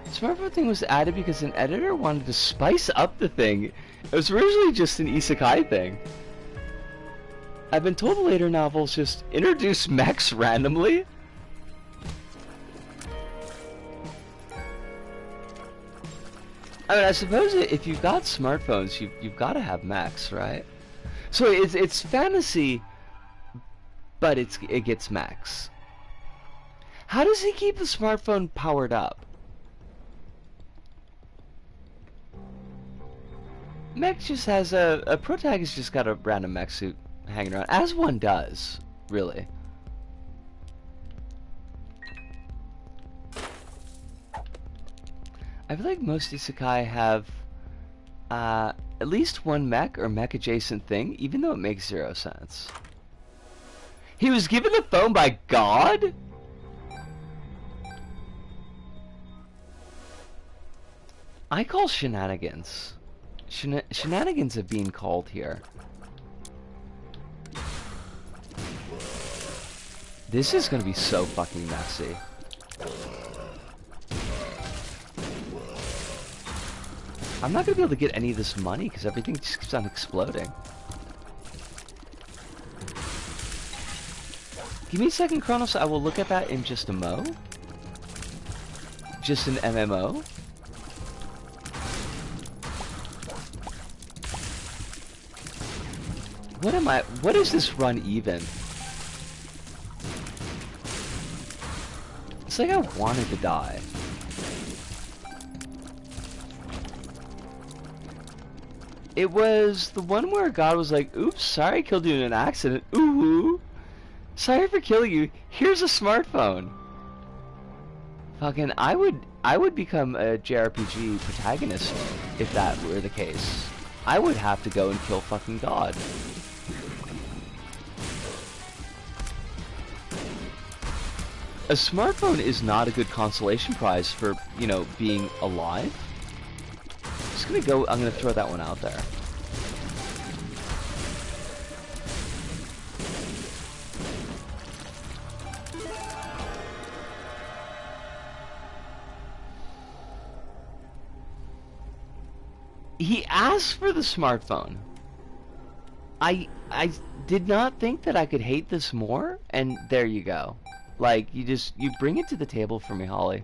The smartphone thing was added because an editor wanted to spice up the thing. It was originally just an isekai thing. I've been told later novels just introduce mechs randomly. I mean, I suppose if you've got smartphones, you've got to have mechs, right? So it's fantasy, but it gets mechs. How does he keep the smartphone powered up? Mech just has a protagonist just got a random mech suit hanging around, as one does, really. I feel like most isekai have at least one mech or mech adjacent thing, even though it makes zero sense. He was given the phone by God? I call shenanigans. Shenanigans are being called here. This is gonna be so fucking messy. I'm not gonna be able to get any of this money because everything just keeps on exploding. Give me a second, Kronos. I will look at that in just a mo. Just an MMO. What is this run even? It's like I wanted to die. It was the one where God was like, oops, sorry I killed you in an accident. Ooh, sorry for killing you. Here's a smartphone. Fucking, I would become a JRPG protagonist if that were the case. I would have to go and kill fucking God. A smartphone is not a good consolation prize for, you know, being alive. I'm gonna throw that one out there. He asked for the smartphone. I did not think that I could hate this more, and there you go. Like, you bring it to the table for me, Holly.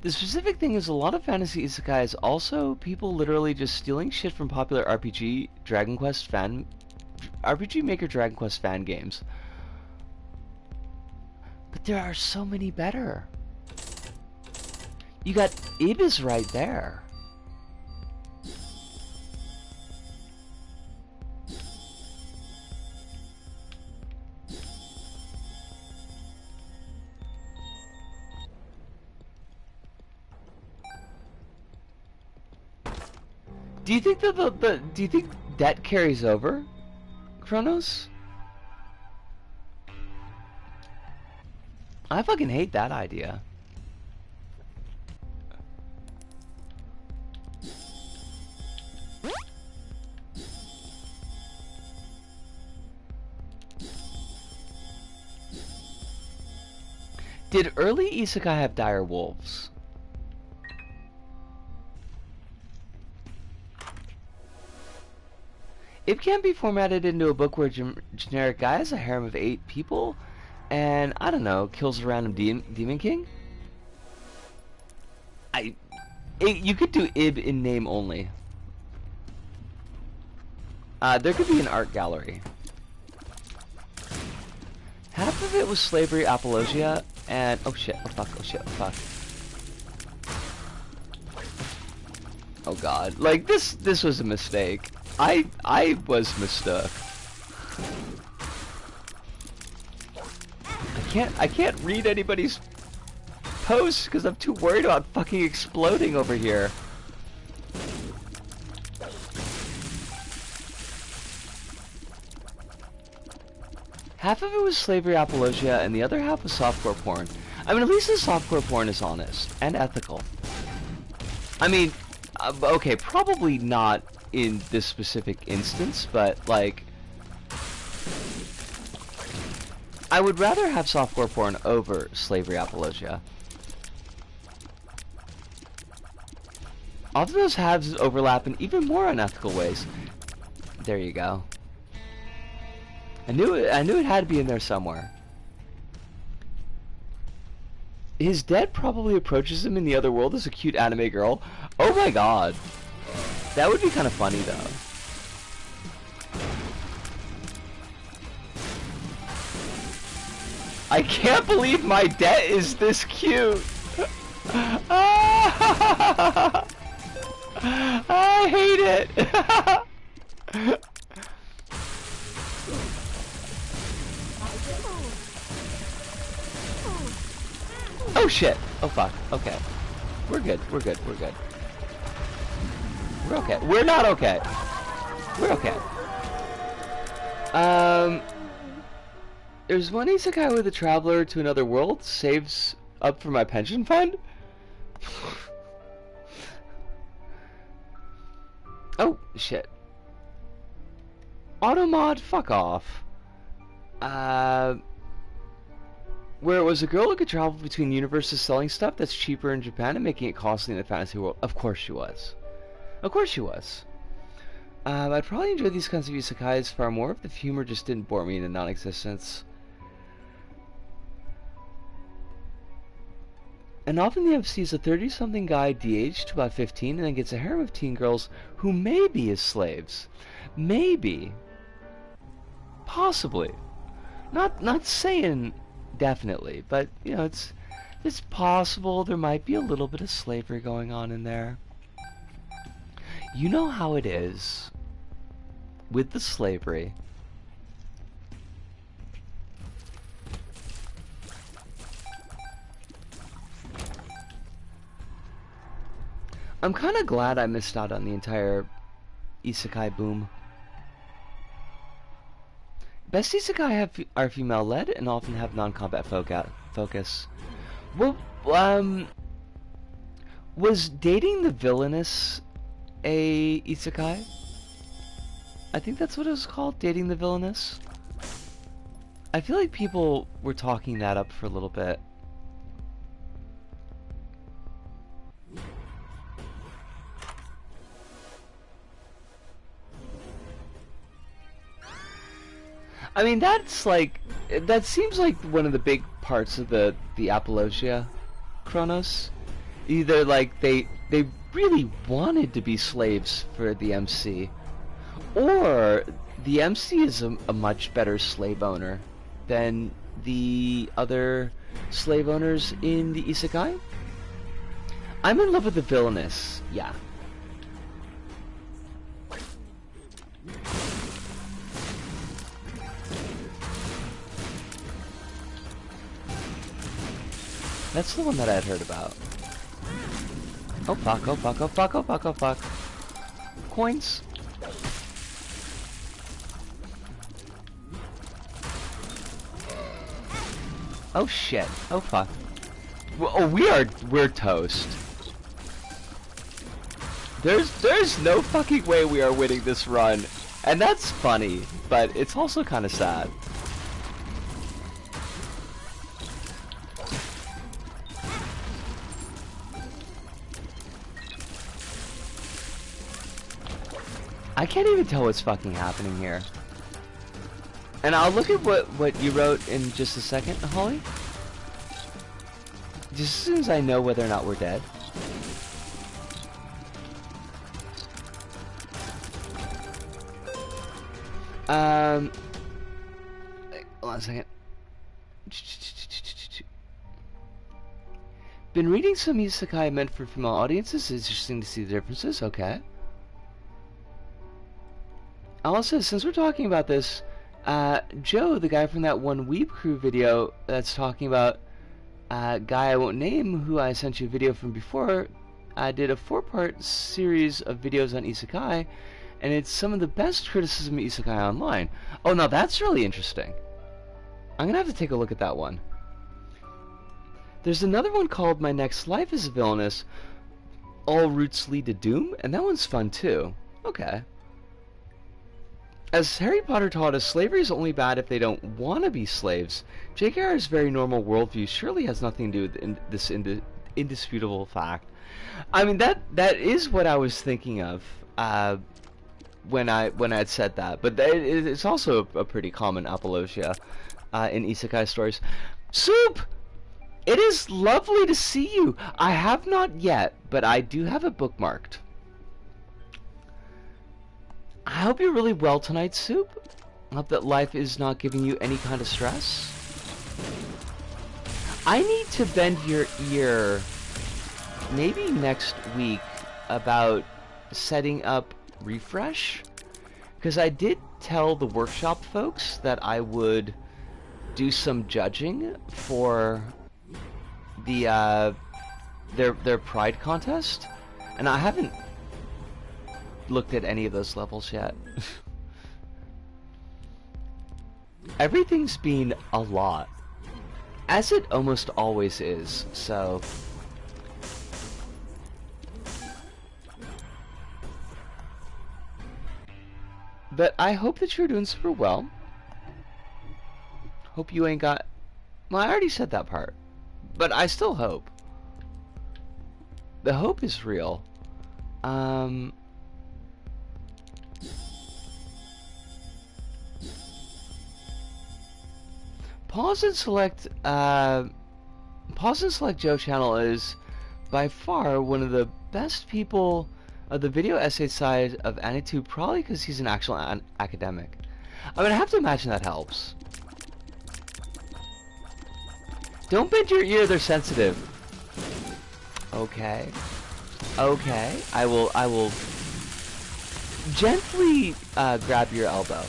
The specific thing is a lot of fantasy isekai is also people literally just stealing shit from popular RPG Maker Dragon Quest fan games. But there are so many better. You got Ibis right there. Do you think do you think that carries over, Kronos? I fucking hate that idea. Did early isekai have dire wolves? It can be formatted into a book where generic guy has a harem of 8 people, and I don't know, kills a random demon king. You could do ib in name only. There could be an art gallery. Half of it was slavery apologia, and oh shit, oh fuck, oh shit, oh fuck. Oh god, like this was a mistake. I was mistook. I can't read anybody's posts because I'm too worried about fucking exploding over here. Half of it was slavery apologia, and the other half was softcore porn. I mean, at least the softcore porn is honest and ethical. I mean, okay, probably not in this specific instance, but like, I would rather have softcore porn over slavery apologia. Often those halves overlap in even more unethical ways. There you go. I knew it had to be in there somewhere. His dad probably approaches him in the other world as a cute anime girl. Oh my god. That would be kind of funny though. I can't believe my debt is this cute. I hate it. Oh shit. Oh fuck. Okay. We're good. We're good. We're good. We're okay. We're not okay. We're okay. There's one isekai with a traveler to another world saves up for my pension fund. Oh shit. Automod, fuck off. Where it was a girl who could travel between universes selling stuff that's cheaper in Japan and making it costly in the fantasy world. Of course she was. Of course she was. I'd probably enjoy these kinds of isekais far more if the humor just didn't bore me into non-existence. And often the MC is a 30-something guy de-aged to about 15 and then gets a harem of teen girls who may be his slaves. Maybe. Possibly. Not saying definitely, but you know, it's possible there might be a little bit of slavery going on in there. You know how it is with the slavery. I'm kind of glad I missed out on the entire isekai boom. Best isekai are female-led and often have non-combat focus. Well, was dating the villainess a isekai? I think that's what it was called, dating the villainess. I feel like people were talking that up for a little bit. I mean, that's like, that seems like one of the big parts of the apologia chronos. Either like they really wanted to be slaves for the MC, or the MC is a much better slave owner than the other slave owners in the isekai. I'm in love with the villainess, yeah. That's the one that I had heard about. Oh fuck, oh fuck, oh fuck, oh fuck, oh fuck. Coins. Oh shit, oh fuck. Oh, we're toast. There's no fucking way we are winning this run. And that's funny, but it's also kind of sad. I can't even tell what's fucking happening here. And I'll look at what you wrote in just a second, Holly. Just as soon as I know whether or not we're dead. Hold on a second. Been reading some isekai meant for female audiences. It's interesting to see the differences. Okay. Also, since we're talking about this, Joe, the guy from that one Weeb Crew video that's talking about guy I won't name, who I sent you a video from before, did a 4-part series of videos on isekai, and it's some of the best criticism of isekai online. Oh, now that's really interesting. I'm gonna have to take a look at that one. There's another one called My Next Life is a Villainess, All Routes Lead to Doom, and that one's fun too. Okay. As Harry Potter taught us, slavery is only bad if they don't want to be slaves. J.K.R.'s very normal worldview surely has nothing to do with this indisputable fact. I mean, that is what I was thinking of when I had said that, but it's also a pretty common apologia in isekai stories. Soup! It is lovely to see you. I have not yet, but I do have it bookmarked. I hope you're really well tonight, Soup. I hope that life is not giving you any kind of stress. I need to bend your ear maybe next week about setting up Refresh, because I did tell the workshop folks that I would do some judging for the their Pride contest, and I haven't looked at any of those levels yet. Everything's been a lot, as it almost always is, so but I hope that you're doing super well. Hope you ain't got... Well, I already said that part, but I still hope. The hope is real. Pause and select Joe channel is by far one of the best people of the video essay side of AniTube, probably because he's an actual academic. I mean, I have to imagine that helps. Don't bend your ear, they're sensitive. Okay. Okay. I will gently grab your elbow.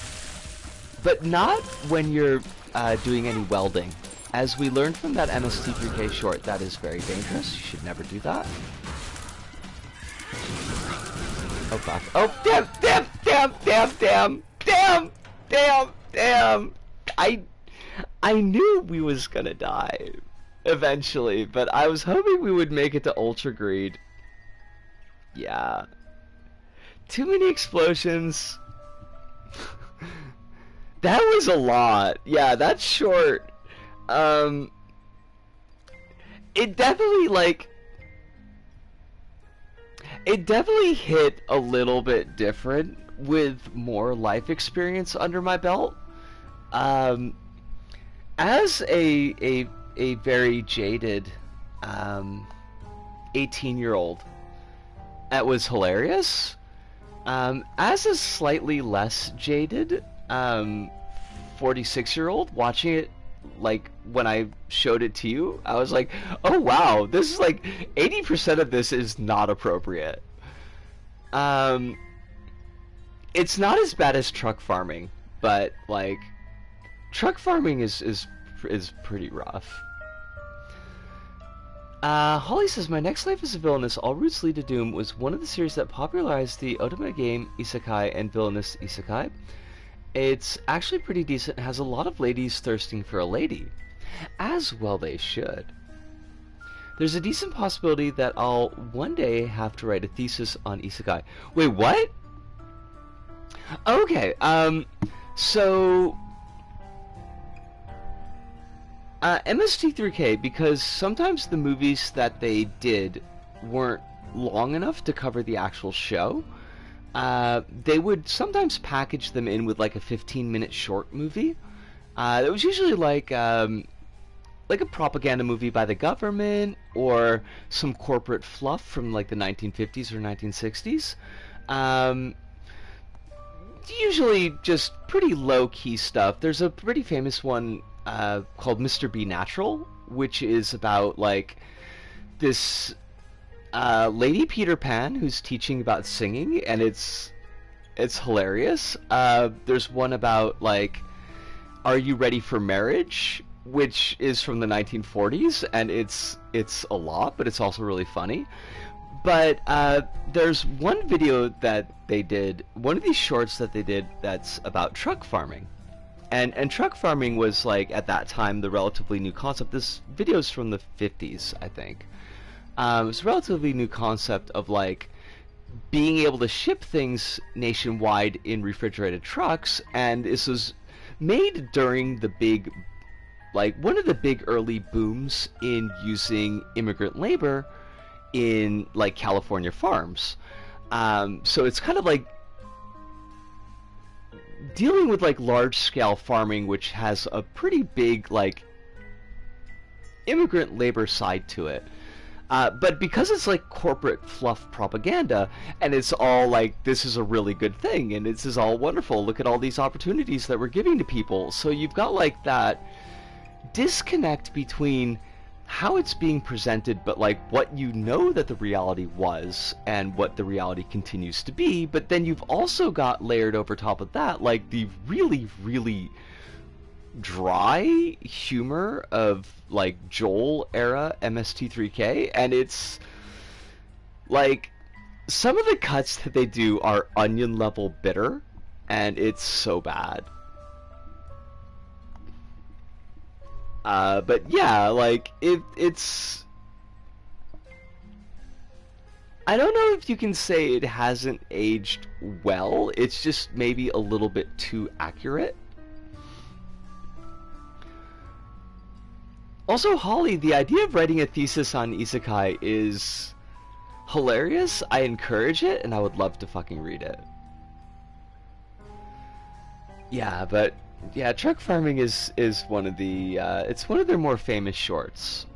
But not when you're doing any welding. As we learned from that MST3K short, that is very dangerous. You should never do that. Oh fuck. Oh, damn. I knew we was gonna die eventually, but I was hoping we would make it to Ultra Greed. Yeah. Too many explosions. That was a lot. Yeah, that's short. It definitely hit a little bit different with more life experience under my belt. As a very jaded 18-year-old, that was hilarious. As a slightly less jaded 46-year-old watching it, like when I showed it to you, I was like, oh wow, this is like 80% of this is not appropriate. It's not as bad as truck farming, but like truck farming is pretty rough. Holly says, my next life as a villainess, All Routes Lead to Doom, was one of the series that popularized the otome game isekai and villainous isekai. It's actually pretty decent, has a lot of ladies thirsting for a lady. As well they should. There's a decent possibility that I'll one day have to write a thesis on isekai. Wait, what? Okay, so... MST3K, because sometimes the movies that they did weren't long enough to cover the actual show, they would sometimes package them in with like a 15-minute short movie. It was usually like a propaganda movie by the government or some corporate fluff from like the 1950s or 1960s. usually just pretty low-key stuff. There's a pretty famous one called Mr. Be Natural, which is about like this Lady Peter Pan who's teaching about singing, and it's hilarious. There's one about like, are you ready for marriage, which is from the 1940s, and it's a lot, but it's also really funny. But there's one video that they did, one of these shorts that they did that's about truck farming. And truck farming was, like, at that time, the relatively new concept. This video's from the 50s, I think. It's a relatively new concept of, like, being able to ship things nationwide in refrigerated trucks, and this was made during the big, like, one of the big early booms in using immigrant labor in, like, California farms. So it's kind of like dealing with like large-scale farming, which has a pretty big like immigrant labor side to it. But because it's like corporate fluff propaganda, and it's all like, this is a really good thing, and this is all wonderful, look at all these opportunities that we're giving to people. So you've got like that disconnect between how it's being presented, but like what you know that the reality was and what the reality continues to be. But then you've also got layered over top of that like the really, really dry humor of like Joel era MST3K, and it's like some of the cuts that they do are onion level bitter, and it's so bad. But yeah, like, it's... I don't know if you can say it hasn't aged well, it's just maybe a little bit too accurate. Also, Holly, the idea of writing a thesis on isekai is hilarious. I encourage it, and I would love to fucking read it. Yeah, but... yeah, truck farming is one of the, it's one of their more famous shorts.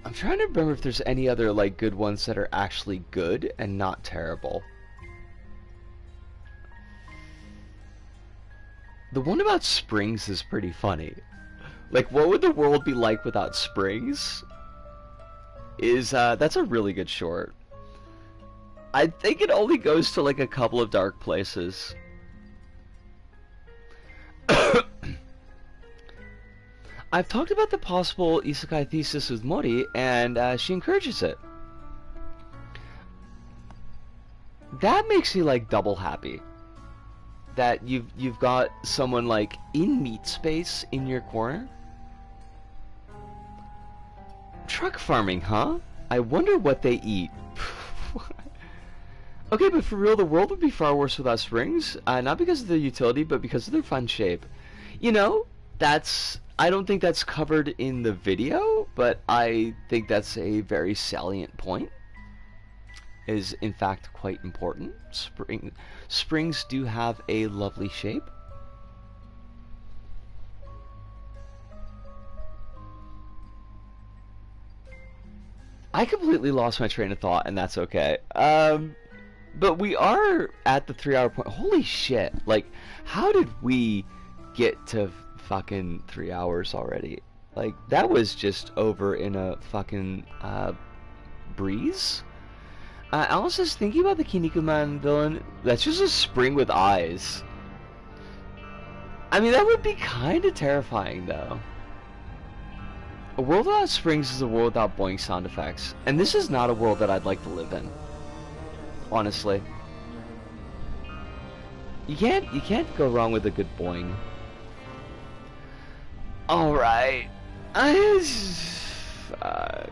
I'm trying to remember if there's any other, like, good ones that are actually good and not terrible. The one about springs is pretty funny. Like, what would the world be like without springs? That's a really good short. I think it only goes to, like, a couple of dark places. I've talked about the possible isekai thesis with Mori, and she encourages it. That makes me like double happy. That you've got someone like in meat space in your corner. Truck farming, huh? I wonder what they eat. Okay, but for real, the world would be far worse without springs. Not because of their utility, but because of their fun shape. You know, I don't think that's covered in the video, but I think that's a very salient point. Is in fact quite important. Springs do have a lovely shape. I completely lost my train of thought, and that's okay. But we are at the 3-hour point. Holy shit! Like, how did we get to fucking 3 hours already? Like, that was just over in a fucking breeze. Alice is thinking about the Kinnikuman villain. That's just a spring with eyes. I mean, that would be kind of terrifying, though. A world without springs is a world without boing sound effects, and this is not a world that I'd like to live in. Honestly, you can't go wrong with a good boing. All right, fuck.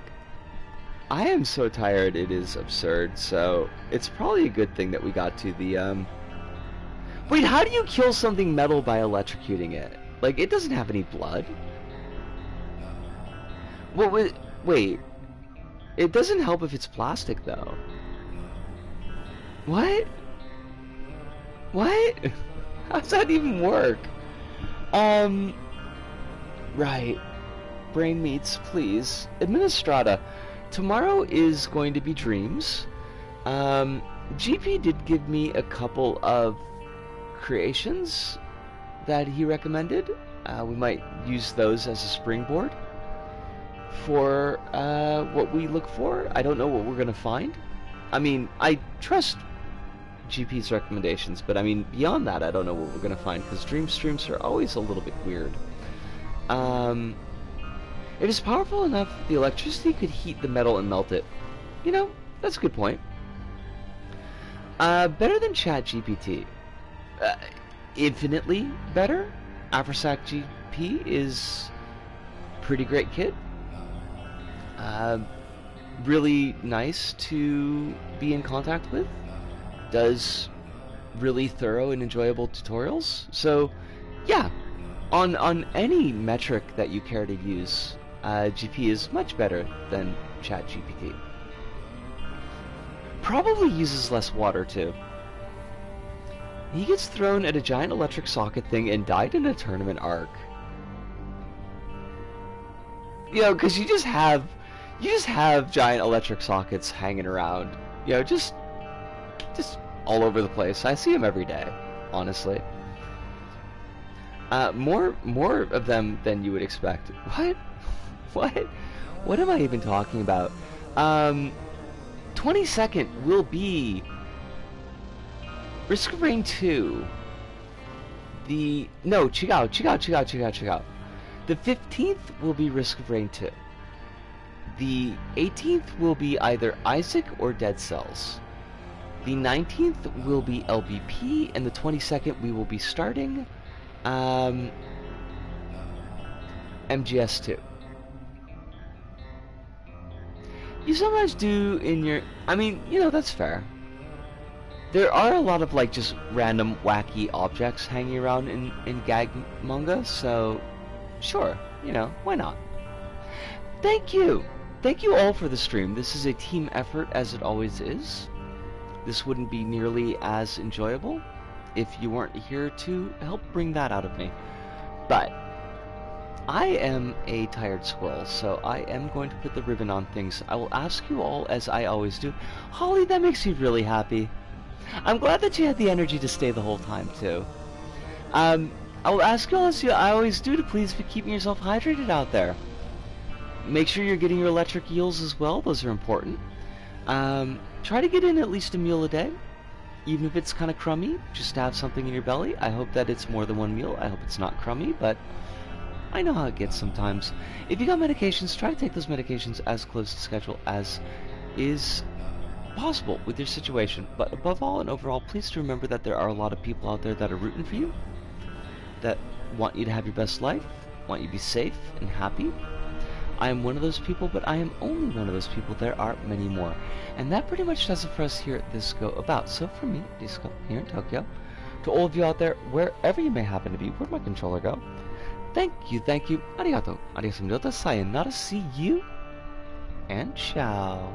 I am so tired, it is absurd, so it's probably a good thing that we got to the, Wait, how do you kill something metal by electrocuting it? Like, it doesn't have any blood. Well, wait. It doesn't help if it's plastic, though. What? What? How does that even work? Right. Brain meats, please. Administrata. Tomorrow is going to be dreams. GP did give me a couple of creations that he recommended. We might use those as a springboard for what we look for. I don't know what we're going to find. I mean, I trust GP's recommendations, but I mean, beyond that, I don't know what we're going to find, because dream streams are always a little bit weird. It is powerful enough that the electricity could heat the metal and melt it. You know, that's a good point. Better than ChatGPT. Infinitely better. Afrosac GP is pretty great kid. Really nice to be in contact with. Does really thorough and enjoyable tutorials. So, yeah, on any metric that you care to use, GP is much better than ChatGPT. Probably uses less water too. He gets thrown at a giant electric socket thing and died in a tournament arc. You know, because you just have giant electric sockets hanging around. You know, just all over the place. I see them every day, honestly. More of them than you would expect. What am I even talking about? 22nd will be Risk of Rain 2. No, check out. The 15th will be Risk of Rain 2. The 18th will be either Isaac or Dead Cells. The 19th will be LBP, and the 22nd we will be starting MGS2. You sometimes do in your... I mean, you know, that's fair. There are a lot of, like, just random wacky objects hanging around in gag manga, so sure, you know, why not? Thank you! Thank you all for the stream. This is a team effort, as it always is. This wouldn't be nearly as enjoyable if you weren't here to help bring that out of me. But I am a tired squirrel, so I am going to put the ribbon on things. I will ask you all, as I always do. Holly, that makes me really happy. I'm glad that you had the energy to stay the whole time, too. I will ask you all, as I always do, to please be keeping yourself hydrated out there. Make sure you're getting your electric eels as well. Those are important. Try to get in at least a meal a day. Even if it's kind of crummy, just to have something in your belly. I hope that it's more than one meal. I hope it's not crummy, but I know how it gets sometimes. If you got medications, try to take those medications as close to schedule as is possible with your situation. But above all and overall, please do remember that there are a lot of people out there that are rooting for you, that want you to have your best life, want you to be safe and happy. I am one of those people, but I am only one of those people. There are many more. And that pretty much does it for us here at This Go About. So for me, Disco, here in Tokyo, to all of you out there, wherever you may happen to be, where'd my controller go? Thank you, arigato, sayonara, see you, and ciao.